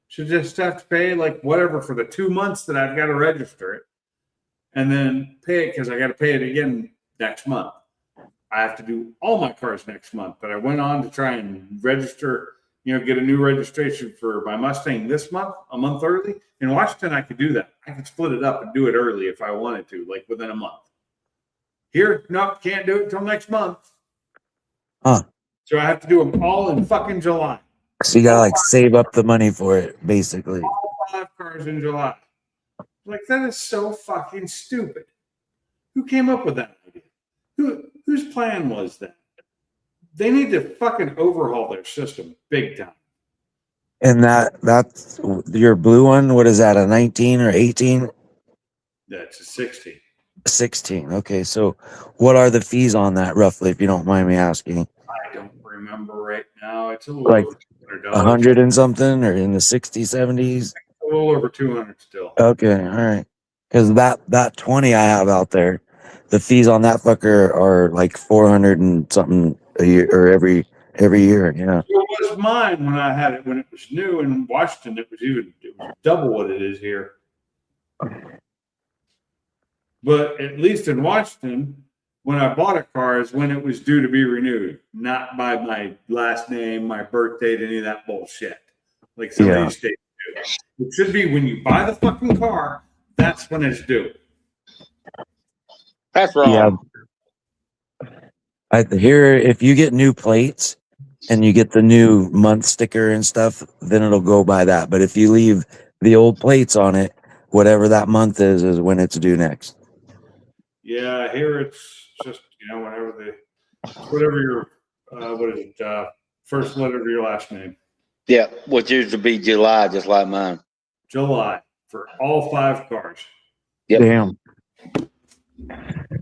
Speaker 1: Should just have to pay like whatever for the 2 months that I've got to register it, and then pay it because I got to pay it again next month. I have to do all my cars next month, but I went on to try and register, get a new registration for my Mustang this month, a month early. In Washington, I could do that. I could split it up and do it early if I wanted to, like within a month. Here, nope, can't do it till next month.
Speaker 6: Huh.
Speaker 1: So I have to do them all in fucking July.
Speaker 6: So you gotta like save up the money for it, basically.
Speaker 1: All 5 cars in July. Like, that is so fucking stupid. Who came up with that idea? Whose plan was that? They need to fucking overhaul their system big time.
Speaker 6: And that's your blue one. What is that, a 19 or 18?
Speaker 1: That's a 16.
Speaker 6: 16. Okay, so what are the fees on that roughly, if you don't mind me asking?
Speaker 1: I don't remember right now. It's a little
Speaker 6: Like
Speaker 1: over $200.
Speaker 6: 100 and something, or in the 60s, 70s?
Speaker 1: A little over 200 still.
Speaker 6: Okay, all right. Because that 20 I have out there, the fees on that fucker are like 400 and something a year, or every year. Yeah.
Speaker 1: It was mine when I had it when it was new in Washington. It was double what it is here. But at least in Washington, when I bought a car is when it was due to be renewed, not by my last name, my birth date, any of that bullshit. Like some of these states do. It should be when you buy the fucking car, that's when it's due.
Speaker 3: That's wrong.
Speaker 6: Yeah. I hear if you get new plates and you get the new month sticker and stuff, then it'll go by that. But if you leave the old plates on it, whatever that month is when it's due next.
Speaker 1: Yeah, here it's just, whatever your, first letter of your last name.
Speaker 3: Yeah, which used to be July, just like mine.
Speaker 1: July for all 5 cars.
Speaker 3: Yep.
Speaker 6: Damn.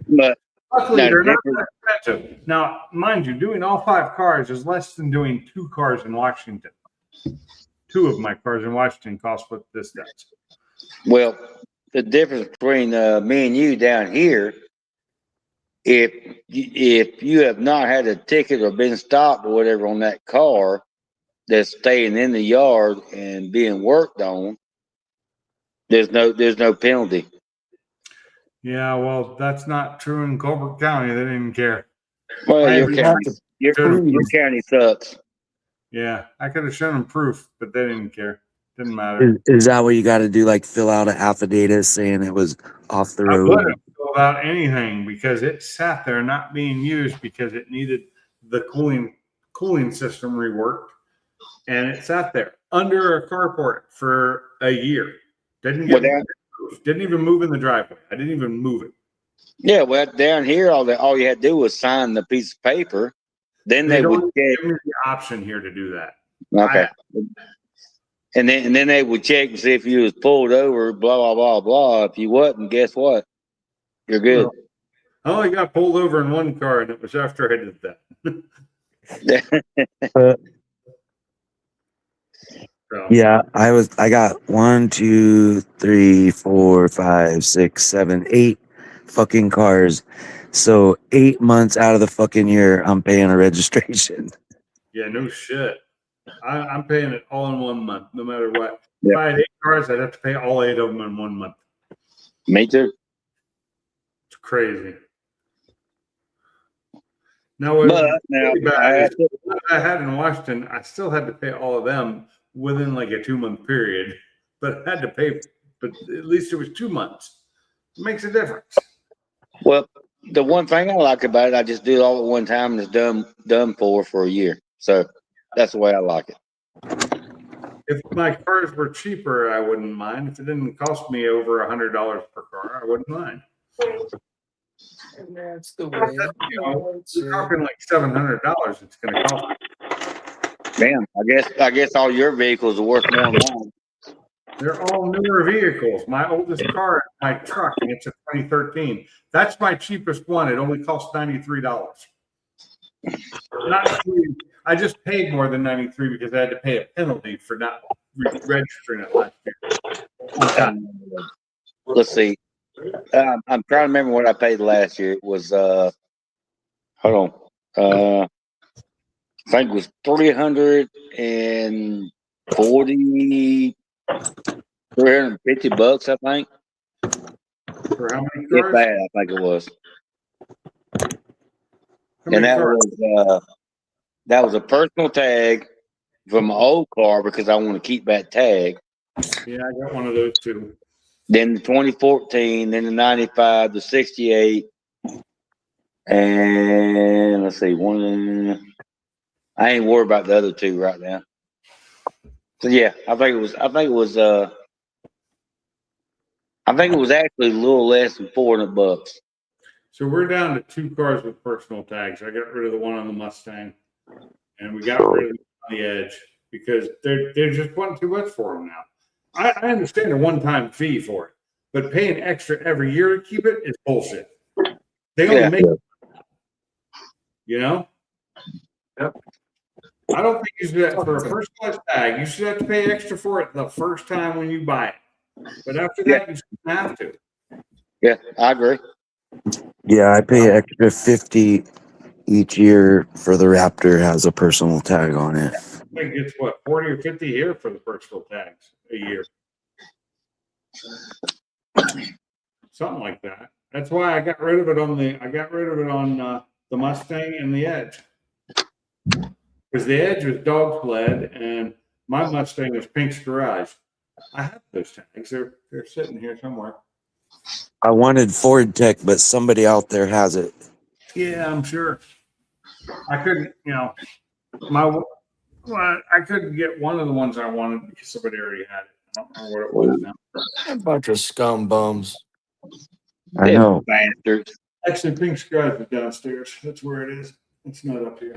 Speaker 3: But
Speaker 1: Luckily,
Speaker 3: No,
Speaker 1: they're not
Speaker 3: different.
Speaker 1: that expensive. Now, mind you, doing all 5 cars is less than doing 2 cars in Washington. 2 of my cars in Washington cost what this does.
Speaker 3: well, the difference between me and you down here, if you have not had a ticket or been stopped or whatever on that car that's staying in the yard and being worked on, there's no penalty.
Speaker 1: Yeah, well, that's not true in Colbert County. They didn't care.
Speaker 3: Well,
Speaker 1: I
Speaker 3: your
Speaker 1: have
Speaker 3: county,
Speaker 1: to
Speaker 3: your county sucks.
Speaker 1: Yeah, I could have shown them proof, but they didn't care. Didn't matter.
Speaker 6: Is that what you got to do? Like fill out an affidavit saying it was off the
Speaker 1: I
Speaker 6: road?
Speaker 1: wouldn't fill out anything because it sat there not being used because it needed the cooling system reworked, and it sat there under a carport for a year. Didn't even move in the driveway. I didn't even move it.
Speaker 3: Yeah, well, down here, all you had to do was sign the piece of paper. Then they would
Speaker 1: don't
Speaker 3: check.
Speaker 1: give me the option here to do that.
Speaker 3: Okay. And then they would check and see if you was pulled over, blah blah blah blah. If you wasn't, guess what? You're good.
Speaker 1: I only got pulled over in one car, and it was after I did that. So,
Speaker 6: Yeah, I got 1, 2, 3, 4, 5, 6, 7, 8 fucking cars. So 8 months out of the fucking year, I'm paying a registration.
Speaker 1: yeah, no shit. I'm paying it all in 1 month, no matter what.
Speaker 3: Yep.
Speaker 1: If I had 8 cars, I'd have to pay all 8 of them in 1 month.
Speaker 3: Me too.
Speaker 1: It's crazy. Now,
Speaker 3: But now
Speaker 1: what I had in Washington, I still had to pay all of them within like a 2-month period, but I had to pay. But at least it was 2 months. It makes a difference.
Speaker 3: well, the one thing I like about it, I just do it all at one time and it's done for a year. So that's the way I like it.
Speaker 1: If my cars were cheaper, I wouldn't mind. If it didn't cost me over $100 per car, I wouldn't mind.
Speaker 5: And that's the way.
Speaker 1: You're talking like $700. It's going to cost me.
Speaker 3: Damn, I guess all your vehicles are worth more than mine.
Speaker 1: They're all newer vehicles. My oldest car, my truck, and it's a 2013. That's my cheapest one. It only costs $93. Not including, I just paid more than $93 because I had to pay a penalty for not registering it last year.
Speaker 3: Let's see. I'm trying to remember what I paid last year. It was hold on. I think it was $350, $350, I think.
Speaker 1: For how many
Speaker 3: If
Speaker 1: cars?
Speaker 3: bad, I think it was.
Speaker 1: How
Speaker 3: And
Speaker 1: many
Speaker 3: that
Speaker 1: cars?
Speaker 3: was a personal tag from my old car because I want to keep that tag.
Speaker 1: Yeah, I got one of those too.
Speaker 3: Then the 2014, then the 95, the 68, and let's see, I ain't worried about the other 2 right now. So yeah, I think it was actually a little less than $400.
Speaker 1: So we're down to 2 cars with personal tags. I got rid of the one on the Mustang, and we got rid of the Edge because they're just one too much for them now. I understand a one-time fee for it, but paying extra every year to keep it is bullshit. They only make it, Yep. I don't think you should for a first class tag. You should have to pay extra for it the first time when you buy it, but after that, you shouldn't have to.
Speaker 3: Yeah, I agree.
Speaker 6: Yeah, I pay extra 50 each year for the Raptor has a personal tag on it.
Speaker 1: I think it's what 40 or 50 here for the personal tags a year, something like that. That's why I got rid of it on the Mustang and the Edge. Because the Edge was dog sled and my Mustang was Pink's Garage. I have those tags. They're sitting here somewhere.
Speaker 6: I wanted Ford Tech, but somebody out there has it.
Speaker 1: Yeah, I'm sure. I couldn't, I couldn't get one of the ones I wanted because somebody already had it. I don't remember what it was now.
Speaker 5: A bunch of scum bums.
Speaker 6: I know.
Speaker 3: Bastards.
Speaker 1: Actually, Pink's Garage is downstairs. That's where it is. It's not up here.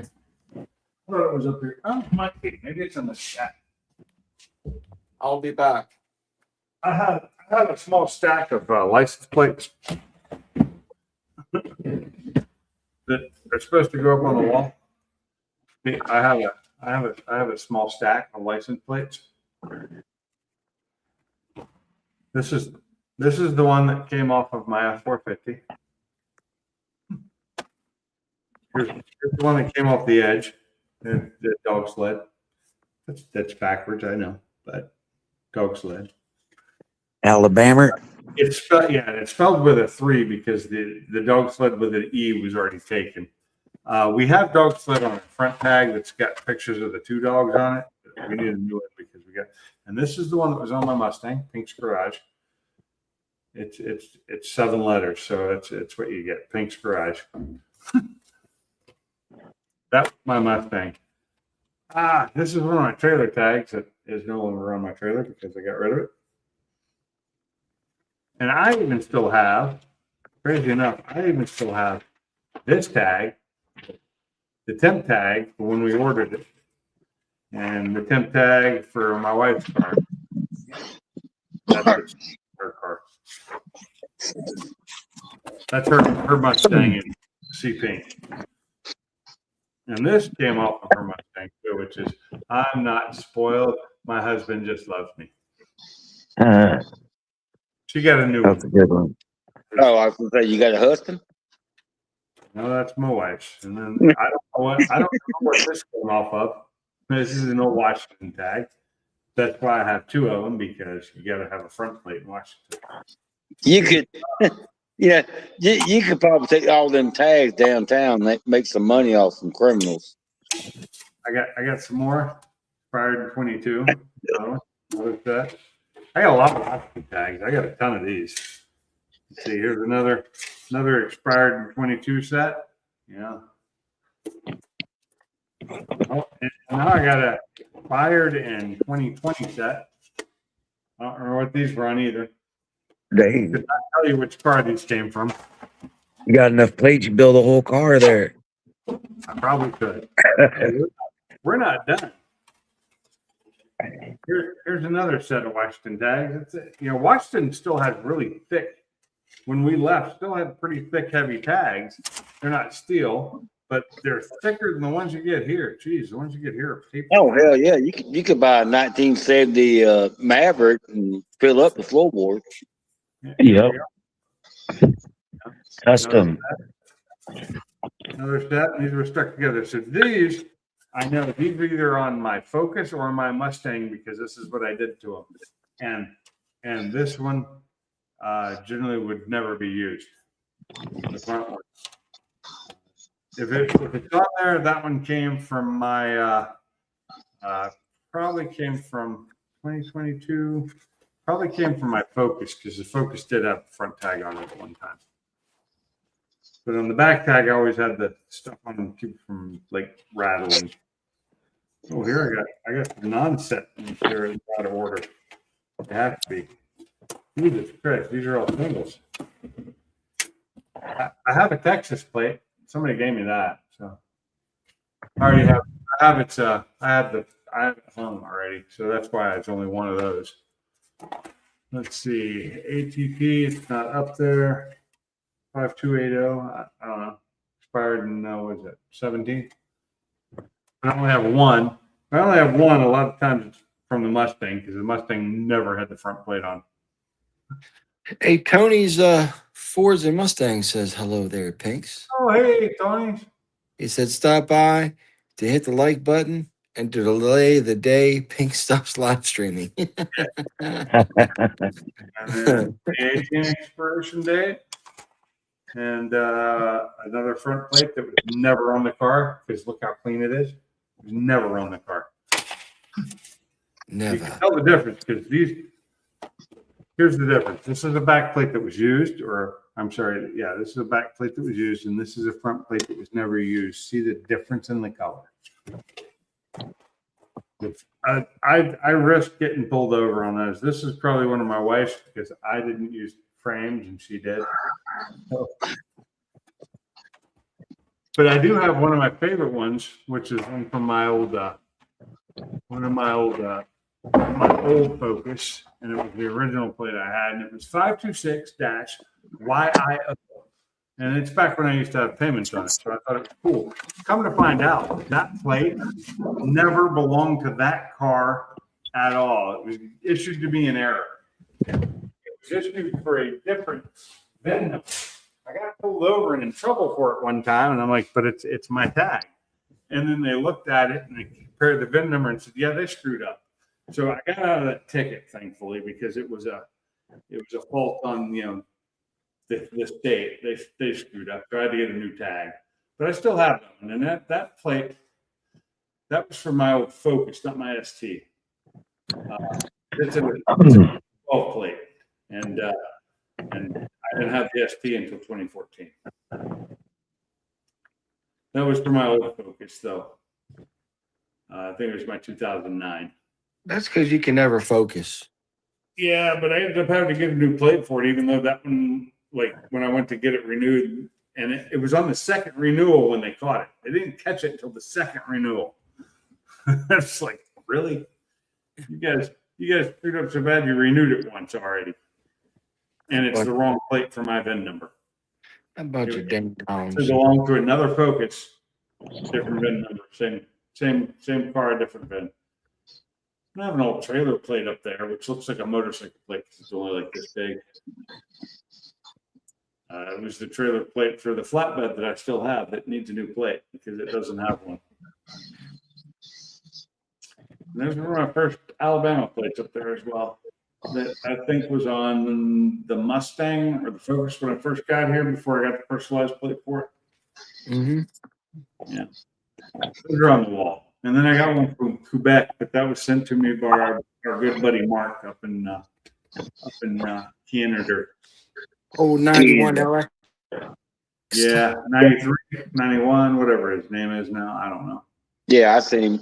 Speaker 1: I thought it was up here. Oh, it might be. Maybe it's in the stack.
Speaker 5: I'll be back.
Speaker 1: I have a small stack of license plates that are supposed to go up on the wall. I have a small stack of license plates. This is the one that came off of my F-450. Here's the one that came off the Edge, the dog sled. That's backwards, I know, but dog sled.
Speaker 6: Alabama.
Speaker 1: It's spelled with a 3 because the dog sled with an E was already taken. We have dog sled on a front tag that's got pictures of the 2 dogs on it. We need a new one because and this is the one that was on my Mustang, Pink's Garage. It's 7 letters, so it's what you get, Pink's Garage. That's my Mustang. This is one of my trailer tags that is no longer on my trailer because I got rid of it. And I even still have, crazy enough, this tag, the temp tag for when we ordered it, and the temp tag for my wife's car. That's her car. That's her Mustang in sea pink. And this came off of her Mustang too, which is, I'm not spoiled. My husband just loves me. She got a new
Speaker 6: That's a
Speaker 1: one.
Speaker 6: good one.
Speaker 3: Oh, I was gonna say, you got a husband?
Speaker 1: No, that's my wife's. And then I don't know what this came off of. This is an old Washington tag. That's why I have 2 of them, because you got to have a front plate in Washington.
Speaker 3: You could, yeah, you could probably take all them tags downtown and make some money off some criminals.
Speaker 1: I got some more. Expired in 22. What is that? I got a lot of Washington tags. I got a ton of these. Let's see, here's another expired in 22 set. Yeah. Oh, and now I got a expired in 2020 set. I don't remember what these were on either.
Speaker 6: Dang.
Speaker 1: I'll tell you which car these came from.
Speaker 6: You got enough plates, you build a whole car there.
Speaker 1: I probably could. We're not done. Here's another set of Washington tags. Washington still has really thick. When we left, still had pretty thick, heavy tags. They're not steel, but they're thicker than the ones you get here. Jeez, the ones you get here are paper.
Speaker 3: Oh hell yeah! You could buy a 1970 Maverick and fill up the floorboard.
Speaker 6: Yep. Custom.
Speaker 1: Another set. These were stuck together. So these, I know these are either on my Focus or my Mustang because this is what I did to them. And this one generally would never be used. The front one. If it's on there, that one came from my probably came from 2022. Probably came from my Focus because the Focus did have the front tag on it at one time. But on the back tag, I always had the stuff on them to keep from like rattling. Oh, here I got the non-set here out of order. They have to be. Jesus Christ, these are all singles. I have a Texas plate. Somebody gave me that, so I already have. I have it hung already, so that's why it's only one of those. Let's see, ATP. It's not up there. 5280. I don't know. Expired in what is it? 17. I only have one. I only have one. A lot of times it's from the Mustang because the Mustang never had the front plate on.
Speaker 5: Hey, Tony's Forza Mustang says hello there, Pinks.
Speaker 1: Oh, hey, Tony.
Speaker 5: He said stop by to hit the like button and to delay the day Pink stops live streaming.
Speaker 1: And then the 18 expiration date. and another front plate that was never on the car, because look how clean it is. It was never on the car. You
Speaker 5: Never.
Speaker 1: can tell the difference because here's the difference. This is a back plate that was used, or I'm sorry, yeah, this is a back plate that was used, and this is a front plate that was never used. See the difference in the color? I risked getting pulled over on those. This is probably one of my wife's because I didn't use frames and she did. So, but I do have one of my favorite ones, which is one from my old Focus, and it was the original plate I had, and it was 526-YIO. And it's back when I used to have payments on it, so I thought it was cool. Come to find out, that plate never belonged to that car at all. It was issued to me in error. It was issued for a different VIN number. I got pulled over and in trouble for it one time, and I'm like, but it's my tag. And then they looked at it and they compared the VIN number and said, yeah, they screwed up. So I got out of that ticket, thankfully, because it was a fault on, the state. They screwed up. So I had to get a new tag, but I still have one. And that plate, that was for my old Focus, not my ST. It's a 12 plate, and I didn't have the ST until 2014. That was for my old Focus, though. I think it was my 2009.
Speaker 5: That's because you can never focus.
Speaker 1: Yeah, but I ended up having to get a new plate for it, even though that one, like when I went to get it renewed, and it was on the second renewal when they caught it. They didn't catch it until the second renewal. It's like, really? You guys screwed up so bad you renewed it once already. And it's the wrong plate for my VIN number.
Speaker 5: A bunch of ding dongs.
Speaker 1: It belonged to another Focus, different VIN number, same car, different VIN. I have an old trailer plate up there, which looks like a motorcycle plate because it's only like this big. It was the trailer plate for the flatbed that I still have that needs a new plate because it doesn't have one. And there's one of my first Alabama plates up there as well that I think was on the Mustang or the Focus when I first got here before I got the personalized plate for it.
Speaker 5: Mm-hmm.
Speaker 1: Yeah. Those are on the wall. And then I got one from Quebec, but that was sent to me by our good buddy Mark up in Canada.
Speaker 5: Oh, 91 LX.
Speaker 1: Yeah, 93, 91, whatever his name is now. I don't know.
Speaker 3: Yeah, I seen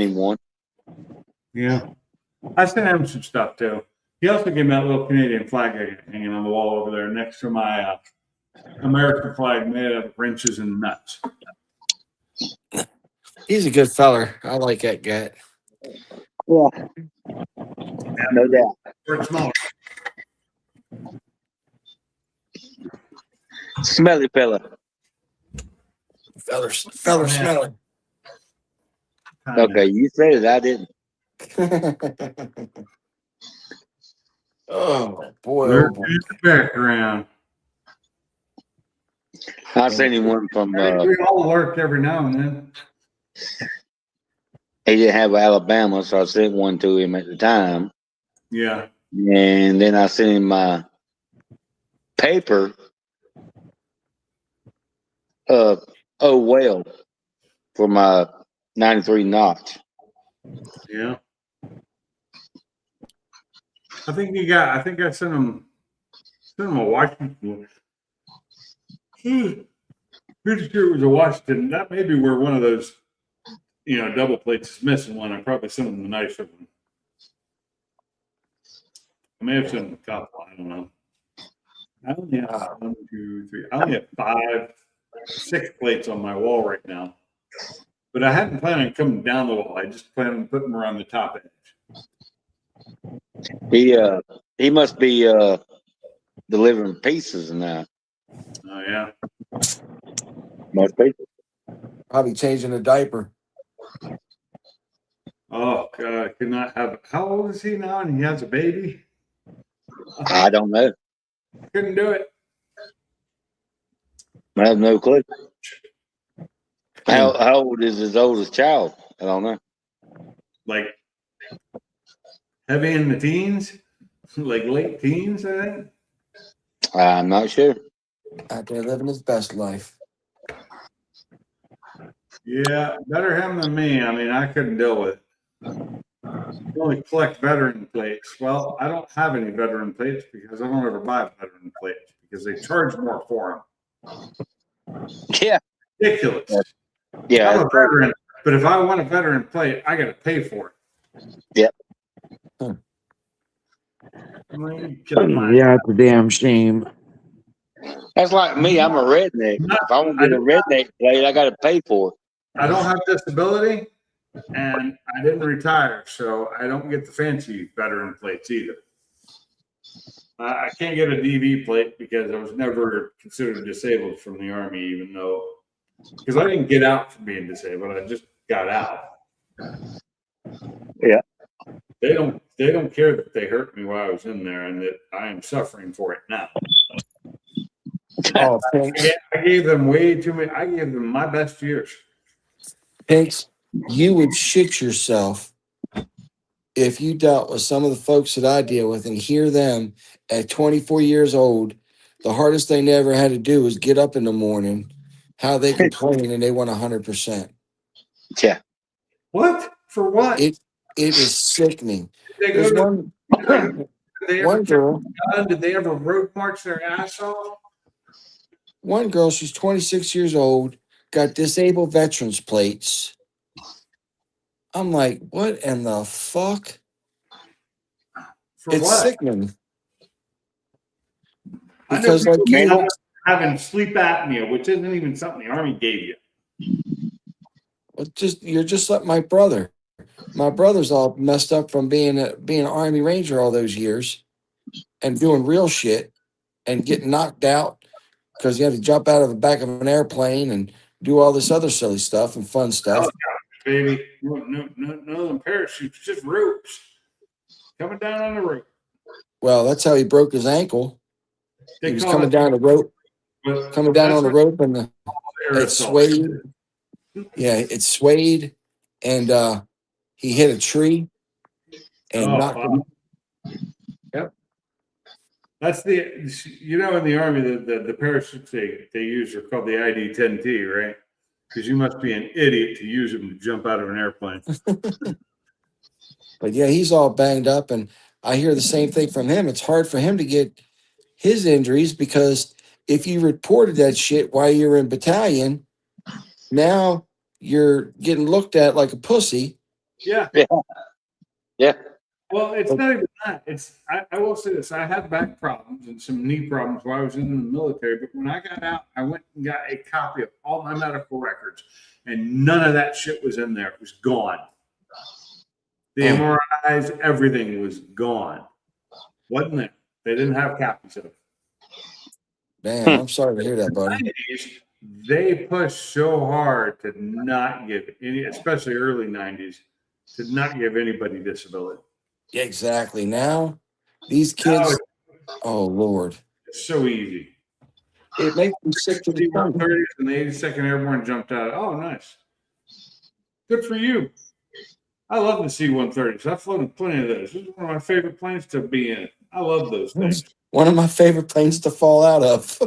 Speaker 3: him one.
Speaker 1: Yeah. I sent him some stuff too. He also gave me that little Canadian flag hanging on the wall over there next to my American flag made out of wrenches and nuts.
Speaker 5: He's a good feller. I like that guy.
Speaker 3: Yeah, no doubt.
Speaker 1: Or smaller.
Speaker 3: Smelly fella.
Speaker 5: Feller
Speaker 1: Yeah.
Speaker 5: smelling.
Speaker 3: Okay, you said it. I didn't.
Speaker 5: Oh boy,
Speaker 1: We're
Speaker 5: oh boy.
Speaker 1: in the background.
Speaker 3: I seen him one from.
Speaker 1: We all work every now and then.
Speaker 3: He didn't have Alabama, so I sent one to him at the time.
Speaker 1: Yeah.
Speaker 3: And then I sent him my paper. Oh well, for my 93 notch.
Speaker 1: Yeah. I think I sent him a Washington. Pretty sure it was a Washington. That may be where one of those, double plates is missing one. I probably sent him the nicer one. I may have sent him a couple. I don't know. I only have 1, 2, 3. I only have 6 plates on my wall right now. But I hadn't planned on coming down the wall. I just planned on putting them around the top edge.
Speaker 3: He must be delivering pieces now.
Speaker 1: Oh yeah.
Speaker 3: Most people.
Speaker 5: Probably changing a diaper.
Speaker 1: Oh God, I could not have. How old is he now? And he has a baby.
Speaker 3: I don't know.
Speaker 1: Couldn't do it.
Speaker 3: I have no clue. How old is his oldest child? I don't know.
Speaker 1: Like heavy in the teens, like late teens, I think.
Speaker 3: I'm not sure.
Speaker 5: Out there living his best life.
Speaker 1: Yeah, better him than me. I mean, I couldn't deal with it. You only collect veteran plates. Well, I don't have any veteran plates because I don't ever buy veteran plates because they charge more for them.
Speaker 3: Yeah.
Speaker 1: Ridiculous.
Speaker 3: Yeah.
Speaker 1: I'm a veteran, but if I want a veteran plate, I got to pay for it.
Speaker 3: Yep.
Speaker 1: I mean, get my-
Speaker 6: Yeah, it's a damn shame.
Speaker 3: That's like me. I'm a redneck. If I want to get a redneck plate, I got to pay for it.
Speaker 1: I don't have disability and I didn't retire, so I don't get the fancy veteran plates either. I can't get a DV plate because I was never considered disabled from the Army, even though, because I didn't get out from being disabled, I just got out.
Speaker 3: Yeah.
Speaker 1: They don't care that they hurt me while I was in there and that I am suffering for it now.
Speaker 5: Oh, Pinks.
Speaker 1: I gave them way too many. I gave them my best years.
Speaker 5: Pinks, you would shit yourself if you dealt with some of the folks that I deal with and hear them at 24 years old. The hardest thing they ever had to do was get up in the morning, how they complain and they want 100%.
Speaker 3: Yeah.
Speaker 1: What? For what?
Speaker 5: It is sickening.
Speaker 1: Did they
Speaker 5: There's
Speaker 1: go to,
Speaker 5: one girl.
Speaker 1: did they ever road march their ass off?
Speaker 5: One girl, she's 26 years old, got disabled veterans plates. I'm like, what in the fuck?
Speaker 1: For
Speaker 5: It's
Speaker 1: what?
Speaker 5: sickening.
Speaker 1: I know
Speaker 5: Because like
Speaker 1: people
Speaker 5: you,
Speaker 1: having sleep apnea, which isn't even something the Army gave you.
Speaker 5: you're just like my brother. My brother's all messed up from being an Army Ranger all those years and doing real shit and getting knocked out because he had to jump out of the back of an airplane and do all this other silly stuff and fun stuff.
Speaker 1: Baby, no, none of them parachutes, just ropes. Coming down on the rope.
Speaker 5: Well, that's how he broke his ankle.
Speaker 1: They
Speaker 5: He was
Speaker 1: call
Speaker 5: coming
Speaker 1: it-
Speaker 5: down the rope,
Speaker 1: but
Speaker 5: coming down
Speaker 1: that's
Speaker 5: on the
Speaker 1: what
Speaker 5: rope, and it
Speaker 1: aerosol.
Speaker 5: swayed. Yeah, it swayed, and he hit a tree and
Speaker 1: Oh,
Speaker 5: knocked him.
Speaker 1: wow. Yep. That's in the Army, the parachutes they use are called the ID-10T, right? Because you must be an idiot to use them to jump out of an airplane.
Speaker 5: But yeah, he's all banged up, and I hear the same thing from him. It's hard for him to get his injuries because if you reported that shit while you were in battalion, now you're getting looked at like a pussy.
Speaker 1: Yeah.
Speaker 3: Yeah. Yeah.
Speaker 1: Well, it's not even that. I will say this. I had back problems and some knee problems while I was in the military, but when I got out, I went and got a copy of all my medical records, and none of that shit was in there. It was gone. The MRIs, everything was gone. Wasn't there? They didn't have copies of it.
Speaker 5: Damn, I'm sorry to hear that, buddy.
Speaker 1: They pushed so hard to not give any, especially early 90s, to not give anybody disability.
Speaker 5: Yeah, exactly. Now, these kids, oh Lord,
Speaker 1: It's so easy.
Speaker 5: it makes me sick to the stomach.
Speaker 1: C-130s and the 82nd Airborne jumped out. Oh, nice. Good for you. I love the C-130s. I've flown plenty of those. This is one of my favorite planes to be in. I love those things.
Speaker 5: One of my favorite planes to fall out of.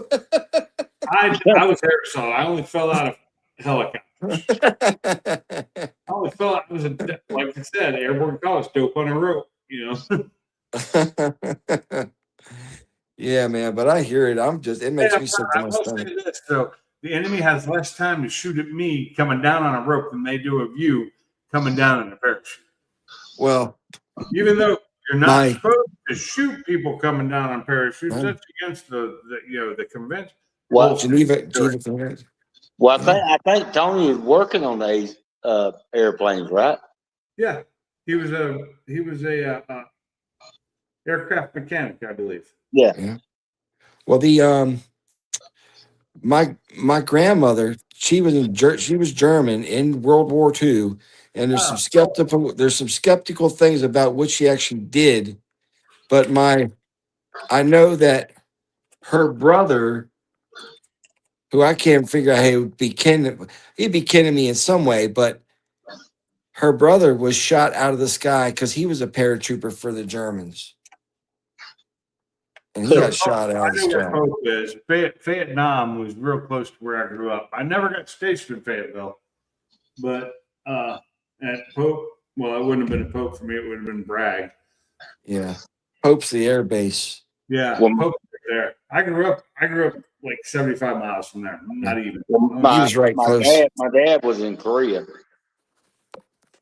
Speaker 1: I was aerosol. I only fell out of helicopters. I only fell out. It was like I said, airborne college, dope on a rope.
Speaker 5: Yeah, man, but I hear it. It makes me sick to
Speaker 1: I
Speaker 5: my
Speaker 1: will say
Speaker 5: stomach.
Speaker 1: this, though. The enemy has less time to shoot at me coming down on a rope than they do of you coming down in a parachute.
Speaker 5: Well,
Speaker 1: Even though you're not
Speaker 5: My-
Speaker 1: supposed to shoot people coming down on parachutes,
Speaker 5: Right.
Speaker 1: that's against the convention.
Speaker 3: Well,
Speaker 5: Geneva Convention.
Speaker 3: well, I think Tony is working on these airplanes, right?
Speaker 1: Yeah, he was a aircraft mechanic, I believe.
Speaker 3: Yeah.
Speaker 5: Well, my grandmother, she was German in World War II, and there's some skeptical things about what she actually did, but I know that her brother, who I can't figure out, he'd be kidding me in some way, but her brother was shot out of the sky because he was a paratrooper for the Germans. and he got shot
Speaker 1: I
Speaker 5: out of the
Speaker 1: know where
Speaker 5: sky.
Speaker 1: Pope is. Vietnam was real close to where I grew up. I never got stationed in Fayetteville, but at Pope, well, it wouldn't have been a Pope for me. It would have been Bragg.
Speaker 5: Yeah, Pope's the air base.
Speaker 1: Yeah,
Speaker 3: Well,
Speaker 1: Pope was there. I grew up like 75 miles from there. Not even.
Speaker 5: He was right close.
Speaker 3: My dad was in Korea.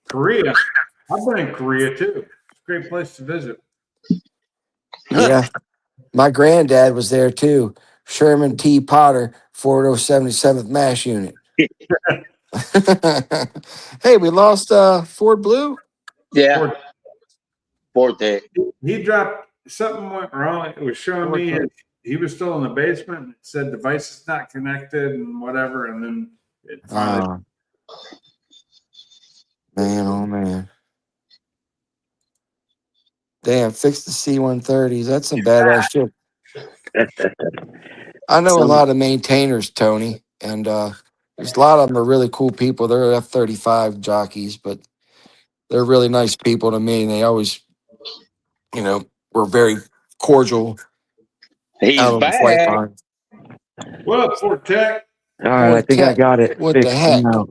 Speaker 1: Korea. I've been in Korea too. It's a great place to visit.
Speaker 5: Yeah, my granddad was there too. Sherman T. Potter, 4077th Mass Unit. Hey, we lost Ford Blue.
Speaker 3: Yeah, Fortec.
Speaker 1: He dropped something went wrong. It was showing me he was still in the basement. It said device is not connected and whatever, and then it finally.
Speaker 5: Man, oh man. Damn, fix the C-130s. That's some badass shit. I know a lot of maintainers, Tony, and there's a lot of them are really cool people. They're F-35 jockeys, but they're really nice people to me, and they always, were very cordial
Speaker 3: He's
Speaker 5: out on the flight
Speaker 3: back.
Speaker 5: line.
Speaker 1: What up, Fort Tech?
Speaker 6: All right, I think I got it
Speaker 5: What the
Speaker 6: fixed
Speaker 5: heck?
Speaker 6: now.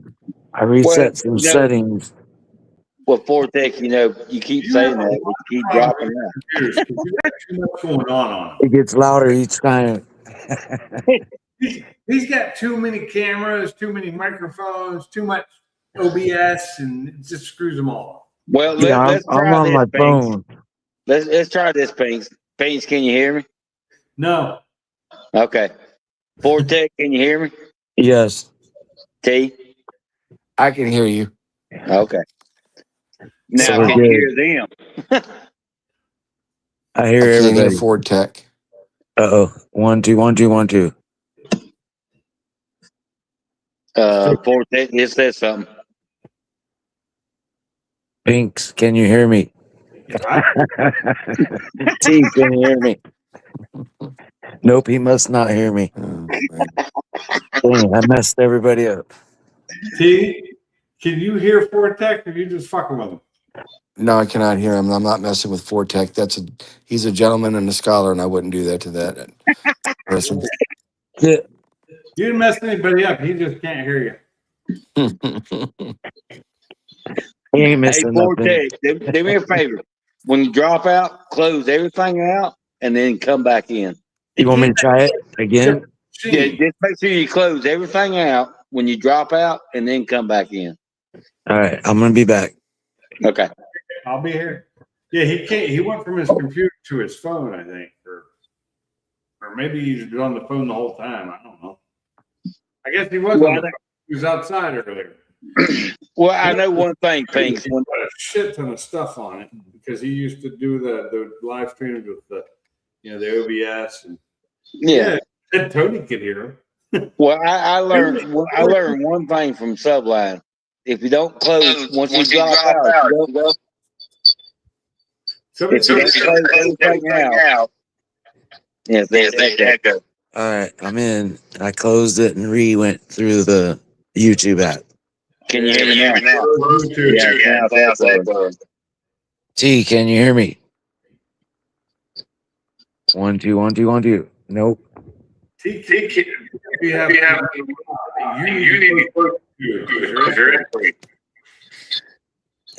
Speaker 6: I reset some
Speaker 3: you know-
Speaker 6: settings.
Speaker 3: Well, Fortec, you keep saying that, but you keep dropping out.
Speaker 1: Computers, 'cause you got too much going on.
Speaker 6: It gets louder each time.
Speaker 1: He's got too many cameras, too many microphones, too much OBS, and it just screws them all.
Speaker 3: Well,
Speaker 6: Yeah,
Speaker 3: let's
Speaker 6: I'm
Speaker 3: try
Speaker 6: on
Speaker 3: this,
Speaker 6: my
Speaker 3: Pinks.
Speaker 6: phone.
Speaker 3: Let's try this, Pinks. Pinks, can you hear me?
Speaker 1: No,
Speaker 3: Okay. Fortec, can you hear me?
Speaker 6: Yes.
Speaker 3: T?
Speaker 5: I can hear you.
Speaker 3: Okay. Now,
Speaker 6: So we're
Speaker 3: can you
Speaker 6: good.
Speaker 3: hear them?
Speaker 6: I hear
Speaker 5: I can't hear
Speaker 6: everybody.
Speaker 5: Ford Tech.
Speaker 6: Uh-oh. 1, 2, 1, 2, 1, 2.
Speaker 3: Fortec, it says something.
Speaker 6: Pinks, can you hear me?
Speaker 1: I,
Speaker 6: T, can you hear me? Nope, he must not hear me.
Speaker 5: Oh, man.
Speaker 6: Dang, I messed everybody up.
Speaker 1: T, can you hear Fort Tech, or you just fucking with him?
Speaker 5: No, I cannot hear him. I'm not messing with Ford Tech. He's a gentleman and a scholar, and I wouldn't do that to that person.
Speaker 6: Yeah.
Speaker 1: You didn't mess anybody up. He just can't hear you.
Speaker 6: He ain't
Speaker 3: Hey,
Speaker 6: missing nothing.
Speaker 3: Fortec, do me a favor. When you drop out, close everything out and then come back in.
Speaker 6: You want me to try it again?
Speaker 3: Yeah, just make sure you close everything out when you drop out and then come back in.
Speaker 6: All right, I'm going to be back.
Speaker 3: Okay.
Speaker 1: I'll be here. Yeah, he can't. He went from his computer to his phone, I think, or maybe he's been on the phone the whole time. I don't know. I guess he was. He was outside earlier.
Speaker 3: Well, I know one thing, Pinks.
Speaker 1: He put a shit ton of stuff on it because he used to do the live streams with the OBS and
Speaker 3: Yeah.
Speaker 1: and Tony could hear him.
Speaker 3: Well, I learned one thing from Subline. If you don't close once you drop out, if you don't close everything out, yeah, there's echo.
Speaker 6: All right, I'm in. I closed it and went through the YouTube app.
Speaker 3: Can you hear me now? Yeah, now it's echo.
Speaker 6: T, can you hear me? 1, 2, 1, 2, 1, 2. Nope.
Speaker 1: You need to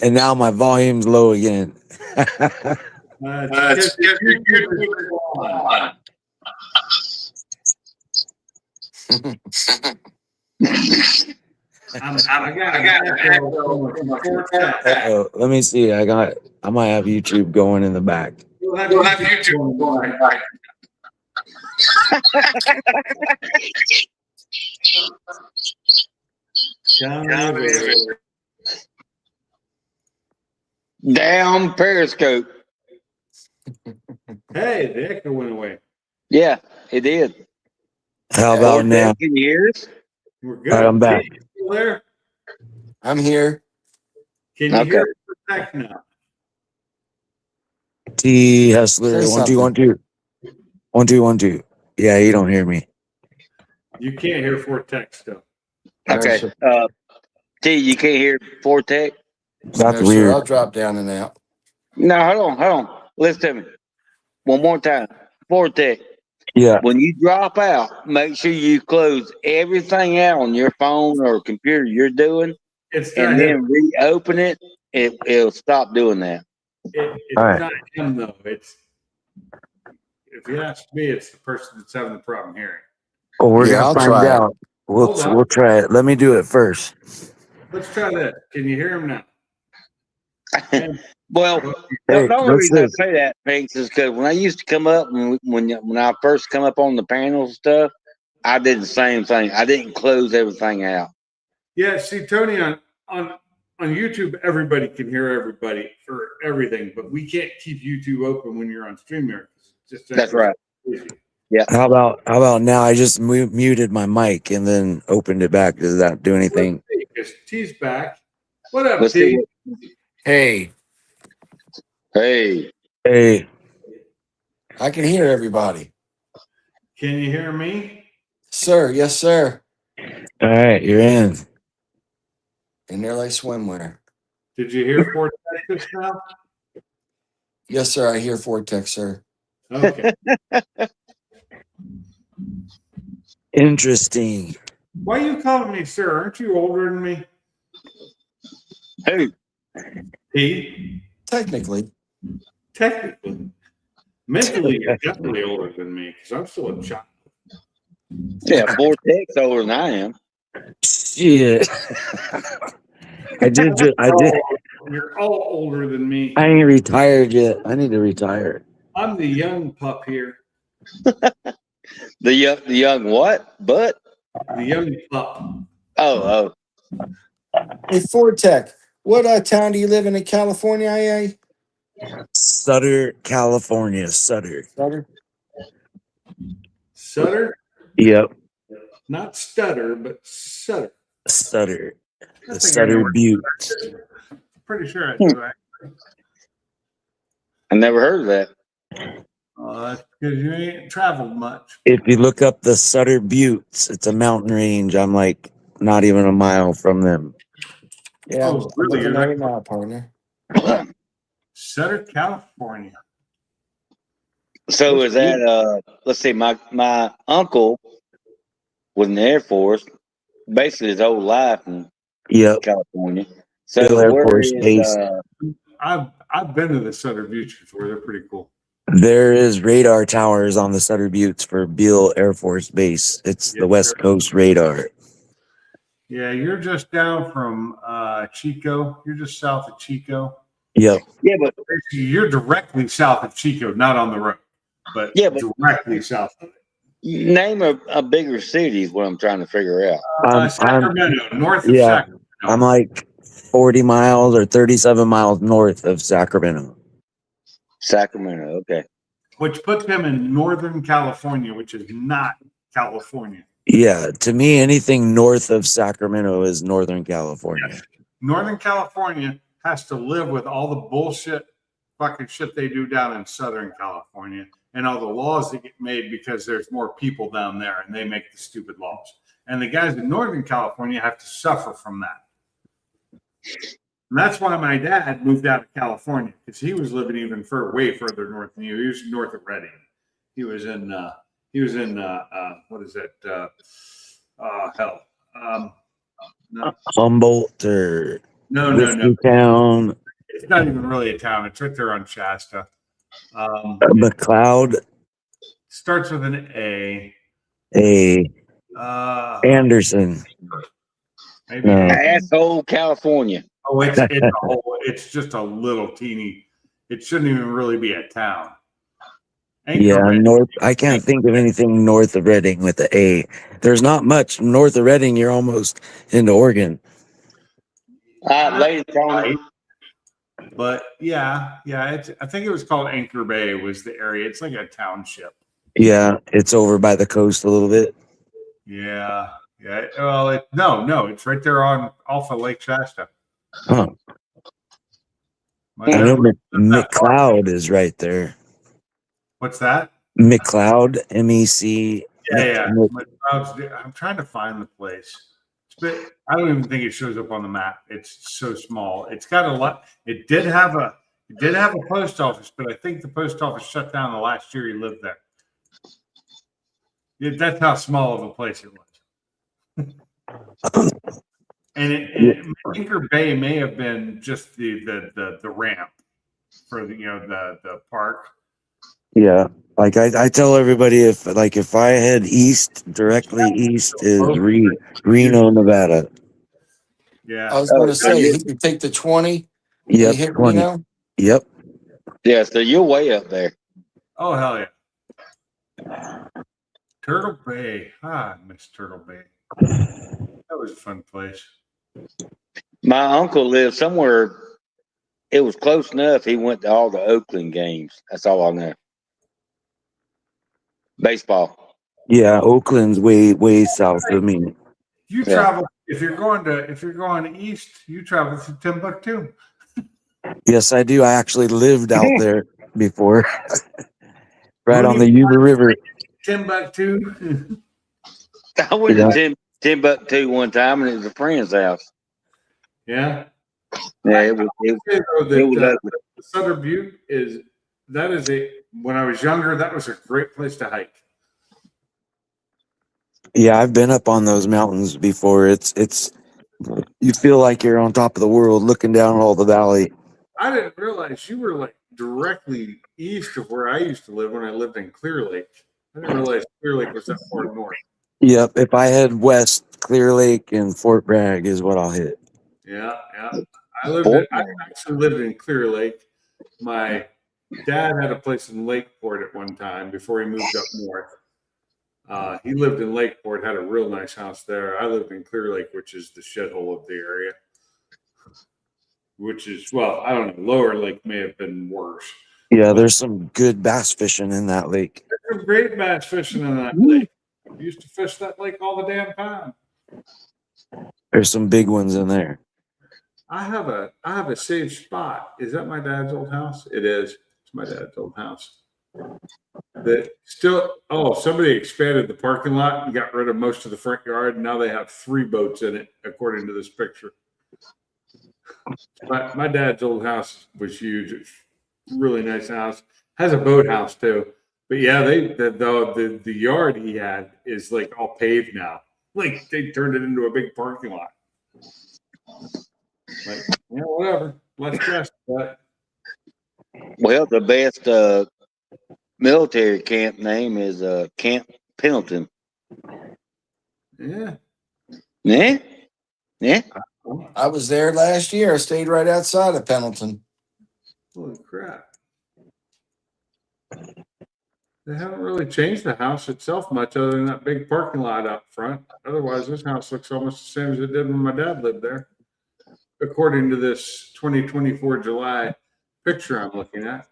Speaker 6: And now my volume's low again. Uh-oh, let me see. I might have YouTube going in the back.
Speaker 1: We'll have YouTube going.
Speaker 3: Down Periscope.
Speaker 1: Hey, the echo went away.
Speaker 3: Yeah, it did.
Speaker 6: How about now?
Speaker 3: Can you hear us?
Speaker 1: We're good.
Speaker 6: All right, I'm back.
Speaker 1: Still there?
Speaker 5: I'm here.
Speaker 1: Can you
Speaker 3: Okay.
Speaker 1: hear us back now?
Speaker 6: T Hustler.
Speaker 5: Say
Speaker 6: 1, 2, 1, 2. 1, 2, 1, 2. Yeah, you don't hear me.
Speaker 1: You can't hear Fort Tech still.
Speaker 3: Okay. T, you can't hear Fortec?
Speaker 6: That's
Speaker 5: No, sir,
Speaker 6: weird.
Speaker 5: I'll drop down and out.
Speaker 3: No, hold on. Listen to me. One more time. Vortex.
Speaker 6: Yeah.
Speaker 3: When you drop out, make sure you close everything out on your phone or computer you're doing,
Speaker 1: It's not
Speaker 3: and
Speaker 1: him.
Speaker 3: then reopen it. It'll stop doing that.
Speaker 1: It's
Speaker 6: All right.
Speaker 1: not him though. It's, if you ask me, it's the person that's having the problem hearing.
Speaker 6: Well, we're
Speaker 5: Yeah,
Speaker 6: gonna
Speaker 5: I'll
Speaker 6: find
Speaker 5: try it.
Speaker 6: out. We'll
Speaker 1: Hold on.
Speaker 6: we'll try it. Let me do it first.
Speaker 1: Let's try this. Can you hear him now?
Speaker 3: Well,
Speaker 6: Hey,
Speaker 3: the only
Speaker 6: what's
Speaker 3: reason I
Speaker 6: this?
Speaker 3: say that, Pinks, is because when I used to come up when I first come up on the panels and stuff, I did the same thing. I didn't close everything out.
Speaker 1: Yeah, see, Tony, on YouTube, everybody can hear everybody for everything, but we can't keep YouTube open when you're on StreamYard.
Speaker 3: That's right.
Speaker 1: Easy.
Speaker 6: How about now? I just muted my mic and then opened it back. Does that do anything?
Speaker 1: Because T's back. What up,
Speaker 3: Let's see
Speaker 1: T?
Speaker 3: what-
Speaker 5: Hey,
Speaker 3: Hey,
Speaker 6: Hey,
Speaker 5: I can hear everybody.
Speaker 1: Can you hear me?
Speaker 5: Sir, yes, sir.
Speaker 6: all right, you're in.
Speaker 5: And they're like swimwear.
Speaker 1: Did you hear Fort Texas now?
Speaker 5: Yes, sir. I hear Vortex, sir.
Speaker 1: Okay.
Speaker 6: Interesting.
Speaker 1: Why are you calling me sir? Aren't you older than me?
Speaker 3: who?
Speaker 1: T?
Speaker 5: Technically.
Speaker 1: Technically. Mentally, you're definitely older than me because I'm still a child.
Speaker 3: Yeah, Vortex older than I am.
Speaker 6: Shit. I did.
Speaker 1: You're all older than me.
Speaker 6: I ain't retired yet. I need to retire.
Speaker 1: I'm the young pup here.
Speaker 3: The young what? But
Speaker 1: The young pup.
Speaker 3: oh,
Speaker 5: Hey, Vortex, what town do you live in California, IA?
Speaker 6: Sutter, California. Sutter.
Speaker 5: Sutter?
Speaker 1: Sutter?
Speaker 6: Yep.
Speaker 1: Not stutter, but Sutter.
Speaker 6: Sutter.
Speaker 1: I
Speaker 6: The
Speaker 1: think I
Speaker 6: Sutter
Speaker 1: know where-
Speaker 6: Butte.
Speaker 1: Pretty sure that's right.
Speaker 3: I never heard of that.
Speaker 1: That's because you ain't traveled much.
Speaker 6: If you look up the Sutter Buttes, it's a mountain range. I'm like not even a mile from them.
Speaker 5: Yeah,
Speaker 1: Oh, really?
Speaker 5: I'm
Speaker 1: You're
Speaker 5: looking at it now, partner.
Speaker 1: Sutter, California.
Speaker 3: So is that let's see, my uncle was in the Air Force, basically his whole life in
Speaker 6: Yep.
Speaker 3: California.
Speaker 6: Bill
Speaker 3: So
Speaker 6: Air
Speaker 3: where
Speaker 6: Force
Speaker 3: is
Speaker 6: Base.
Speaker 1: I've been to the Sutter Buttes before. They're pretty cool.
Speaker 6: There is radar towers on the Sutter Buttes for Beale Air Force Base. It's the
Speaker 1: Yes,
Speaker 6: West
Speaker 1: sir.
Speaker 6: Coast radar.
Speaker 1: Yeah, you're just down from Chico. You're just south of Chico.
Speaker 6: Yep.
Speaker 3: yeah, but
Speaker 1: You're directly south of Chico, not on the road, but
Speaker 3: Yeah, but-
Speaker 1: directly south of it.
Speaker 3: name a bigger city is what I'm trying to figure out.
Speaker 6: I'm
Speaker 1: Sacramento, north of
Speaker 6: yeah.
Speaker 1: Sacramento.
Speaker 6: I'm like 40 miles or 37 miles north of Sacramento.
Speaker 3: Sacramento, okay.
Speaker 1: Which puts them in Northern California, which is not California.
Speaker 6: Yeah, to me, anything north of Sacramento is Northern California.
Speaker 1: Northern California has to live with all the bullshit fucking shit they do down in Southern California and all the laws that get made because there's more people down there and they make the stupid laws. And the guys in Northern California have to suffer from that. And that's why my dad moved out of California because he was living even way further north than you. He was north of Redding. He was in what is it? Hell. No,
Speaker 6: Humboldt or
Speaker 1: no.
Speaker 6: Whiskey Town,
Speaker 1: It's not even really a town. It's right there on Shasta.
Speaker 6: McLeod,
Speaker 1: Starts with an A.
Speaker 6: Anderson.
Speaker 1: Maybe.
Speaker 6: No.
Speaker 3: Asshole, California.
Speaker 1: Oh, it's just a little teeny. It shouldn't even really be a town.
Speaker 6: Yeah,
Speaker 1: Anchorage.
Speaker 6: north. I can't think of anything north of Redding with the A. There's not much north of Redding. You're almost into Oregon.
Speaker 3: Ladies, Tony.
Speaker 1: But yeah. I think it was called Anchor Bay was the area. It's like a township.
Speaker 6: Yeah, it's over by the coast a little bit.
Speaker 1: Yeah. Well, no, it's right there on off of Lake Shasta.
Speaker 6: Huh.
Speaker 1: My
Speaker 6: I know
Speaker 1: dad-
Speaker 6: McLeod is right there.
Speaker 1: What's that?
Speaker 6: McLeod, MEC.
Speaker 1: Yeah. I'm trying to find the place. But I don't even think it shows up on the map. It's so small. It's got a lot. It did have a post office, but I think the post office shut down the last year he lived there. That's how small of a place it was. And Anchor Bay may have been just the ramp for the park.
Speaker 6: Yeah. Like I tell everybody if I head east, directly east is Reno, Nevada.
Speaker 1: Yeah.
Speaker 5: I was going to
Speaker 3: so
Speaker 5: say,
Speaker 3: you,
Speaker 5: he could take the 20.
Speaker 6: Yep.
Speaker 5: Hit
Speaker 6: 20.
Speaker 5: Reno.
Speaker 6: Yep.
Speaker 3: yeah, so you're way up there.
Speaker 1: Oh hell yeah. Turtle Bay. I miss Turtle Bay. That was a fun place.
Speaker 3: My uncle lived somewhere. It was close enough. He went to all the Oakland games. That's all I know. Baseball.
Speaker 6: Yeah. Oakland's way south of me.
Speaker 1: You
Speaker 3: Yeah.
Speaker 1: travel if you're going east, you travel to Timbuktu.
Speaker 6: Yes, I do. I actually lived out there before. Right on
Speaker 1: Mooney
Speaker 6: the Yuba River.
Speaker 1: Timbuktu.
Speaker 3: I went
Speaker 6: Yeah.
Speaker 3: to Timbuktu one time, and it was a friend's house.
Speaker 1: Yeah.
Speaker 3: Yeah, it was ugly.
Speaker 1: The Southern Butte when I was younger, that was a great place to hike.
Speaker 6: Yeah, I've been up on those mountains before. It's you feel like you're on top of the world looking down all the valley.
Speaker 1: I didn't realize you were like directly east of where I used to live when I lived in Clear Lake. I didn't realize Clear Lake was that far north.
Speaker 6: Yep. If I head west, Clear Lake and Fort Bragg is what I'll hit.
Speaker 1: Yeah. I actually lived in Clear Lake. My dad had a place in Lakeport at one time before he moved up north. He lived in Lakeport, had a real nice house there. I lived in Clear Lake, which is the shithole of the area. Which is, well, I don't know. Lower Lake may have been worse.
Speaker 6: Yeah, there's some good bass fishing in that lake.
Speaker 1: There's some great bass fishing in that lake. I used to fish that lake all the damn time.
Speaker 6: There's some big ones in there.
Speaker 1: I have a saved spot. Is that my dad's old house? It is. It's my dad's old house. Somebody expanded the parking lot and got rid of most of the front yard. And now they have 3 boats in it, according to this picture. My dad's old house was huge. It's a really nice house. Has a boathouse too. But yeah, the yard he had is like all paved now. Like they turned it into a big parking lot. Like, yeah, whatever. Less stress. But
Speaker 3: Well, the best military camp name is Camp Pendleton.
Speaker 1: yeah.
Speaker 3: Yeah, yeah.
Speaker 5: I was there last year. I stayed right outside of Pendleton.
Speaker 1: Holy crap. They haven't really changed the house itself much other than that big parking lot up front. Otherwise, this house looks almost the same as it did when my dad lived there. According to this 2024 July picture I'm looking at.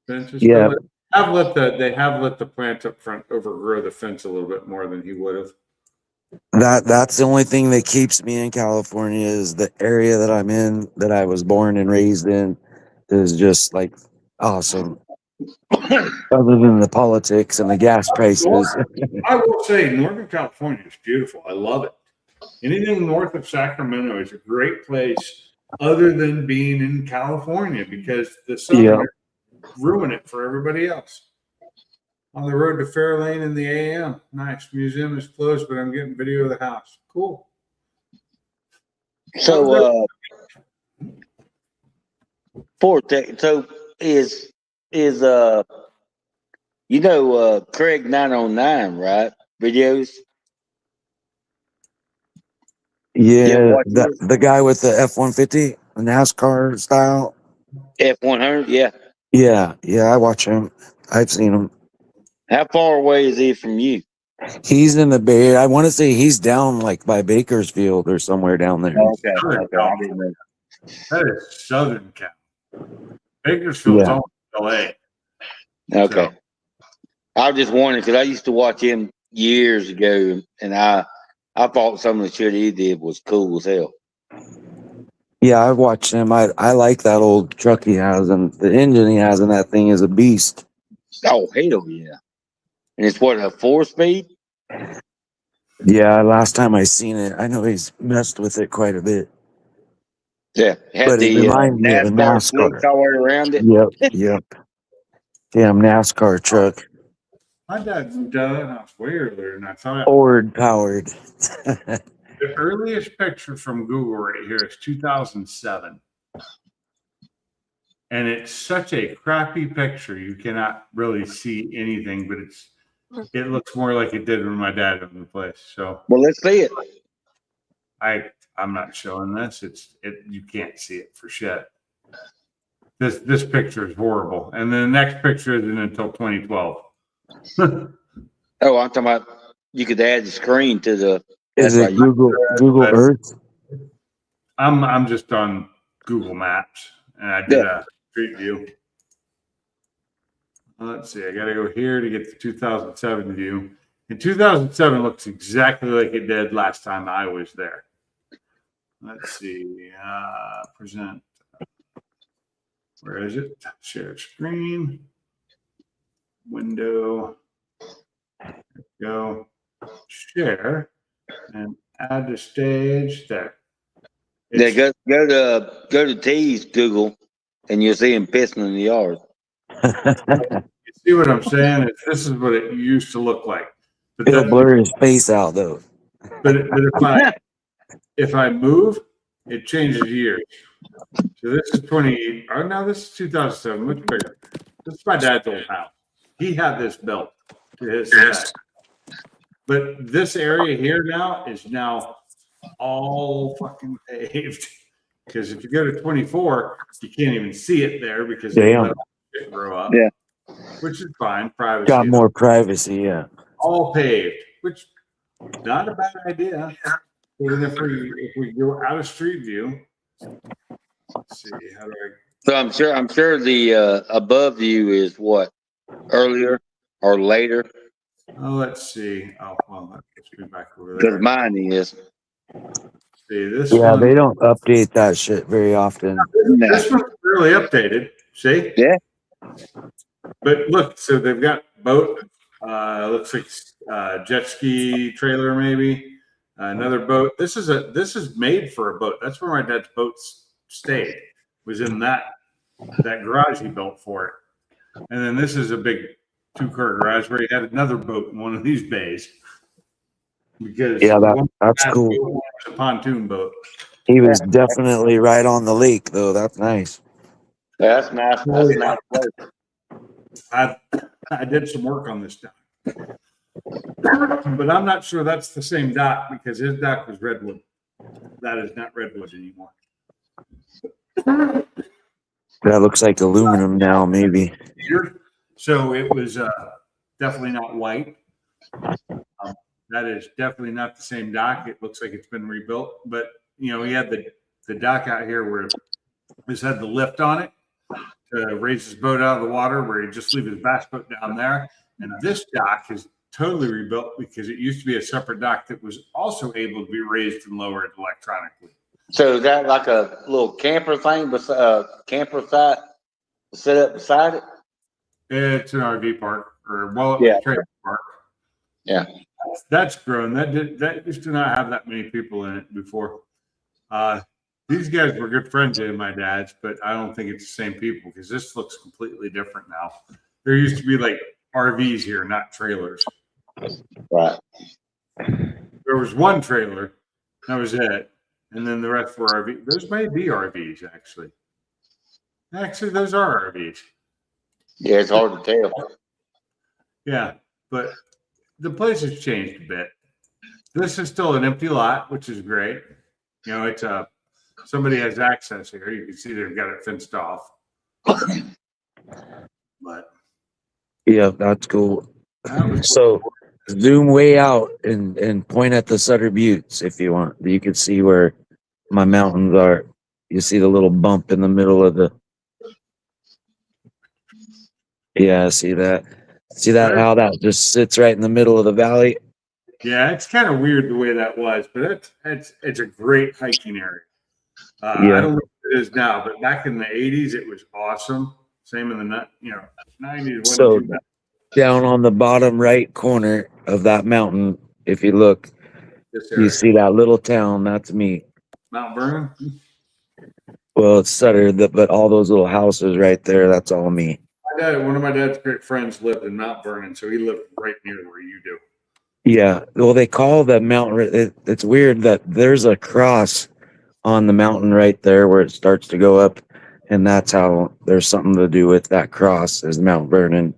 Speaker 6: Yeah.
Speaker 1: They have let the plant up front overgrow the fence a little bit more than he would have.
Speaker 6: That's the only thing that keeps me in California is the area that I'm in, that I was born and raised in, is just like awesome. Other than the politics and the gas prices.
Speaker 1: I will say Northern California is beautiful. I love it. Anything north of Sacramento is a great place other than being in California because the sun ruin it for everybody else. On the road to Fairlane in the AM. Nice. Museum is closed, but I'm getting video of the house. Cool.
Speaker 3: So, so is Craig 909, right? Videos.
Speaker 6: Yeah, the guy with the F-150, NASCAR style.
Speaker 3: F100, yeah.
Speaker 6: Yeah, I watch him. I've seen him.
Speaker 3: How far away is he from you?
Speaker 6: He's in the Bay Area. I want to say he's down like by Bakersfield or somewhere down there.
Speaker 3: Okay. I didn't know.
Speaker 1: That is Southern Cal. Bakersfield's almost LA.
Speaker 3: Okay.
Speaker 1: So.
Speaker 3: I was just wondering because I used to watch him years ago, and I thought some of the shit he did was cool as hell.
Speaker 6: Yeah, I've watched him. I like that old truck he has, and the engine he has in that thing is a beast.
Speaker 3: Oh, hell yeah. And it's what, a 4-speed?
Speaker 6: Yeah, last time I seen it, I know he's messed with it quite a bit.
Speaker 3: Yeah.
Speaker 6: But it reminds me of a NASCAR.
Speaker 3: All the way around it.
Speaker 6: Yep. Damn NASCAR truck.
Speaker 1: My dad's done it house way earlier than I thought.
Speaker 6: Forward powered.
Speaker 1: The earliest picture from Google right here is 2007. And it's such a crappy picture. You cannot really see anything, but it looks more like it did when my dad owned the place. So
Speaker 3: Well, let's see it.
Speaker 1: I'm not showing this. You can't see it for shit. This picture is horrible. And then the next picture isn't until 2012.
Speaker 3: Oh, I'm talking about you could add the screen to the.
Speaker 6: Is
Speaker 3: That's
Speaker 6: it
Speaker 3: right.
Speaker 6: Google
Speaker 1: That's-
Speaker 6: Earth?
Speaker 1: I'm just on Google Maps and I did a street view. Let's see, I gotta go here to get the 2007 view. And 2007 looks exactly like it did last time I was there. Let's see, present. Where is it? Share screen. Window. There we go. Share and add the stage there.
Speaker 3: Yeah,
Speaker 1: It's-
Speaker 3: go to T's Google, and you'll see him pissing in the yard.
Speaker 1: You see what I'm saying? This is what it used to look like. But
Speaker 6: It'll
Speaker 1: then-
Speaker 6: blur his face out though.
Speaker 1: but if I move, it changes years. So this is 28. Oh no, this is 2007. Much bigger. This is my dad's old house. He had this built to his spec. But this area here now is now all fucking paved. Because if you go to 24, you can't even see it there because they
Speaker 6: Damn.
Speaker 1: let it grow up.
Speaker 3: Yeah.
Speaker 1: Which is fine. Privacy.
Speaker 6: Got more privacy, yeah.
Speaker 1: All paved, which not a bad idea. Even if we go out of street view, let's see, how do I?
Speaker 3: So I'm sure the above view is what earlier or later
Speaker 1: Oh, let's see. Oh, well, let's be back over
Speaker 3: because
Speaker 1: there.
Speaker 3: mine is.
Speaker 1: See this
Speaker 6: Yeah,
Speaker 1: one.
Speaker 6: they don't update that shit very often.
Speaker 1: This one's really updated. See?
Speaker 3: Yeah.
Speaker 1: But look, so they've got boat. Looks like jet ski trailer maybe. Another boat. This is made for a boat. That's where my dad's boat stayed. Was in that garage he built for it. And then this is a big 2-car garage where he had another boat in one of these bays. Because
Speaker 6: Yeah,
Speaker 1: one
Speaker 6: that's
Speaker 1: had
Speaker 6: cool.
Speaker 1: was a pontoon boat.
Speaker 6: He was definitely right on the lake though. That's nice.
Speaker 3: That's nice. That's a nice place.
Speaker 1: I did some work on this dock. But I'm not sure that's the same dock because his dock was redwood. That is not redwood anymore.
Speaker 6: That looks like aluminum now, maybe.
Speaker 1: So it was definitely not white. That is definitely not the same dock. It looks like it's been rebuilt. But, he had the dock out here where this had the lift on it to raise his boat out of the water where he'd just leave his bass boat down there. And this dock is totally rebuilt because it used to be a separate dock that was also able to be raised and lowered electronically.
Speaker 3: So is that like a little camper thing, camper site set up beside it?
Speaker 1: It's an RV park
Speaker 3: Yeah.
Speaker 1: trailer park.
Speaker 3: Yeah.
Speaker 1: That's grown. That used to not have that many people in it before. These guys were good friends of my dad's, but I don't think it's the same people because this looks completely different now. There used to be like RVs here, not trailers.
Speaker 3: Right.
Speaker 1: There was one trailer, that was it, and then the rest were RVs. Those may be RVs actually. Actually, those are RVs.
Speaker 3: Yeah, it's hard to tell.
Speaker 1: Yeah, but the place has changed a bit. This is still an empty lot, which is great. It's somebody has access here. You can see they've got it fenced off. But
Speaker 6: Yeah, that's cool.
Speaker 1: that was
Speaker 6: So zoom way out and point at the Sutter Buttes if you want. You can see where my mountains are. You see the little bump in the middle of the. Yeah, see that? See that? How that just sits right in the middle of the valley?
Speaker 1: yeah, it's kind of weird the way that was, but it's a great hiking area.
Speaker 6: Yeah.
Speaker 1: I don't know what it is now, but back in the 80s, it was awesome. Same in the 90s. Wasn't
Speaker 6: So-
Speaker 1: too bad.
Speaker 6: Down on the bottom right corner of that mountain, if you look,
Speaker 1: This
Speaker 6: you
Speaker 1: area.
Speaker 6: see that little town. That's me.
Speaker 1: Mount Vernon.
Speaker 6: Well, it's Sutter, but all those little houses right there, that's all me.
Speaker 1: One of my dad's great friends lived in Mount Vernon, so he lived right near where you do.
Speaker 6: Yeah. Well, they call the mountain. It's weird that there's a cross on the mountain right there where it starts to go up, and that's how there's something to do with that cross is Mount Vernon.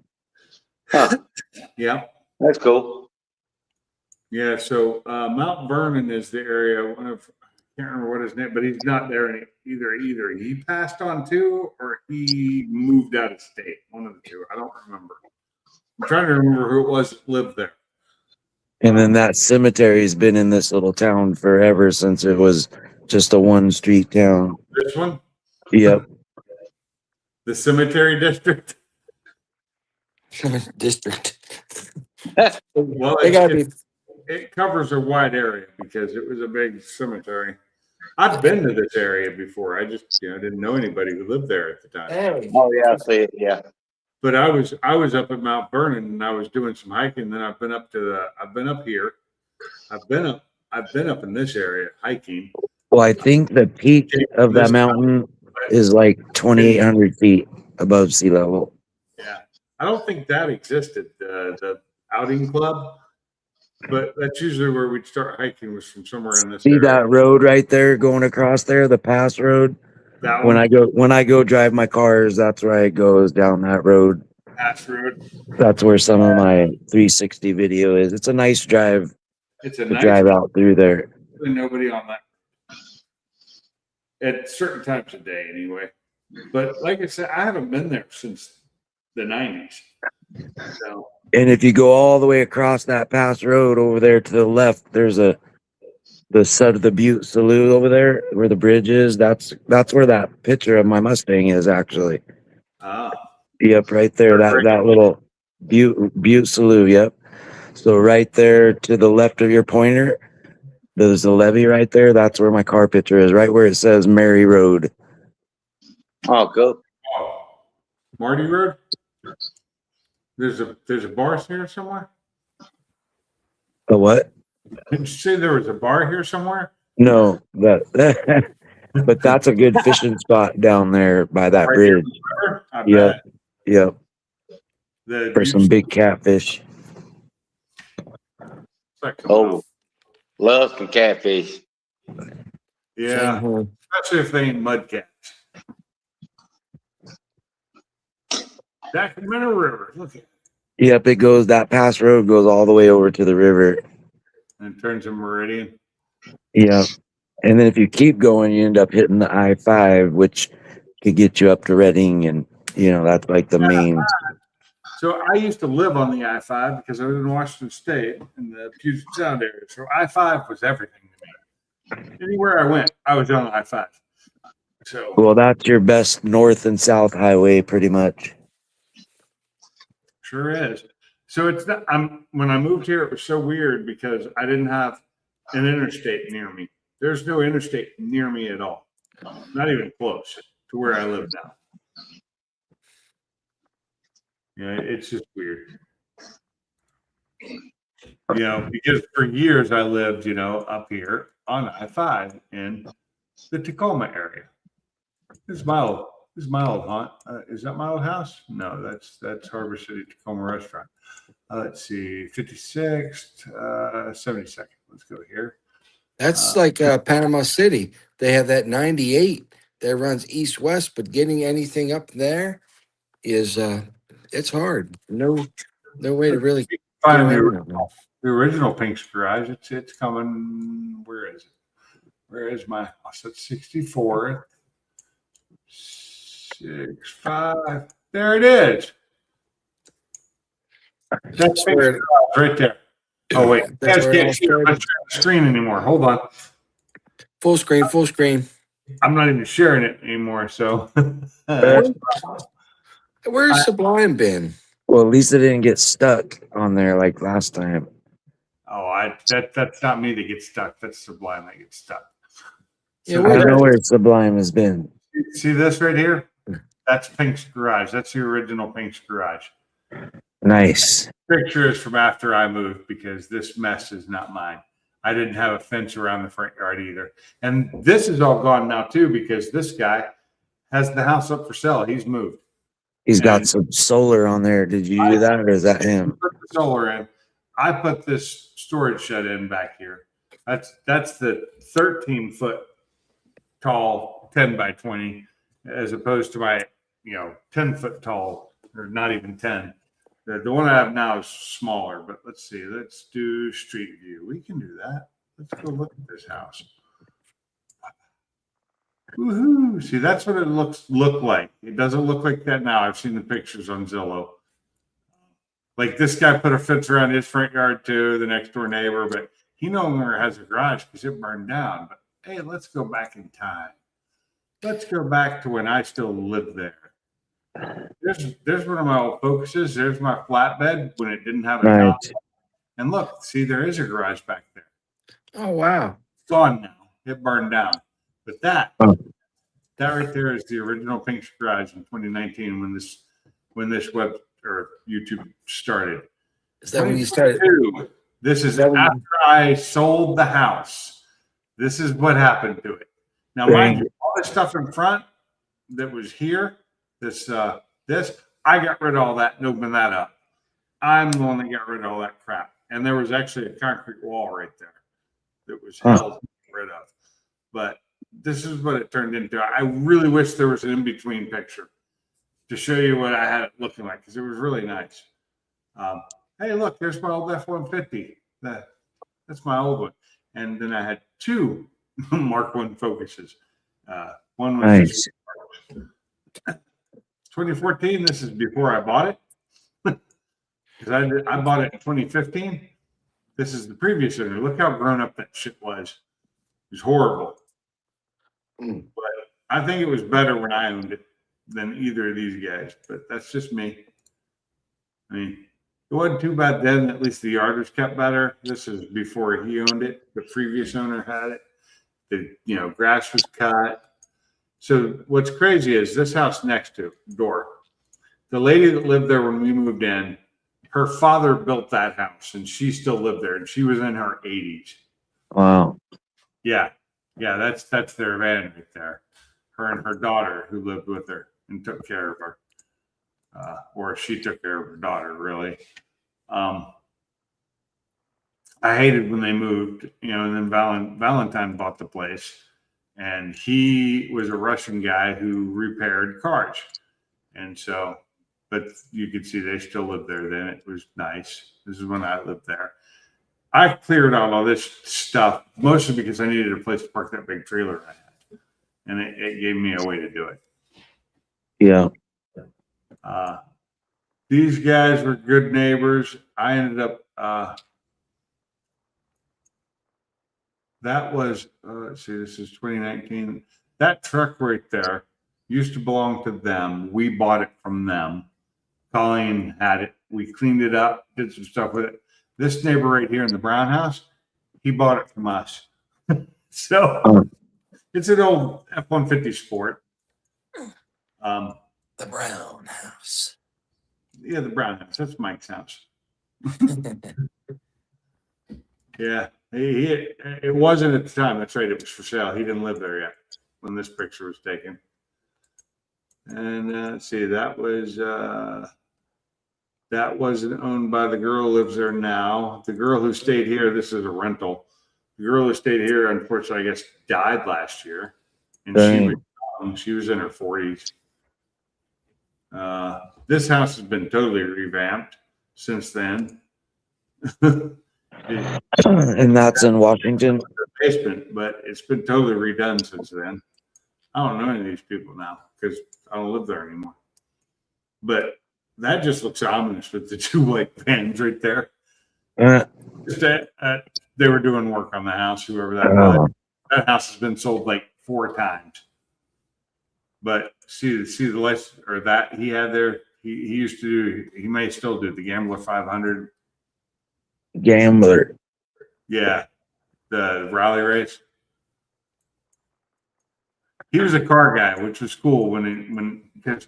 Speaker 3: Huh,
Speaker 1: Yeah.
Speaker 3: that's cool.
Speaker 1: Yeah. So Mount Vernon is the area. I can't remember what his name, but he's not there either. Either he passed on too, or he moved out of state. One of the two. I don't remember. I'm trying to remember who it was that lived there.
Speaker 6: And then that cemetery's been in this little town forever since it was just a one street town.
Speaker 1: This one,
Speaker 6: Yep.
Speaker 1: the cemetery district.
Speaker 5: District.
Speaker 1: Well,
Speaker 5: They gotta be.
Speaker 1: it covers a wide area because it was a big cemetery. I've been to this area before. I just didn't know anybody who lived there at the time.
Speaker 5: Hey,
Speaker 3: Oh yeah, I see it. Yeah.
Speaker 1: But I was up at Mount Vernon and I was doing some hiking. Then I've been up here. I've been up in this area hiking.
Speaker 6: Well, I think the peak of that mountain is like 2,800 feet above sea level.
Speaker 1: Yeah, I don't think that existed. The outing club, but that's usually where we'd start hiking was from somewhere in this
Speaker 6: See
Speaker 1: area.
Speaker 6: that road right there going across there, the pass road?
Speaker 1: That
Speaker 6: When
Speaker 1: one,
Speaker 6: I go drive my cars, that's where it goes down that road.
Speaker 1: Pass Road.
Speaker 6: That's where some of my 360 video is. It's a nice drive
Speaker 1: It's a
Speaker 6: to
Speaker 1: nice
Speaker 6: drive out through there.
Speaker 1: nobody on that at certain times of day anyway. But like I said, I haven't been there since the 90s. So
Speaker 6: And if you go all the way across that pass road over there to the left, there's the Sud of the Butte Saloon over there where the bridge is. That's where that picture of my Mustang is actually. Yep, right there. That little Butte Saloon. Yep. So right there to the left of your pointer, there's a levee right there. That's where my car picture is, right where it says Mary Road.
Speaker 3: Oh, cool.
Speaker 1: Marty Road. There's a bar here somewhere.
Speaker 6: The what?
Speaker 1: Didn't you say there was a bar here somewhere?
Speaker 6: No, that but that's a good fishing spot down there by that
Speaker 1: Right
Speaker 6: bridge.
Speaker 1: here, I
Speaker 6: Yep.
Speaker 1: bet.
Speaker 6: Yep.
Speaker 1: The
Speaker 6: For some big catfish.
Speaker 3: Oh, love some catfish.
Speaker 1: Yeah, especially if they ain't mud cats. Sacramento River, look at it.
Speaker 6: Yep, it goes, that pass road goes all the way over to the river.
Speaker 1: And turns a meridian.
Speaker 6: Yep. And then if you keep going, you end up hitting the I-5, which could get you up to Reading. And, that's like the main.
Speaker 1: So I used to live on the I-5 because I was in Washington State in the Puget Sound area. So I-5 was everything to me. Anywhere I went, I was on I-5. So
Speaker 6: Well, that's your best north and south highway, pretty much.
Speaker 1: sure is. So it's not, when I moved here, it was so weird because I didn't have an interstate near me. There's no interstate near me at all. Not even close to where I live now. Yeah, it's just weird. Because for years I lived, up here on I-5 in the Tacoma area. This is my old haunt. Is that my old house? No, that's Harbor City Tacoma Restaurant. Let's see, 56th, 72nd. Let's go here.
Speaker 5: That's like Panama City. They have that 98 that runs east-west, but getting anything up there is it's hard. No way to really get
Speaker 1: Find
Speaker 5: around
Speaker 1: the original Pink's Garage. It's coming. Where is it? Where is my house? It's 64th. 65. There it is. That's Pink's Garage right there. Oh wait, you guys can't see my screen anymore. Hold on.
Speaker 5: Full screen.
Speaker 1: I'm not even sharing it anymore. So
Speaker 5: Where's Sublime been?
Speaker 6: Well, at least it didn't get stuck on there like last time.
Speaker 1: that's not me that gets stuck. That's Sublime that gets stuck.
Speaker 5: Yeah,
Speaker 6: I don't know where Sublime has been.
Speaker 1: See this right here? That's Pink's Garage. That's the original Pink's Garage.
Speaker 6: Nice.
Speaker 1: Picture is from after I moved because this mess is not mine. I didn't have a fence around the front yard either. And this is all gone now too because this guy has the house up for sale. He's moved.
Speaker 6: He's got
Speaker 1: And-
Speaker 6: some solar on there. Did you do that or is that him?
Speaker 1: Put the solar in. I put this storage shed in back here. That's the 13-foot tall 10 by 20, as opposed to my 10-foot tall, or not even 10. The one I have now is smaller, but let's see. Let's do street view. We can do that. Let's go look at this house. Woohoo! See, that's what it look like. It doesn't look like that now. I've seen the pictures on Zillow. Like this guy put a fence around his front yard too, the next door neighbor, but he no longer has a garage because it burned down. But hey, let's go back in time. Let's go back to when I still lived there. There's one of my old Focuses. There's my flatbed when it didn't have a top.
Speaker 6: Right.
Speaker 1: And look, see, there is a garage back there.
Speaker 5: Oh, wow.
Speaker 1: It's gone now. It burned down. But that
Speaker 6: Oh.
Speaker 1: right there is the original Pink's Garage in 2019 when this web or YouTube started.
Speaker 5: Is that when you started?
Speaker 1: This is
Speaker 5: that when you-
Speaker 1: after I sold the house. This is what happened to it. Now,
Speaker 6: Right.
Speaker 1: mind you, all this stuff in front that was here, this I got rid of all that and opened that up. I'm the one that got rid of all that crap. And there was actually a concrete wall right there that was held rid of. But this is what it turned into. I really wish there was an in-between picture to show you what I had it looking like, because it was really nice. Hey, look, there's my old F-150. That's my old one. And then I had two Mark I Focuses. One was
Speaker 6: Nice.
Speaker 1: 2014. This is before I bought it. Because I bought it in 2015. This is the previous owner. Look how grown up that shit was. It was horrible.
Speaker 5: Mm.
Speaker 1: But I think it was better when I owned it than either of these guys. But that's just me. I mean, it wasn't too bad then. At least the yard was kept better. This is before he owned it. The previous owner had it. The grass was cut. So what's crazy is this house next to door. The lady that lived there when we moved in, her father built that house, and she still lived there, and she was in her 80s.
Speaker 6: Wow.
Speaker 1: Yeah, that's their van right there. Her and her daughter who lived with her and took care of her, or she took care of her daughter. Really, I hated when they moved. And then Valentine bought the place, and he was a Russian guy who repaired cars, and so. But you could see they still lived there then. It was nice. This is when I lived there. I cleared out all this stuff, mostly because I needed a place to park that big trailer I had. And it gave me a way to do it.
Speaker 6: Yeah.
Speaker 1: These guys were good neighbors. I ended up, that was, let's see, this is 2019. That truck right there used to belong to them. We bought it from them. Colleen had it. We cleaned it up, did some stuff with it. This neighbor right here in the brown house, he bought it from us. So it's an old F-150 Sport.
Speaker 5: The Brown House.
Speaker 1: Yeah, the brown house. That's Mike's house. Yeah, it wasn't at the time. That's right. It was for sale. He didn't live there yet when this picture was taken. And let's see, that wasn't owned by the girl who lives there now. The girl who stayed here, this is a rental. The girl who stayed here, unfortunately, I guess, died last year, and she was in her 40s. This house has been totally revamped since then.
Speaker 6: And that's in Washington.
Speaker 1: Basement, but it's been totally redone since then. I don't know any of these people now because I don't live there anymore. But that just looks ominous with the two white vans right there. Just they were doing work on the house, whoever that was. That house has been sold like 4 times. But see the lights or that he had there. He used to do. He may still do the Gambler 500.
Speaker 6: Gambler.
Speaker 1: Yeah, the rally race. He was a car guy, which was cool because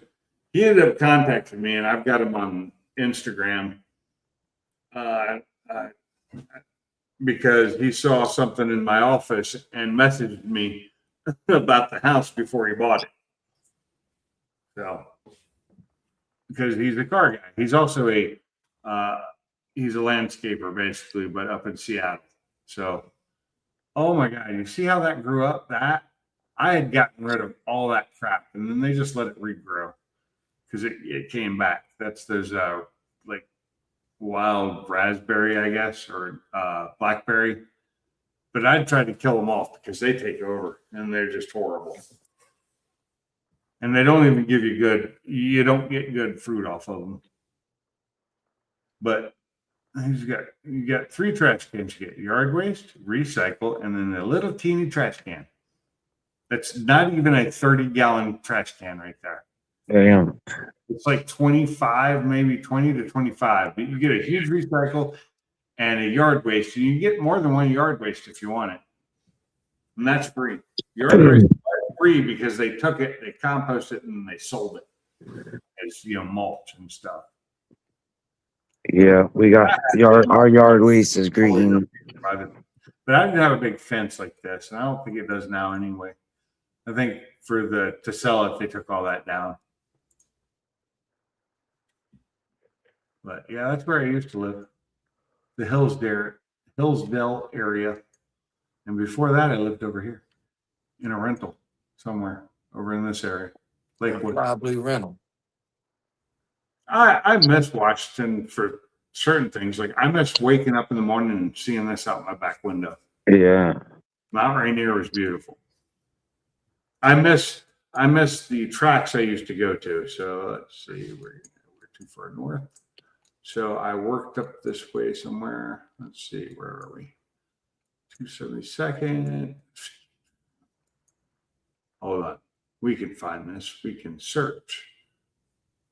Speaker 1: he ended up contacting me, and I've got him on Instagram because he saw something in my office and messaged me about the house before he bought it. So because he's a car guy. He's also he's a landscaper basically, but up in Seattle. So, oh my God, you see how that grew up? That I had gotten rid of all that crap, and then they just let it regrow because it came back. That's those like wild raspberry, I guess, or blackberry. But I'd try to kill them off because they take over and they're just horrible. And they don't even give you don't get good fruit off of them. But you got 3 trash cans. You get yard waste, recycle, and then a little teeny trash can. That's not even a 30-gallon trash can right there.
Speaker 6: Damn.
Speaker 1: It's like 25, maybe 20 to 25. But you get a huge recycle and a yard waste. And you get more than one yard waste if you want it. And that's free. Yard waste is free because they took it, they composted it, and they sold it as mulch and stuff.
Speaker 6: Yeah, we got our yard waste is green.
Speaker 1: But I didn't have a big fence like this, and I don't think it does now anyway. I think to sell it, they took all that down. But yeah, that's where I used to live. The Hillsdale area. And before that, I lived over here in a rental somewhere over in this area, Lakewood.
Speaker 5: Probably rental.
Speaker 1: I miss Washington for certain things. Like I miss waking up in the morning and seeing this out my back window.
Speaker 6: Yeah.
Speaker 1: Mount Rainier was beautiful. I miss the tracks I used to go to. So let's see, we're too far north. So I worked up this way somewhere. Let's see, where are we? 272nd. Hold on. We can find this. We can search.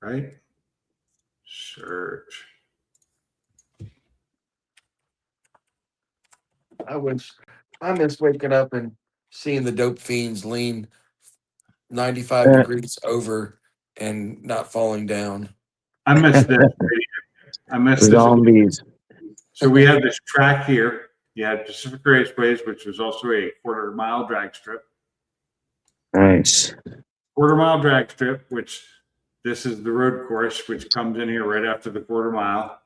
Speaker 1: Right? Search.
Speaker 5: I miss waking up and seeing the dope fiends lean 95 degrees over and not falling down.
Speaker 1: I missed this. I missed this.
Speaker 6: Zombies.
Speaker 1: So we had this track here. You had Pacific Raceways, which was also a quarter-mile drag strip.
Speaker 6: Nice.
Speaker 1: Quarter-mile drag strip, which this is the road course, which comes in here right after the quarter mile.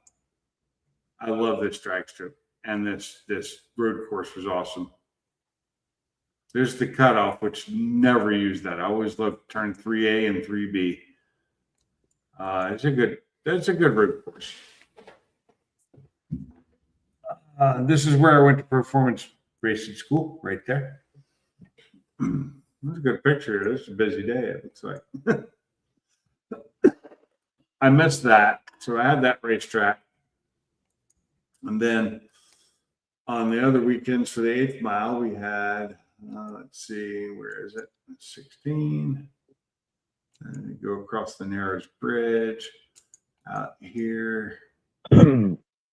Speaker 1: I love this drag strip, and this road course was awesome. There's the cutoff, which never used that. I always loved turn 3A and 3B. That's a good road course. This is where I went to performance racing school, right there. That's a good picture. It's a busy day, it looks like. I missed that. So I had that racetrack. And then on the other weekends for the 8th mile, we had, let's see, where is it? 16. And go across the Narrows Bridge out here.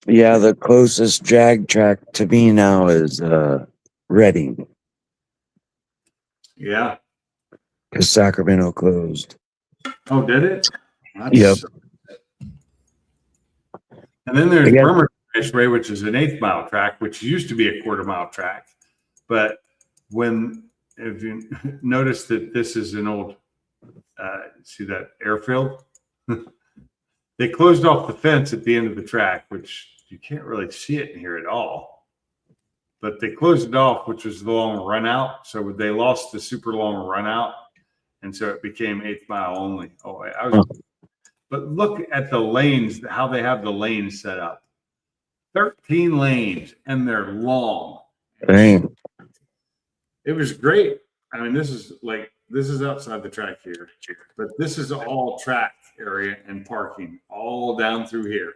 Speaker 6: Yeah, the closest drag track to me now is Reading.
Speaker 1: Yeah.
Speaker 6: Because Sacramento closed.
Speaker 1: Oh, did it?
Speaker 6: Yep.
Speaker 1: And then there's Bremer Raceway, which is an 8th mile track, which used to be a quarter-mile track. But if you notice that this is an old, see that airfield? They closed off the fence at the end of the track, which you can't really see it in here at all. But they closed it off, which was the long run out. So they lost the super long run out. And so it became 8th mile only. But look at the lanes, how they have the lanes set up. 13 lanes, and they're long.
Speaker 6: Dang.
Speaker 1: It was great. I mean, this is outside the track here, but this is all track area and parking all down through here.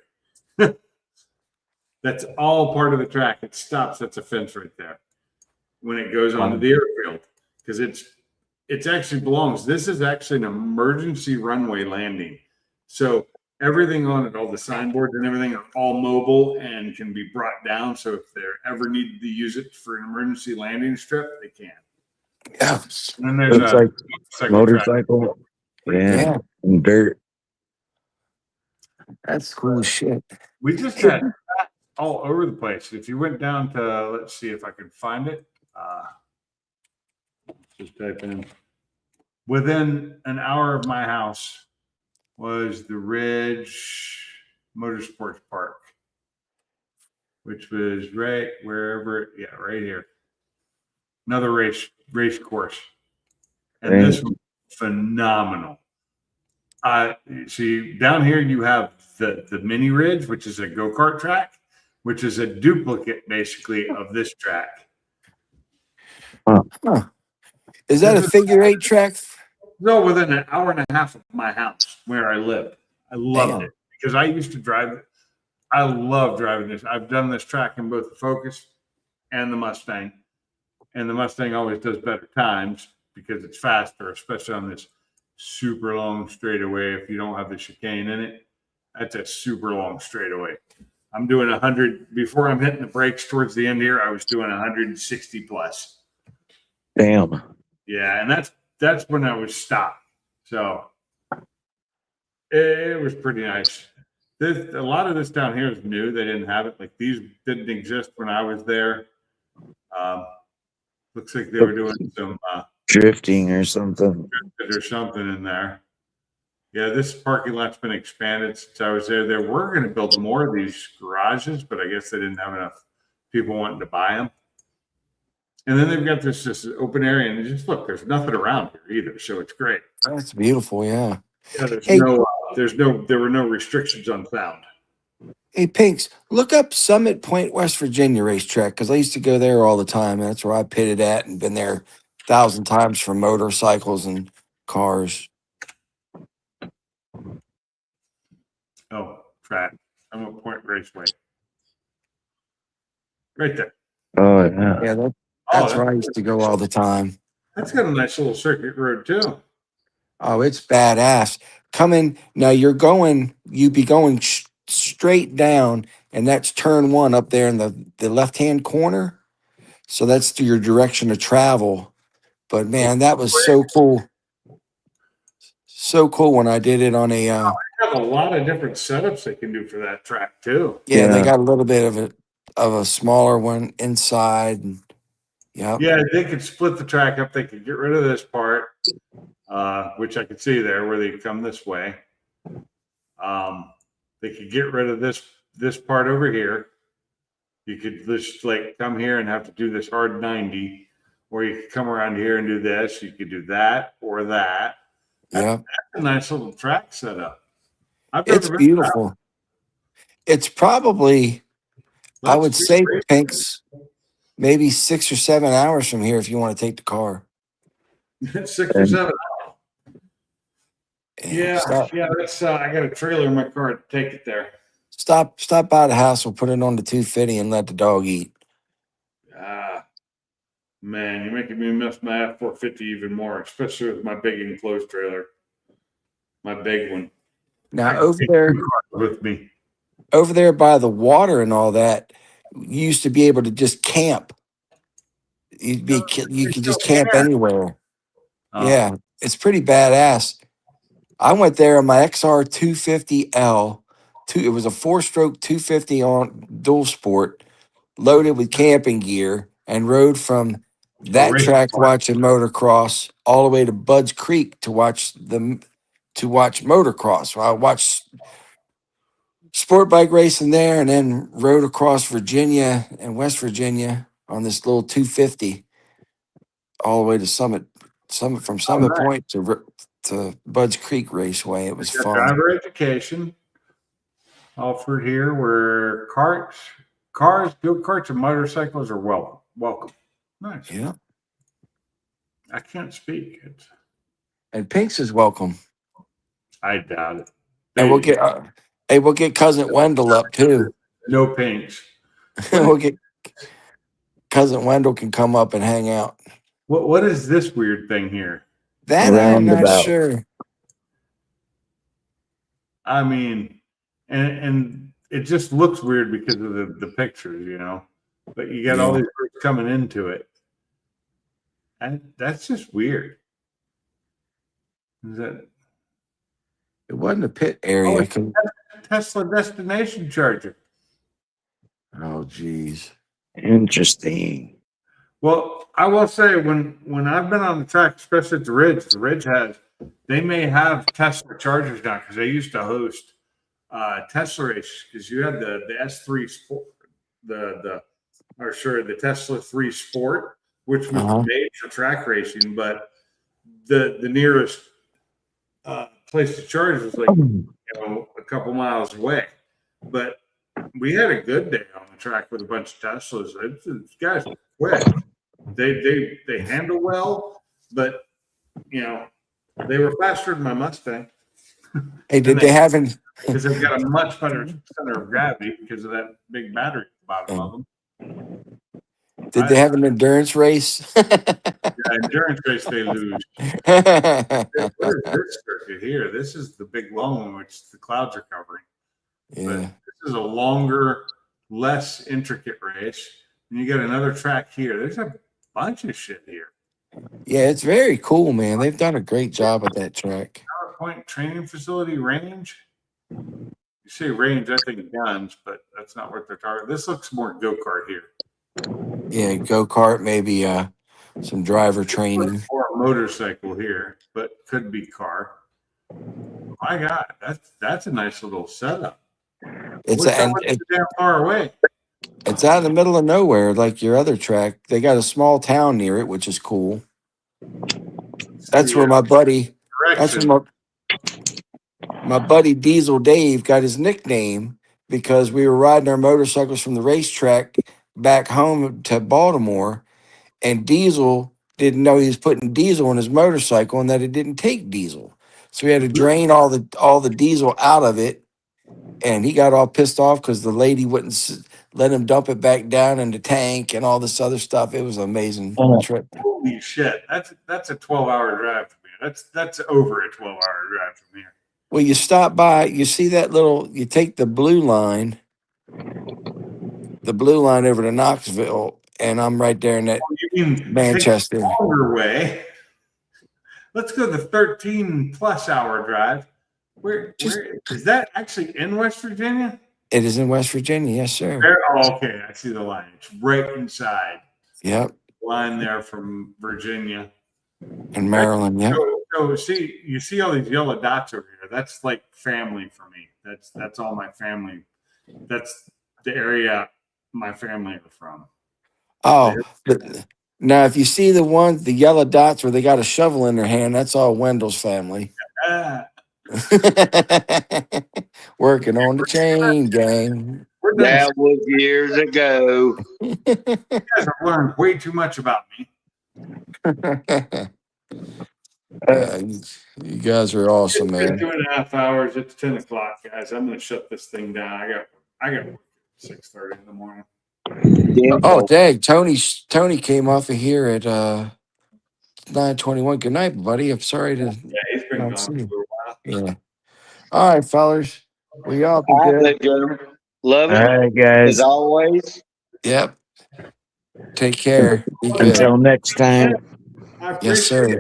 Speaker 1: That's all part of the track. It stops. That's a fence right there when it goes onto the airfield, because it actually belongs. This is actually an emergency runway landing. So everything on it, all the signboards and everything are all mobile and can be brought down. So if they ever needed to use it for an emergency landing strip, they can.
Speaker 5: Yeah.
Speaker 1: And then there's
Speaker 6: Looks
Speaker 1: a
Speaker 6: like motorcycle. Yeah. And dirt.
Speaker 5: That's cool as shit.
Speaker 1: We just had all over the place. If you went down to, let's see if I can find it. Just type in within an hour of my house was the Ridge Motorsports Park, which was right wherever, yeah, right here. Another race course. And
Speaker 6: Right.
Speaker 1: this was phenomenal. See, down here you have the mini Ridge, which is a go-kart track, which is a duplicate basically of this track.
Speaker 5: Is that a figure eight track?
Speaker 1: No, within an hour and a half of my house where I live. I loved
Speaker 5: Damn.
Speaker 1: it because I used to drive it. I love driving this. I've done this track in both the Focus and the Mustang. And the Mustang always does better times because it's faster, especially on this super long straightaway. If you don't have the chicane in it, that's a super long straightaway. I'm doing 100 before I'm hitting the brakes towards the end here. I was doing 160 plus.
Speaker 6: Damn.
Speaker 1: Yeah, and that's when I was stopped. So it was pretty nice. A lot of this down here is new. They didn't have it. Like these didn't exist when I was there. Looks like they were doing some
Speaker 6: Drifting or something.
Speaker 1: there's something in there. Yeah, this parking lot's been expanded since I was there. They were going to build more of these garages, but I guess they didn't have enough people wanting to buy them. And then they've got this open area, and just look, there's nothing around here either, so it's great.
Speaker 5: That's beautiful. Yeah.
Speaker 1: Yeah,
Speaker 5: Hey.
Speaker 1: there were no restrictions on sound.
Speaker 5: Hey, Pinks, look up Summit Point, West Virginia racetrack because I used to go there all the time. That's where I pitted at and been there 1,000 times for motorcycles and cars.
Speaker 1: Oh, track. Summit Point Raceway. Right there.
Speaker 6: Oh yeah.
Speaker 5: Yeah, that's where I used to go all the time.
Speaker 1: That's got a nice little circuit road too.
Speaker 5: Oh, it's badass. Coming now, you'd be going straight down, and that's turn one up there in the left-hand corner. So that's your direction of travel. But man, that was so cool. So cool when I did it on a
Speaker 1: They have a lot of different setups they can do for that track too.
Speaker 5: yeah, they
Speaker 6: Yeah.
Speaker 5: got a little bit of a smaller one inside. And, yeah.
Speaker 1: Yeah, they could split the track up. They could get rid of this part, which I could see there where they come this way. They could get rid of this part over here. You could just like come here and have to do this hard 90, or you could come around here and do this. You could do that or that.
Speaker 5: Yeah.
Speaker 1: That's a nice little track setup.
Speaker 5: It's beautiful. It's probably, I would say, Pinks, maybe 6 or 7 hours from here if you want to take the car.
Speaker 1: 6 or 7. Yeah,
Speaker 5: Stop,
Speaker 1: yeah. That's I got a trailer in my car to take it there.
Speaker 5: stop by the house. We'll put it on the 250 and let the dog eat.
Speaker 1: Man, you're making me miss my F450 even more, especially with my big enclosed trailer, my big one.
Speaker 5: Now over there by the water and all that, you used to be able to just camp. You could just camp anywhere. Yeah, it's pretty badass. I went there on my XR 250L. It was a 4-stroke 250 on dual sport, loaded with camping gear, and rode from that track watching motocross all the way to Budds Creek to watch motocross. So I watched sport bike racing there, and then rode across Virginia and West Virginia on this little 250 all the way to Summit from Summit Point to Budds Creek Raceway. It was fun.
Speaker 1: Driver education offered here where cars, go-karts, and motorcycles are welcome. Nice.
Speaker 5: Yeah.
Speaker 1: I can't speak.
Speaker 5: And Pinks is welcome.
Speaker 1: I doubt it.
Speaker 5: And we'll get cousin Wendell up too.
Speaker 1: No pinks.
Speaker 5: We'll get cousin Wendell can come up and hang out.
Speaker 1: What is this weird thing here?
Speaker 5: That I'm not
Speaker 6: Roundabout.
Speaker 5: sure.
Speaker 1: I mean, and it just looks weird because of the pictures, you know. But you got all these groups coming into it, and that's just weird. Is that
Speaker 5: It wasn't a pit area.
Speaker 1: Tesla destination charger?
Speaker 5: Oh, geez.
Speaker 6: Interesting.
Speaker 1: Well, I will say when I've been on the track, especially at the Ridge has they may have Tesla chargers now because they used to host Tesla races because you had the S3 Sport, the Tesla 3 Sport, which was made for track racing, but the nearest place to charge was like a couple miles away. But we had a good day on the track with a bunch of Teslas. These guys were quick. They handle well, but they were faster than my Mustang.
Speaker 5: Hey, did they have an
Speaker 1: because they've got a much better center of gravity because of that big battery at the bottom of them.
Speaker 5: Did they have an endurance race?
Speaker 1: Endurance race, they lose. Where's this circuit here? This is the big long one, which the clouds are covering.
Speaker 5: Yeah.
Speaker 1: But this is a longer, less intricate race. And you got another track here. There's a bunch of shit here.
Speaker 5: Yeah, it's very cool, man. They've done a great job at that track.
Speaker 1: PowerPoint training facility range. You say range, I think guns, but that's not what they're targeting. This looks more go-kart here.
Speaker 5: Yeah, go-kart, maybe some driver training.
Speaker 1: Or a motorcycle here, but could be car. My God, that's a nice little setup.
Speaker 5: It's
Speaker 1: damn far away.
Speaker 5: It's out in the middle of nowhere, like your other track. They got a small town near it, which is cool. That's where my buddy. That's where my buddy Diesel Dave got his nickname because we were riding our motorcycles from the racetrack back home to Baltimore, and Diesel didn't know he was putting diesel on his motorcycle and that it didn't take diesel. So we had to drain all the diesel out of it, and he got all pissed off because the lady wouldn't let him dump it back down in the tank and all this other stuff. It was an amazing trip.
Speaker 1: Holy shit! That's a 12-hour drive from here. That's over a 12-hour drive from here.
Speaker 5: Well, you stop by, you see that you take the blue line over to Knoxville, and I'm right there in that Manchester.
Speaker 1: Longer way. Let's go the 13+ hour drive. Where is that actually in West Virginia?
Speaker 5: It is in West Virginia, yes, sir.
Speaker 1: Okay, I see the line. It's right inside.
Speaker 5: Yep.
Speaker 1: Line there from Virginia.
Speaker 5: And Maryland, yeah.
Speaker 1: So you see all these yellow dots over here. That's like family for me. That's all my family. That's the area my family are from.
Speaker 5: Oh, now if you see the yellow dots where they got a shovel in their hand, that's all Wendell's family. Working on the chain gang.
Speaker 3: That was years ago.
Speaker 1: You guys have learned way too much about me.
Speaker 5: You guys are awesome, man.
Speaker 1: 2.5 hours. It's 10 o'clock, guys. I'm gonna shut this thing down. I got 6:30 in the morning.
Speaker 5: Oh, dang! Tony came off of here at 9:21. Good night, buddy. I'm sorry to.
Speaker 1: Yeah, he's been gone for a while.
Speaker 5: Yeah. All right, fellas. We all be
Speaker 3: All
Speaker 5: good.
Speaker 3: right, gentlemen. Love it.
Speaker 6: All right, guys.
Speaker 3: As always.
Speaker 5: Yep. Take care. Be good.
Speaker 6: Until next time.
Speaker 5: Yes, sir.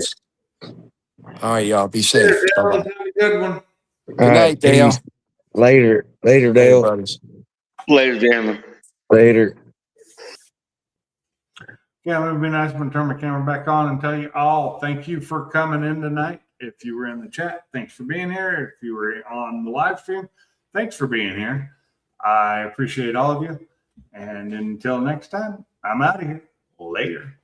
Speaker 5: All right, y'all. Be safe. Bye-bye.
Speaker 1: Have a good one.
Speaker 5: Good night, Dale.
Speaker 6: Later,
Speaker 5: Hey,
Speaker 6: Dale.
Speaker 5: buddies.
Speaker 3: Later, gentlemen.
Speaker 6: Later.
Speaker 1: Yeah, it would be nice when I turn my camera back on and tell you all thank you for coming in tonight. If you were in the chat, thanks for being here. If you were on the live stream, thanks for being here. I appreciate all of you. And until next time, I'm out of here. Later.